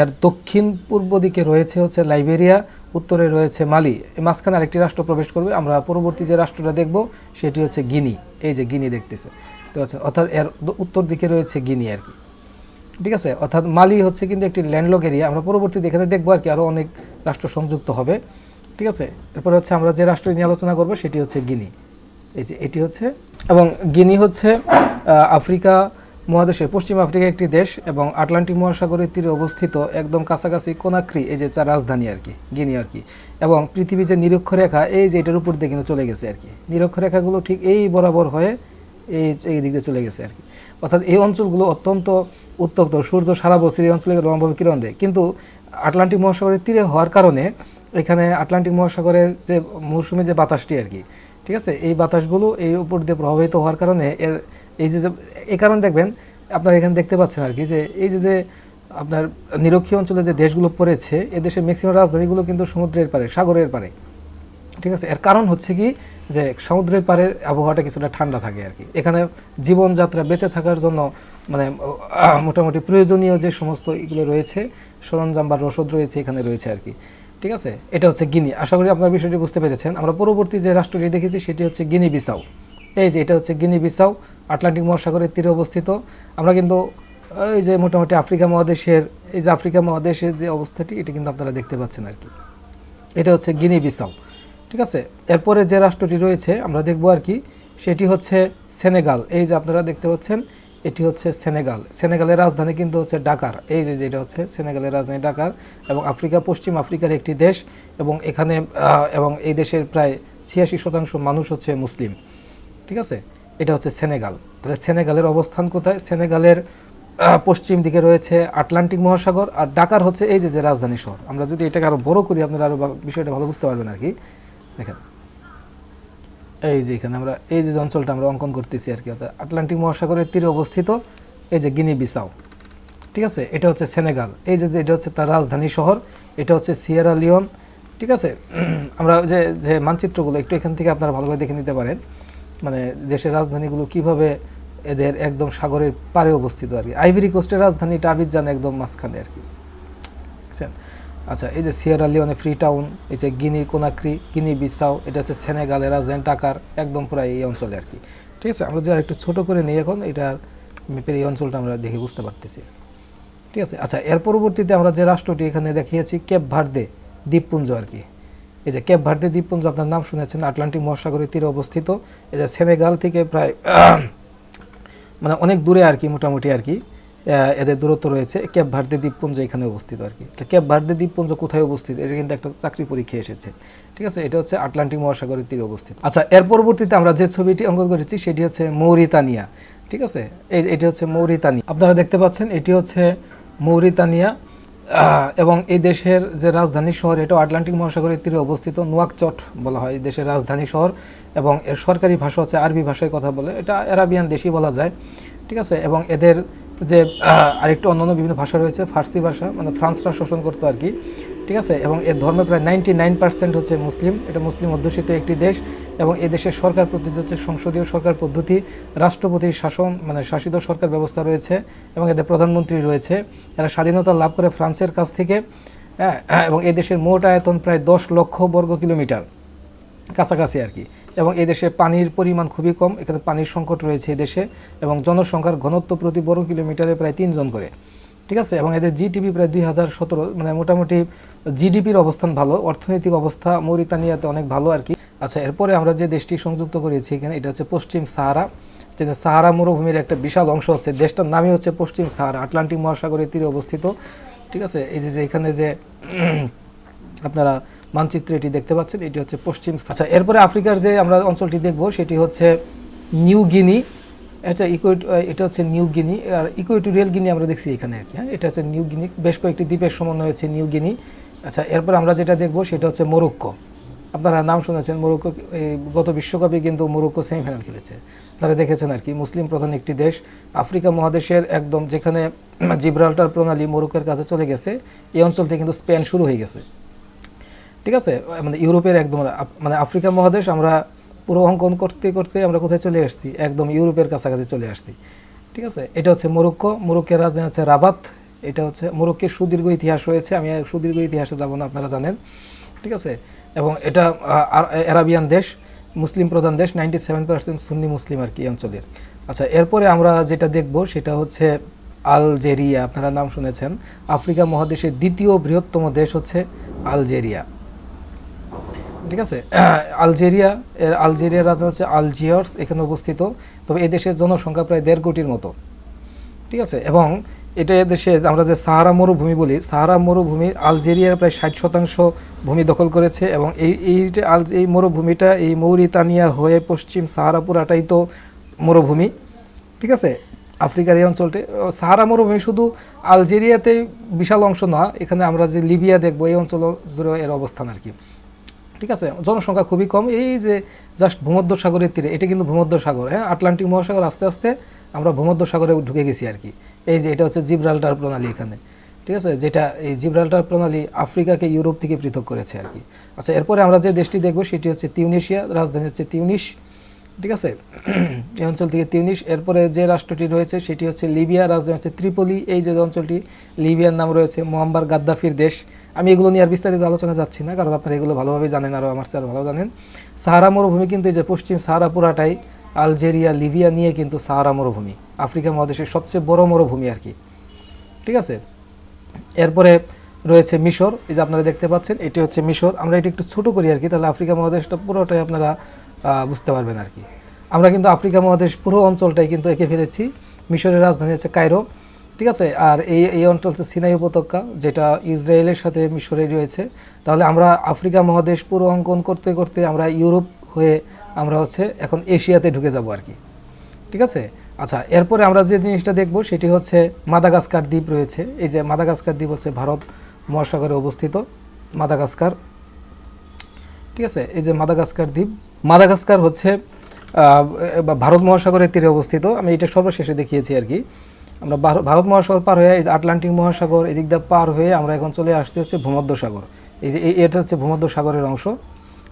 এর দক্ষিণ পূর্ব দিকে রয়েছে হচ্ছে লাইবেরিয়া, উত্তরে রয়েছে মালি, মাঝখানে আরেকটি রাষ্ট্র প্রবেশ করবে। আমরা পরবর্তী যে রাষ্ট্রটা দেখব সেটি হচ্ছে গিনি। এই যে গিনি দেখতেছে তো হচ্ছে, অর্থাৎ এর উত্তর দিকে রয়েছে গিনি আর কি। ঠিক আছে, অর্থাৎ মালি হচ্ছে কিন্তু একটি ল্যান্ডলক এরিয়া। আমরা পরবর্তীতে এখানে দেখবো আর কি, আরও অনেক রাষ্ট্র সংযুক্ত হবে। ঠিক আছে, এরপরে হচ্ছে আমরা যে রাষ্ট্র নিয়ে আলোচনা করবো সেটি হচ্ছে গিনি। এই যে এটি হচ্ছে, এবং গিনি হচ্ছে আফ্রিকা মহাদেশে পশ্চিম আফ্রিকা একটি দেশ এবং আটলান্টিক মহাসাগরের তীরে অবস্থিত একদম কাছাকাছি কোনাক্রি, এই যে তার রাজধানী আর কি, গিনি আর কি। এবং পৃথিবীর যে নিরক্ষরেখা এই যে এটার উপর দিয়ে কিন্তু চলে গেছে আর কি। নিরক্ষরেখাগুলো ঠিক এই বরাবর হয়ে এই দিক দিয়ে চলে গেছে আর কি। অর্থাৎ এই অঞ্চলগুলো অত্যন্ত উত্তপ্ত, সূর্য সারা বছর এই অঞ্চলে লম্বাভাবে কিরণ দেয়, কিন্তু আটলান্টিক মহাসাগরের তীরে হওয়ার কারণে এখানে আটলান্টিক মহাসাগরের যে মৌসুমী যে বাতাসটি আর কি, ঠিক আছে, এই বাতাসগুলো এই উপর দিয়ে প্রভাবিত হওয়ার কারণে এই কারণে দেখবেন আপনারা এখানে দেখতে পাচ্ছেন আর কি, যে এই যে আপনার নিরক্ষীয় অঞ্চলে যে দেশগুলো পড়েছে এদেশের ম্যাক্সিমাম রাজধানীগুলো কিন্তু সমুদ্রের পারে, সাগরের পারে। ঠিক আছে, এর কারণ হচ্ছে কি যে সমুদ্রের পাড়ের আবহাওয়াটা কিছুটা ঠান্ডা থাকে আর কি। এখানে জীবনযাত্রা বেঁচে থাকার জন্য মানে মোটামুটি প্রয়োজনীয় যে সমস্ত এগুলো রয়েছে সরঞ্জাম বা রসদ রয়েছে এখানে রয়েছে আর কি। ঠিক আছে, এটা হচ্ছে গিনি। আশা করি আপনার বিষয়টি বুঝতে পেরেছেন। আমরা পরবর্তী যে রাষ্ট্রটি দেখেছি সেটি হচ্ছে গিনি বিসাউ। এই যে এটা হচ্ছে গিনি বিসাউ, আটলান্টিক মহাসাগরের তীরে অবস্থিত। আমরা কিন্তু এই যে মোটামুটি আফ্রিকা মহাদেশের যে অবস্থাটি এটা কিন্তু আপনারা দেখতে পাচ্ছেন আর কি। এটা হচ্ছে গিনি বিসাউ। ঠিক আছে, এরপরে যে রাষ্ট্রটি রয়েছে আমরা দেখবো আর কি, সেটি হচ্ছে সেনেগাল। এই যে আপনারা দেখতে পাচ্ছেন এটি হচ্ছে সেনেগাল। সেনেগালের রাজধানী কিন্তু হচ্ছে ডাকার। এই যে এটা হচ্ছে সেনেগালের রাজধানী ডাকার এবং পশ্চিম আফ্রিকার একটি দেশ এবং এখানে এবং এই দেশের প্রায় ৮৬% মানুষ হচ্ছে মুসলিম। ঠিক আছে, এটা হচ্ছে সেনেগাল। তাহলে সেনেগালের অবস্থান কোথায়? সেনেগালের পশ্চিম দিকে রয়েছে আটলান্টিক মহাসাগর আর ডাকার হচ্ছে এই যে রাজধানী শহর। আমরা যদি এটাকে আরো বড় করি আপনারা আরো বিষয়টা ভালো বুঝতে পারবেন আর কি। দেখেন এই যে এখানে আমরা এই যে অঞ্চলটা আমরা অঙ্কন করতেছি আর কি, আটলান্টিক মহাসাগরের তীরে অবস্থিত এই যে গিনি বিসাউ। ঠিক আছে, এটা হচ্ছে সেনেগাল। এই যে এটা হচ্ছে তার রাজধানী শহর, এটা হচ্ছে সিয়েরা লিওন। ঠিক আছে, আমরা যে মানচিত্রগুলো একটু এখান থেকে আপনারা ভালোভাবে দেখে নিতে পারেন, মানে দেশের রাজধানীগুলো কিভাবে এদের একদম সাগরের পারে অবস্থিত আর কি। আইভরি কোস্টের রাজধানীটা আবিজান একদম মাঝখানে আর কি। বুঝছেন? আচ্ছা, এই যে সিয়েরা লিওনে ফ্রি টাউন, এই যে গিনির কোনাক্রি, গিনি বিসাউ, এটা হচ্ছে সেনেগালের রাজধানী ডাকার, একদম প্রায় এই অঞ্চলে আর কি। ঠিক আছে, আমরা যদি আর একটু ছোটো করে নিই এখন এটার ম্যাপের এই অঞ্চলটা আমরা দেখে বুঝতে পারতেছি। ঠিক আছে, আচ্ছা, এর পরবর্তীতে আমরা যে রাষ্ট্রটি এখানে দেখিয়েছি কেপ ভার্দে দ্বীপপুঞ্জ আর কি। এই যে কেপ ভার্দে দ্বীপপুঞ্জ আপনার নাম শুনেছেন, আটলান্টিক মহাসাগরের তীরে অবস্থিত। এই যে সেনেগাল থেকে প্রায় মানে অনেক দূরে আর কি, মোটামুটি আর কি। এদের দূরত্ব রয়েছে। কেপ ভার্দে দ্বীপপুঞ্জ এখানে অবস্থিত আর কি। কেপ ভার্দে দ্বীপপুঞ্জ কোথায় অবস্থিত, এটা কিন্তু একটা চাকরি পরীক্ষা এসেছে, ঠিক আছে। এটা হচ্ছে আটলান্টিক মহাসাগরের তীরে অবস্থিত। আচ্ছা, এর পরবর্তীতে আমরা যে ছবিটি অঙ্কন করেছি সেটি হচ্ছে মৌরিতানিয়া, ঠিক আছে। এটি হচ্ছে মৌরিতানিয়া, আপনারা দেখতে পাচ্ছেন এটি হচ্ছে মৌরিতানিয়া। এবং এই দেশের যে রাজধানী শহর, এটা আটলান্টিক মহাসাগরের তীরে অবস্থিত, নোয়াকচট বলা হয় এই দেশের রাজধানী শহর। এবং এর সরকারি ভাষা হচ্ছে আরবি ভাষায় কথা বলে, এটা আরাবিয়ান দেশই বলা যায়, ঠিক আছে। এবং এদের যে আরেকটু অন্যান্য বিভিন্ন ভাষা রয়েছে, ফার্সি ভাষা, মানে ফ্রান্সরা শোষণ করতো আর কি, ঠিক আছে। এবং এর ধর্মে প্রায় 99% হচ্ছে মুসলিম, এটা মুসলিম অধ্যুষিত একটি দেশ। এবং এই দেশের সরকার পদ্ধতি হচ্ছে সংসদীয় সরকার পদ্ধতি, রাষ্ট্রপতির শাসন মানে শাসিত সরকার ব্যবস্থা রয়েছে। এবং এদের প্রধানমন্ত্রী রয়েছে। এরা স্বাধীনতা লাভ করে ফ্রান্সের কাছ থেকে। এবং এই দেশের মোট আয়তন প্রায় 10 লক্ষ বর্গ কিলোমিটার কাছাকাছি আর কি। এবং এই দেশে পানির পরিমাণ খুবই কম, এখানে পানির সংকট রয়েছে এই দেশে। এবং জনসংখ্যার ঘনত্ব প্রতি বর্গ কিলোমিটারে প্রায় 3 জন করে, ঠিক আছে। এবং এদের জিডিপি প্রায় 2017, মানে মোটামুটি জিডিপির অবস্থান ভালো, অর্থনৈতিক অবস্থা মৌরিতানিয়াতে অনেক ভালো আর কি। আচ্ছা, এরপরে আমরা যে দেশটি সংযুক্ত করেছি এখানে, এটা হচ্ছে পশ্চিম সাহারা, যেটা সাহারা মরুভূমির একটা বিশাল অংশ হচ্ছে। দেশটার নামই হচ্ছে পশ্চিম সাহারা, আটলান্টিক মহাসাগরের তীরে অবস্থিত, ঠিক আছে। এই যে এখানে যে আপনারা মানচিত্রে এটি দেখতে পাচ্ছেন, এটি হচ্ছে পশ্চিম। আচ্ছা, এরপরে আফ্রিকার যে আমরা অঞ্চলটি দেখব সেটি হচ্ছে নিউ গিনি। আচ্ছা, এটা হচ্ছে নিউ গিনি, আর ইকুয়েটোরিয়াল গিনি আমরা দেখছি এখানে আর কি। হ্যাঁ, এটা হচ্ছে নিউ গিনি, বেশ কয়েকটি দ্বীপের সমন্বয় হচ্ছে নিউ গিনি। আচ্ছা, এরপর আমরা যেটা দেখব সেটা হচ্ছে মরক্কো। আপনারা নাম শুনেছেন মরক্কো, গত বিশ্বকাপে কিন্তু মরক্কো সেমিফাইনাল খেলেছে, তারা দেখেছেন আর কি। মুসলিম প্রধান একটি দেশ, আফ্রিকা মহাদেশের একদম যেখানে জিব্রাল্টার প্রণালী মরক্কোর কাছে চলে গেছে, এই অঞ্চল থেকে কিন্তু স্পেন শুরু হয়ে গেছে, ঠিক আছে। মানে ইউরোপের একদম মানে আফ্রিকা মহাদেশ আমরা পুরো অঙ্কন করতে করতে আমরা কোথায় চলে আসছি, একদম ইউরোপের কাছাকাছি চলে আসছি, ঠিক আছে। এটা হচ্ছে মরক্কো, মরক্কোর রাজধানী হচ্ছে রাবাত। এটা হচ্ছে মরক্কোর সুদীর্ঘ ইতিহাস রয়েছে, আমি সুদীর্ঘ ইতিহাসে যাব না, আপনারা জানেন, ঠিক আছে। এবং এটা আরাবিয়ান দেশ, মুসলিম প্রধান দেশ, 97% সুন্নি মুসলিম আর কি এই অঞ্চলের। আচ্ছা, এরপরে আমরা যেটা দেখব সেটা হচ্ছে আলজেরিয়া। আপনারা নাম শুনেছেন, আফ্রিকা মহাদেশের দ্বিতীয় বৃহত্তম দেশ হচ্ছে আলজেরিয়া, ঠিক আছে। আলজেরিয়ার রাজা হচ্ছে আলজিয়ার্স, এখানে অবস্থিত। তবে এই দেশের জনসংখ্যা প্রায় 1.5 কোটির মতো, ঠিক আছে। এবং এটা দেশে আমরা যে সাহারা মরুভূমি বলি, সাহারা মরুভূমি আলজেরিয়ার প্রায় 60% ভূমি দখল করেছে। এবং এই মরুভূমিটা এই মৌরিতানিয়া হয়ে পশ্চিম সাহারা পুরাটাই তো মরুভূমি, ঠিক আছে। আফ্রিকার এই অঞ্চলটি সাহারা মরুভূমি শুধু আলজেরিয়াতে বিশাল অংশ না, এখানে আমরা যে লিবিয়া দেখবো এই অঞ্চল জুড়ে এর অবস্থান আর কি, ঠিক আছে। জনসংখ্যা খুবই কম, এই যে জাস্ট ভূমধ্যসাগরের তীরে, এটা কিন্তু ভূমধ্যসাগর, হ্যাঁ, আটলান্টিক মহাসাগর আস্তে আস্তে আমরা ভূমধ্যসাগরে ঢুকে গেছি আর কি। এই যে এটা হচ্ছে জিব্রাল্টার প্রণালী এখানে, ঠিক আছে, যেটা এই জিব্রাল্টার প্রণালী আফ্রিকাকে ইউরোপ থেকে পৃথক করেছে আর কি। আচ্ছা, এরপরে আমরা যে দেশটি দেখবো সেটি হচ্ছে তিউনিশিয়া, রাজধানী হচ্ছে তিউনিস, ঠিক আছে। এই অঞ্চল থেকে তিউনিস। এরপরে যে রাষ্ট্রটি রয়েছে সেটি হচ্ছে লিবিয়া, রাজধানী হচ্ছে ত্রিপলি। এই যে অঞ্চলটি, লিবিয়ার নাম রয়েছে মোয়াম্বার গাদ্দাফির দেশ। আমি এগুলো নিয়ে আর বিস্তারিত আলোচনা যাচ্ছি না, কারণ আপনারা এগুলো ভালোভাবে জানেন, আরও আমার চেয়ে ভালো জানেন। সাহারা মরুভূমি কিন্তু এই যে পশ্চিম সাহারা পুরাটাই আলজেরিয়া লিবিয়া নিয়ে কিন্তু সাহারা মরুভূমি, আফ্রিকা মহাদেশের সবচেয়ে বড় মরুভূমি আর কি, ঠিক আছে। এরপরে রয়েছে মিশর, এই যে আপনারা দেখতে পাচ্ছেন এটি হচ্ছে মিশর। আমরা এটি একটু ছোটো করি আর কি, তাহলে আফ্রিকা মহাদেশটা পুরোটাই আপনারা বুঝতে পারবেন আর কি। আমরা কিন্তু আফ্রিকা মহাদেশ পুরো অঞ্চলটাই কিন্তু এঁকে ফেলেছি। মিশরের রাজধানী হচ্ছে কায়রো, ঠিক আছে। আর এই অঞ্চল হচ্ছে সিনাই উপত্যকা, যেটা ইসরায়েলের সাথে মিশরে রয়েছে। তাহলে আমরা আফ্রিকা মহাদেশ পুরো অঙ্কন করতে করতে আমরা ইউরোপ হয়ে আমরা হচ্ছে এখন এশিয়াতে ঢুকে যাব আর কি, ঠিক আছে। আচ্ছা, এরপরে আমরা যে জিনিসটা দেখব সেটি হচ্ছে মাদাগাস্কার দ্বীপ রয়েছে। এই যে মাদাগাস্কার দ্বীপ হচ্ছে ভারত মহাসাগরে অবস্থিত, মাদাগাস্কার, ঠিক আছে। এই যে মাদাগাস্কার দ্বীপ, মাদাগাস্কার হচ্ছে ভারত মহাসাগরের তীরে অবস্থিত। আমি এটা সর্বশেষে দেখিয়েছি আর কি। আমরা ভারত মহাসাগর পার হয়ে এই যে আটলান্টিক মহাসাগর এদিক দিয়ে পার হয়ে আমরা এখন চলে আসতে হচ্ছে ভূমধ্যসাগর। এই যে এটা হচ্ছে ভূমধ্যসাগরের অংশ,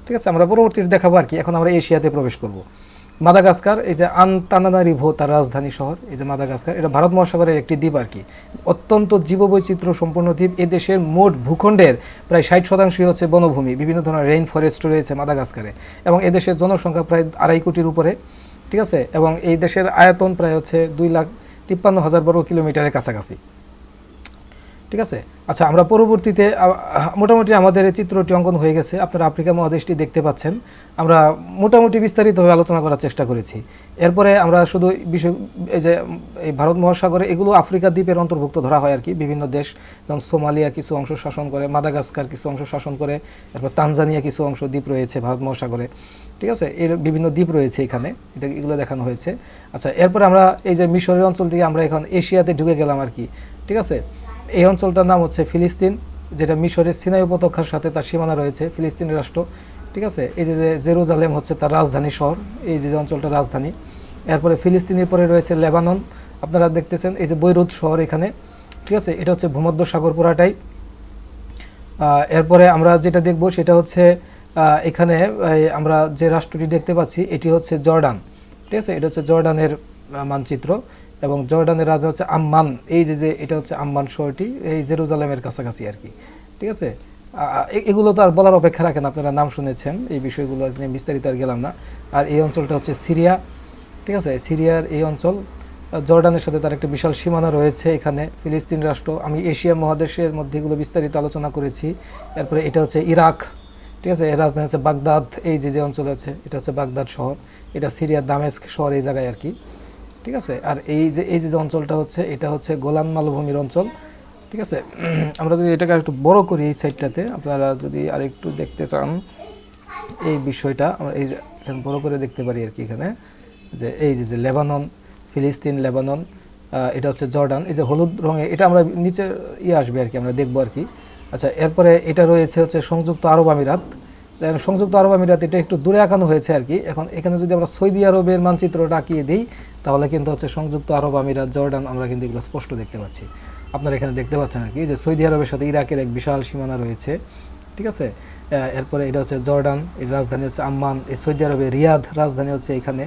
ঠিক আছে। আমরা পরবর্তীতে দেখাবো আর কি। এখন আমরা এশিয়াতে প্রবেশ করব। মাদাগাস্কার, এই যে আনতানানারিভো তার রাজধানী শহর, এই যে মাদাগাস্কার, এটা ভারত মহাসাগরের একটি দ্বীপ আর কি। অত্যন্ত জীববৈচিত্র্য সম্পন্ন দ্বীপ। এ দেশের মোট ভূখণ্ডের প্রায় 60% হচ্ছে বনভূমি, বিভিন্ন ধরনের রেইন ফরেস্ট রয়েছে মাদাগাস্কারে। এবং এদেশের জনসংখ্যা প্রায় 2.5 কোটির উপরে, ঠিক আছে। এবং এই দেশের আয়তন প্রায় হচ্ছে 2,53,000 বর্গ কিলোমিটারের কাছাকাছি, ঠিক আছে। আচ্ছা, আমরা পরবর্তীতে মোটামুটি আমাদের এই চিত্রটি অঙ্কন হয়ে গেছে। আপনারা আফ্রিকা মহাদেশটি দেখতে পাচ্ছেন। আমরা মোটামুটি বিস্তারিতভাবে আলোচনা করার চেষ্টা করেছি। এরপরে আমরা শুধু বিষয় এই যে এই ভারত মহাসাগরে এগুলো আফ্রিকা দ্বীপের অন্তর্ভুক্ত ধরা হয় আর কি। বিভিন্ন দেশ যেমন সোমালিয়া কিছু অংশ শাসন করে, মাদাগাস্কার কিছু অংশ শাসন করে, এরপর তানজানিয়া কিছু অংশ দ্বীপ রয়েছে ভারত মহাসাগরে, ঠিক আছে। এর বিভিন্ন দ্বীপ রয়েছে এখানে, এগুলো দেখানো হয়েছে। আচ্ছা, এরপরে আমরা এই যে মিশরের অঞ্চল থেকে আমরা এখন এশিয়াতে ঢুকে গেলাম আর কি, ঠিক আছে। এই অঞ্চলটার নাম হচ্ছে ফিলিস্তিন, যেটা মিশরের সিনাই উপত্যকার সাথে তার সীমানা রয়েছে, ফিলিস্তিন রাষ্ট্র, ঠিক আছে। এই যে জেরুজালেম হচ্ছে তার রাজধানী শহর, এই যে অঞ্চলটা রাজধানী। এরপরে ফিলিস্তিনের পরে রয়েছে লেবানন, আপনারা দেখতেছেন এই যে বৈরুত শহর এখানে, ঠিক আছে। এটা হচ্ছে ভূমধ্যসাগর পুরাটাই। এরপরে আমরা যেটা দেখব সেটা হচ্ছে এখানে আমরা যে রাষ্ট্রটি দেখতে পাচ্ছি এটি হচ্ছে জর্ডান, ঠিক আছে। এটা হচ্ছে জর্ডানের মানচিত্র, এবং জর্ডানের রাজা হচ্ছে আম্মান। এই যে এটা হচ্ছে আম্মান শহরটি, এই জেরুজালেমের কাছাকাছি আর কি, ঠিক আছে। এগুলো তো আর বলার অপেক্ষা রাখেন, আপনারা নাম শুনেছেন, এই বিষয়গুলো নিয়ে বিস্তারিত আর গেলাম না। আর এই অঞ্চলটা হচ্ছে সিরিয়া, ঠিক আছে। সিরিয়ার এই অঞ্চল জর্ডানের সাথে তার একটা বিশাল সীমানা রয়েছে এখানে। ফিলিস্তিন রাষ্ট্র, আমি এশিয়া মহাদেশের মধ্যে এগুলো বিস্তারিত আলোচনা করেছি। এরপরে এটা হচ্ছে ইরাক, ঠিক আছে। এর রাজধানী হচ্ছে বাগদাদ, এই যে অঞ্চল আছে এটা হচ্ছে বাগদাদ শহর। এটা সিরিয়ার দামেস্ক শহর এই জায়গায় আর কি, ঠিক আছে। আর এই যে অঞ্চলটা হচ্ছে এটা হচ্ছে গোলান মালভূমির অঞ্চল, ঠিক আছে। আমরা যদি এটাকে একটু বড় করি এই সাইডটাতে, আপনারা যদি আরেকটু দেখতে চান এই বিষয়টা, আমরা এই এখানে বড় করে দেখতে পারি আর কি। এখানে যে এই যে লেবানন, ফিলিস্তিন, লেবানন, এটা হচ্ছে জর্ডান, এই যে হলুদ রঙে, এটা আমরা নিচে আসবে আর কি, আমরা দেখবো আর কি। আচ্ছা, এরপরে এটা রয়েছে হচ্ছে সংযুক্ত আরব আমিরাত। সংযুক্ত আরব আমিরাত এটা একটু দূরে আঁকানো হয়েছে আর কি। এখন এখানে যদি আমরা সৌদি আরবের মানচিত্রটা আঁকিয়ে দিই তাহলে কিন্তু হচ্ছে সংযুক্ত আরব আমিরাত, জর্ডান, আমরা কিন্তু এগুলো স্পষ্ট দেখতে পাচ্ছি। আপনারা এখানে দেখতে পাচ্ছেন আর কি যে সৌদি আরবের সাথে ইরাকের এক বিশাল সীমানা রয়েছে, ঠিক আছে। এরপরে এটা হচ্ছে জর্ডান, এর রাজধানী হচ্ছে আম্মান। এই সৌদি আরবের রিয়াদ রাজধানী হচ্ছে এখানে।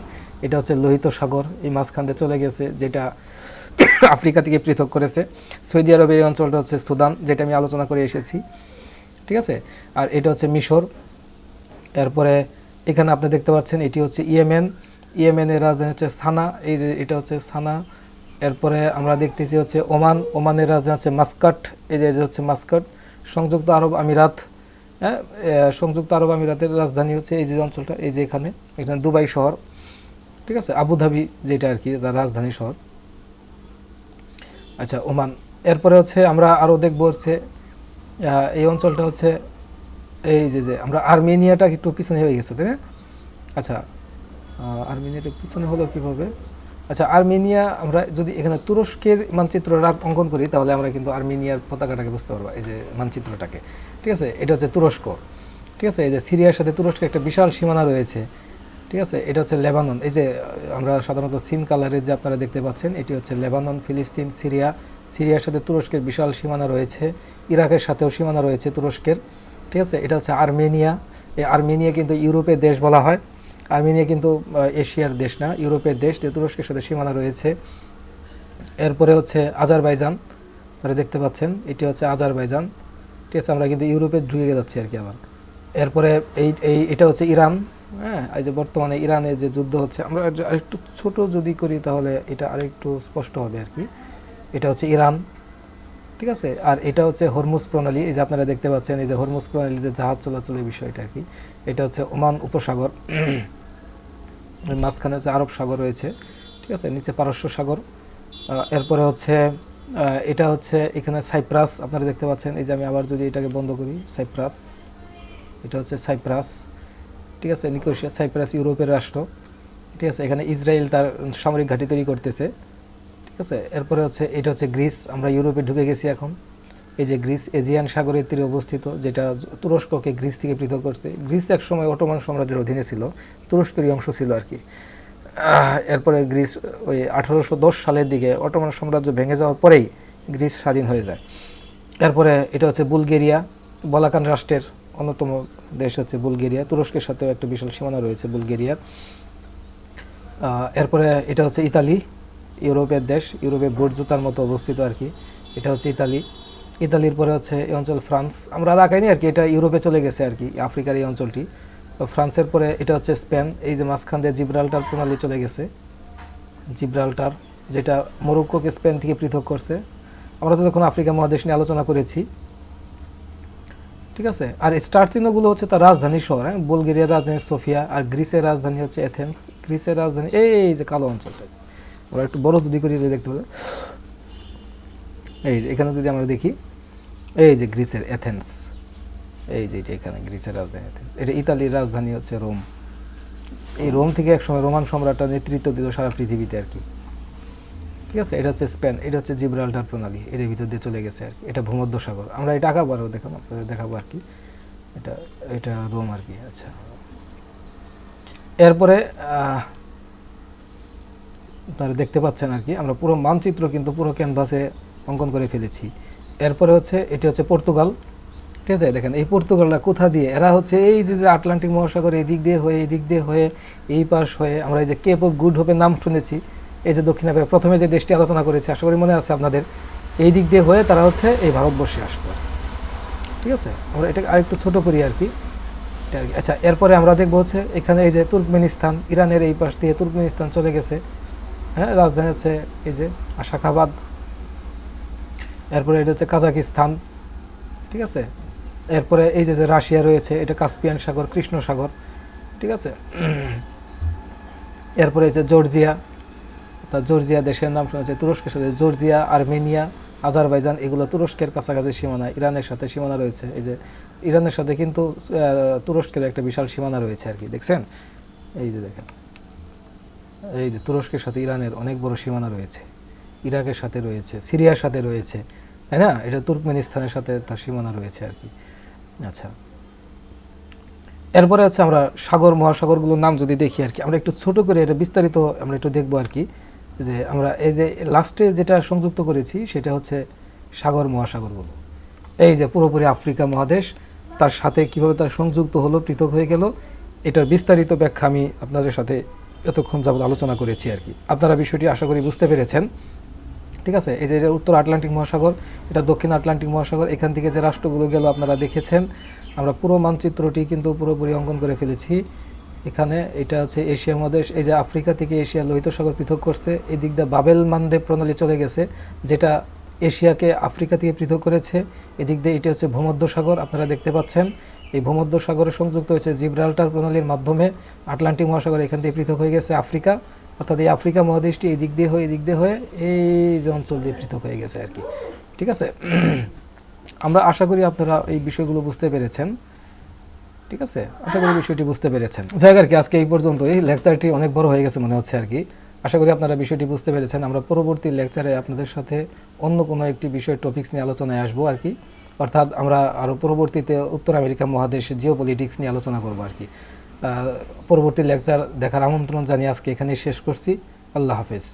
এটা হচ্ছে লোহিত সাগর, এই মাঝখান দিয়ে চলে গেছে, যেটা আফ্রিকা থেকে পৃথক করেছে। সৌদি আরবের এই অঞ্চলটা হচ্ছে সুদান, যেটা আমি আলোচনা করে এসেছি, ঠিক আছে। আর এটা হচ্ছে মিশর। এরপরে এখানে আপনি দেখতে পাচ্ছেন এটি হচ্ছে ইয়েমেন, ইয়েমেনের রাজধানী হচ্ছে সানা, এই যে এটা হচ্ছে সানা। এরপরে আমরা দেখতেছি হচ্ছে ওমান, ওমানের রাজধানী হচ্ছে মাস্কাট, এই যে হচ্ছে মাস্কাট। সংযুক্ত আরব আমিরাত, হ্যাঁ, সংযুক্ত আরব আমিরাতের রাজধানী হচ্ছে এই যে অঞ্চলটা, এই যে এখানে দুবাই শহর, ঠিক আছে। আবুধাবি যেটা আর কি তার রাজধানী শহর। আচ্ছা, ওমান। এরপরে হচ্ছে আমরা আরও দেখবো হচ্ছে এই অঞ্চলটা হচ্ছে এই যে আমরা আর্মেনিয়াটা একটু পিছনে হয়ে গেছে, তাই না? আচ্ছা, আর্মেনিয়াটা পিছনে হলো কীভাবে? আচ্ছা, আর্মেনিয়া, আমরা যদি এখানে তুরস্কের মানচিত্রটা অঙ্কন করি তাহলে আমরা কিন্তু আর্মেনিয়ার পতাকাটাকে বুঝতে পারবো, এই যে মানচিত্রটাকে, ঠিক আছে। এটা হচ্ছে তুরস্ক, ঠিক আছে। এই যে সিরিয়ার সাথে তুরস্কের একটা বিশাল সীমানা রয়েছে, ঠিক আছে। এটা হচ্ছে লেবানন, এই যে আমরা সাধারণত সিন কালারের যে আপনারা দেখতে পাচ্ছেন এটি হচ্ছে লেবানন, ফিলিস্তিন, সিরিয়া। সিরিয়ার সাথে তুরস্কের বিশাল সীমানা রয়েছে, ইরাকের সাথেও সীমানা রয়েছে তুরস্কের, ঠিক আছে। এটা হচ্ছে আর্মেনিয়া। এই আর্মেনিয়া কিন্তু ইউরোপের দেশ বলা হয়। আর্মেনিয়া কিন্তু এশিয়ার দেশ না, ইউরোপের দেশ, যে তুরস্কের সাথে সীমানা রয়েছে। এরপরে হচ্ছে আজারবাইজান, আপনারা দেখতে পাচ্ছেন এটি হচ্ছে আজারবাইজান, ঠিক আছে। আমরা কিন্তু ইউরোপে ঢুকে যাচ্ছি আর কি আবার। এরপরে এটা হচ্ছে ইরান, হ্যাঁ। এই যে বর্তমানে ইরানে যে যুদ্ধ হচ্ছে, আমরা আরেকটু ছোট যদি করি তাহলে এটা আরেকটু স্পষ্ট হবে আর কি। এটা হচ্ছে ইরান, ঠিক আছে। আর এটা হচ্ছে হরমুজ প্রণালী, এই যে আপনারা দেখতে পাচ্ছেন এই যে হরমুজ প্রণালীতে জাহাজ চলাচলের বিষয়টা আর কি। এটা হচ্ছে ওমান উপসাগর, মাঝখানে হচ্ছে আরব সাগর রয়েছে, ঠিক আছে, নিচে পারস্য সাগর। এরপরে হচ্ছে এটা হচ্ছে এখানে সাইপ্রাস, আপনারা দেখতে পাচ্ছেন এই যে, আমি আবার যদি এটাকে বন্ধ করি, সাইপ্রাস, এটা হচ্ছে সাইপ্রাস, ঠিক আছে। নিকোসিয়া, সাইপ্রাস ইউরোপের রাষ্ট্র, ঠিক আছে। এখানে ইসরায়েল তার সামরিক ঘাঁটি তৈরি করতেছে, ঠিক আছে। এরপরে হচ্ছে এটা হচ্ছে গ্রিস, আমরা ইউরোপে ঢুকে গেছি এখন। এই যে গ্রিস এজিয়ান সাগরের তীরে অবস্থিত, যেটা তুরস্ককে গ্রিস থেকে পৃথক করছে। গ্রিস এক সময় অটোমান সাম্রাজ্যের অধীনে ছিল, তুরস্কেরই অংশ ছিল আর কি। এরপরে গ্রিস ওই 1810 সালের দিকে অটোমান সাম্রাজ্য ভেঙে যাওয়ার পরেই গ্রিস স্বাধীন হয়ে যায়। এরপরে এটা হচ্ছে বুলগেরিয়া, বলাকান রাষ্ট্রের অন্যতম দেশ হচ্ছে বুলগেরিয়া, তুরস্কের সাথেও একটা বিশাল সীমানা রয়েছে বুলগেরিয়ার। এরপরে এটা হচ্ছে ইতালি, ইউরোপের দেশ, ইউরোপে বোর্জুতার মতো অবস্থিত আর কি। এটা হচ্ছে ইতালি। ইতালির পরে হচ্ছে এই অঞ্চল ফ্রান্স, আমরা রাখাইনি আর কি, এটা ইউরোপে চলে গেছে আর কি, আফ্রিকার এই অঞ্চলটি। ফ্রান্সের পরে এটা হচ্ছে স্পেন, এই যে মাঝখান দিয়ে জিব্রাল্টার প্রণালী চলে গেছে, জিব্রাল্টার, যেটা মরক্কোকে স্পেন থেকে পৃথক করছে। আমরা তো তখন আফ্রিকা মহাদেশ নিয়ে আলোচনা করেছি, ঠিক আছে। আর স্টার চিহ্নগুলো হচ্ছে তার রাজধানী শহর, হ্যাঁ, বুলগেরিয়ার রাজধানী সোফিয়া, আর গ্রিসের রাজধানী হচ্ছে এথেন্স। গ্রিসের রাজধানী এই যে কালো অঞ্চলটা, আমরা একটু বড় যদি করি দেখতে পাবো, এই যে এখানে যদি আমরা দেখি, এই যে গ্রিসের এথেন্স, এই যে এটা এখানে গ্রিসের রাজধানী এথেন্স। এটা ইতালির রাজধানী হচ্ছে রোম। এই রোম থেকে একসময় রোমান সম্রাটরা নেতৃত্ব দিত সারা পৃথিবীতে আর কি, ঠিক আছে। এটা হচ্ছে স্পেন, এটা হচ্ছে জিব্রাল্টার প্রণালী, এর ভিতর দিয়ে চলে গেছে আর কি। এটা ভূমধ্যসাগর, আমরা এটা আঁকাবো আরও দেখাবো আর কি। এটা এটা রোম আর কি। আচ্ছা, এরপরে আপনারা দেখতে পাচ্ছেন আর কি, আমরা পুরো মানচিত্র কিন্তু পুরো ক্যানভাসে অঙ্কন করে ফেলেছি। এরপরে হচ্ছে এটি হচ্ছে পর্তুগাল, ঠিক আছে। দেখেন এই পর্তুগালরা কোথা দিয়ে, এরা হচ্ছে এই যে আটলান্টিক মহাসাগর এই দিক দিয়ে হয়ে, এই দিক দিয়ে হয়ে, এই পাশ হয়ে, আমরা এই যে কেপ অফ গুড হোপের নাম শুনেছি, এই যে দক্ষিণ আফ্রিকা প্রথমে যে দেশটি আলোচনা করেছি, আশা করি মনে আছে আপনাদের, এই দিক দিয়ে হয়ে তারা হচ্ছে এই ভারতবর্ষে আসতো, ঠিক আছে। আমরা এটা আরেকটু ছোট করি আর কি। আচ্ছা, এরপরে আমরা দেখবো হচ্ছে এখানে এই যে তুর্কমেনিস্তান, ইরানের এই পাশ দিয়ে তুর্কমেনিস্তান চলে গেছে, হ্যাঁ, রাজধানী হচ্ছে এই যে আশাখাবাদ। এরপরে এটা হচ্ছে কাজাকিস্তান, ঠিক আছে। এরপরে এই যে রাশিয়া রয়েছে, এটা কাস্পিয়ান সাগর, কৃষ্ণ সাগর, ঠিক আছে। এরপরে এই যে জর্জিয়া, জর্জিয়া দেশের নাম শুনেছে, তুরস্কের সাথে জর্জিয়া, আর্মেনিয়া, আজারবাইজান, এগুলো তুরস্কের কাছাকাছি সীমানা, ইরানের সাথে সীমানা রয়েছে। এই যে ইরানের সাথে কিন্তু তুরস্কের একটা বিশাল সীমানা রয়েছে আর কি, দেখছেন, এই যে দেখেন, এই যে তুরস্কের সাথে ইরানের অনেক বড় সীমানা রয়েছে, ইরাকের সাথে রয়েছে, সিরিয়ার সাথে রয়েছে, তাই না। এটা তুর্কমেনিস্তানের সাথে তার সীমানা রয়েছে আর কি। আচ্ছা, এরপরে হচ্ছে আমরা সাগর মহাসাগরগুলোর নাম যদি দেখি আর কি, আমরা একটু ছোট করে এটা বিস্তারিত আমরা একটু দেখবো আর কি, যে আমরা এই যে লাস্টে যেটা সংযুক্ত করেছি সেটা হচ্ছে সাগর মহাসাগরগুলো। এই যে পুরোপুরি আফ্রিকা মহাদেশ, তার সাথে কিভাবে তার সংযুক্ত হলো, পৃথক হয়ে গেল, এটার বিস্তারিত ব্যাখ্যা আমি আপনাদের সাথে এতক্ষণ যাবত আলোচনা করেছি আর কি। আপনারা বিষয়টি আশা করি বুঝতে পেরেছেন, ঠিক আছে। এই যে উত্তর আটলান্টিক মহাসাগর, এটা দক্ষিণ আটলান্টিক মহাসাগর, এখান থেকে যে রাষ্ট্রগুলো গেল আপনারা দেখেছেন। আমরা পুরো মানচিত্রটি কিন্তু পুরোপুরি অঙ্কন করে ফেলেছি এখানে। এটা হচ্ছে এশিয়া মহাদেশ, এই যে আফ্রিকা থেকে এশিয়া লোহিত সাগর পৃথক করছে, এই দিক দিয়ে বাবেল মানদেব প্রণালী চলে গেছে, যেটা এশিয়াকে আফ্রিকা থেকে পৃথক করেছে। এদিক দিয়ে এটি হচ্ছে ভূমধ্যসাগর, আপনারা দেখতে পাচ্ছেন। এই ভূমধ্যসাগরে সংযুক্ত হয়েছে জিব্রাল্টার প্রণালীর মাধ্যমে, আটলান্টিক মহাসাগর এখান থেকে পৃথক হয়ে গেছে আফ্রিকা, অর্থাৎ এই আফ্রিকা মহাদেশটি এই দিক দিয়ে হয়ে, এদিক দিয়ে হয়ে এই যে অঞ্চল দিয়ে পৃথক হয়ে গেছে আর কি, ঠিক আছে। আমরা আশা করি আপনারা এই বিষয়গুলো বুঝতে পেরেছেন, ঠিক আছে। আশা করি বিষয়টি বুঝতে পেরেছেন। যাই হোক আর কি, আজকে এই পর্যন্ত। এই লেকচারটি অনেক বড় হয়ে গেছে মনে হচ্ছে আর কি। আশা করি আপনারা বিষয়টি বুঝতে পেরেছেন। আমরা পরবর্তী লেকচারে আপনাদের সাথে অন্য কোনো একটি বিষয় টপিকস নিয়ে আলোচনায় আসবো আর কি, অর্থাৎ আমরা আরও পরবর্তীতে উত্তর আমেরিকা মহাদেশ জিওপলিটিক্স নিয়ে আলোচনা করবো আর কি। পরবর্তী লেকচার দেখার আমন্ত্রণ জানিয়ে আজকে এখানেই শেষ করছি। আল্লাহ হাফেজ।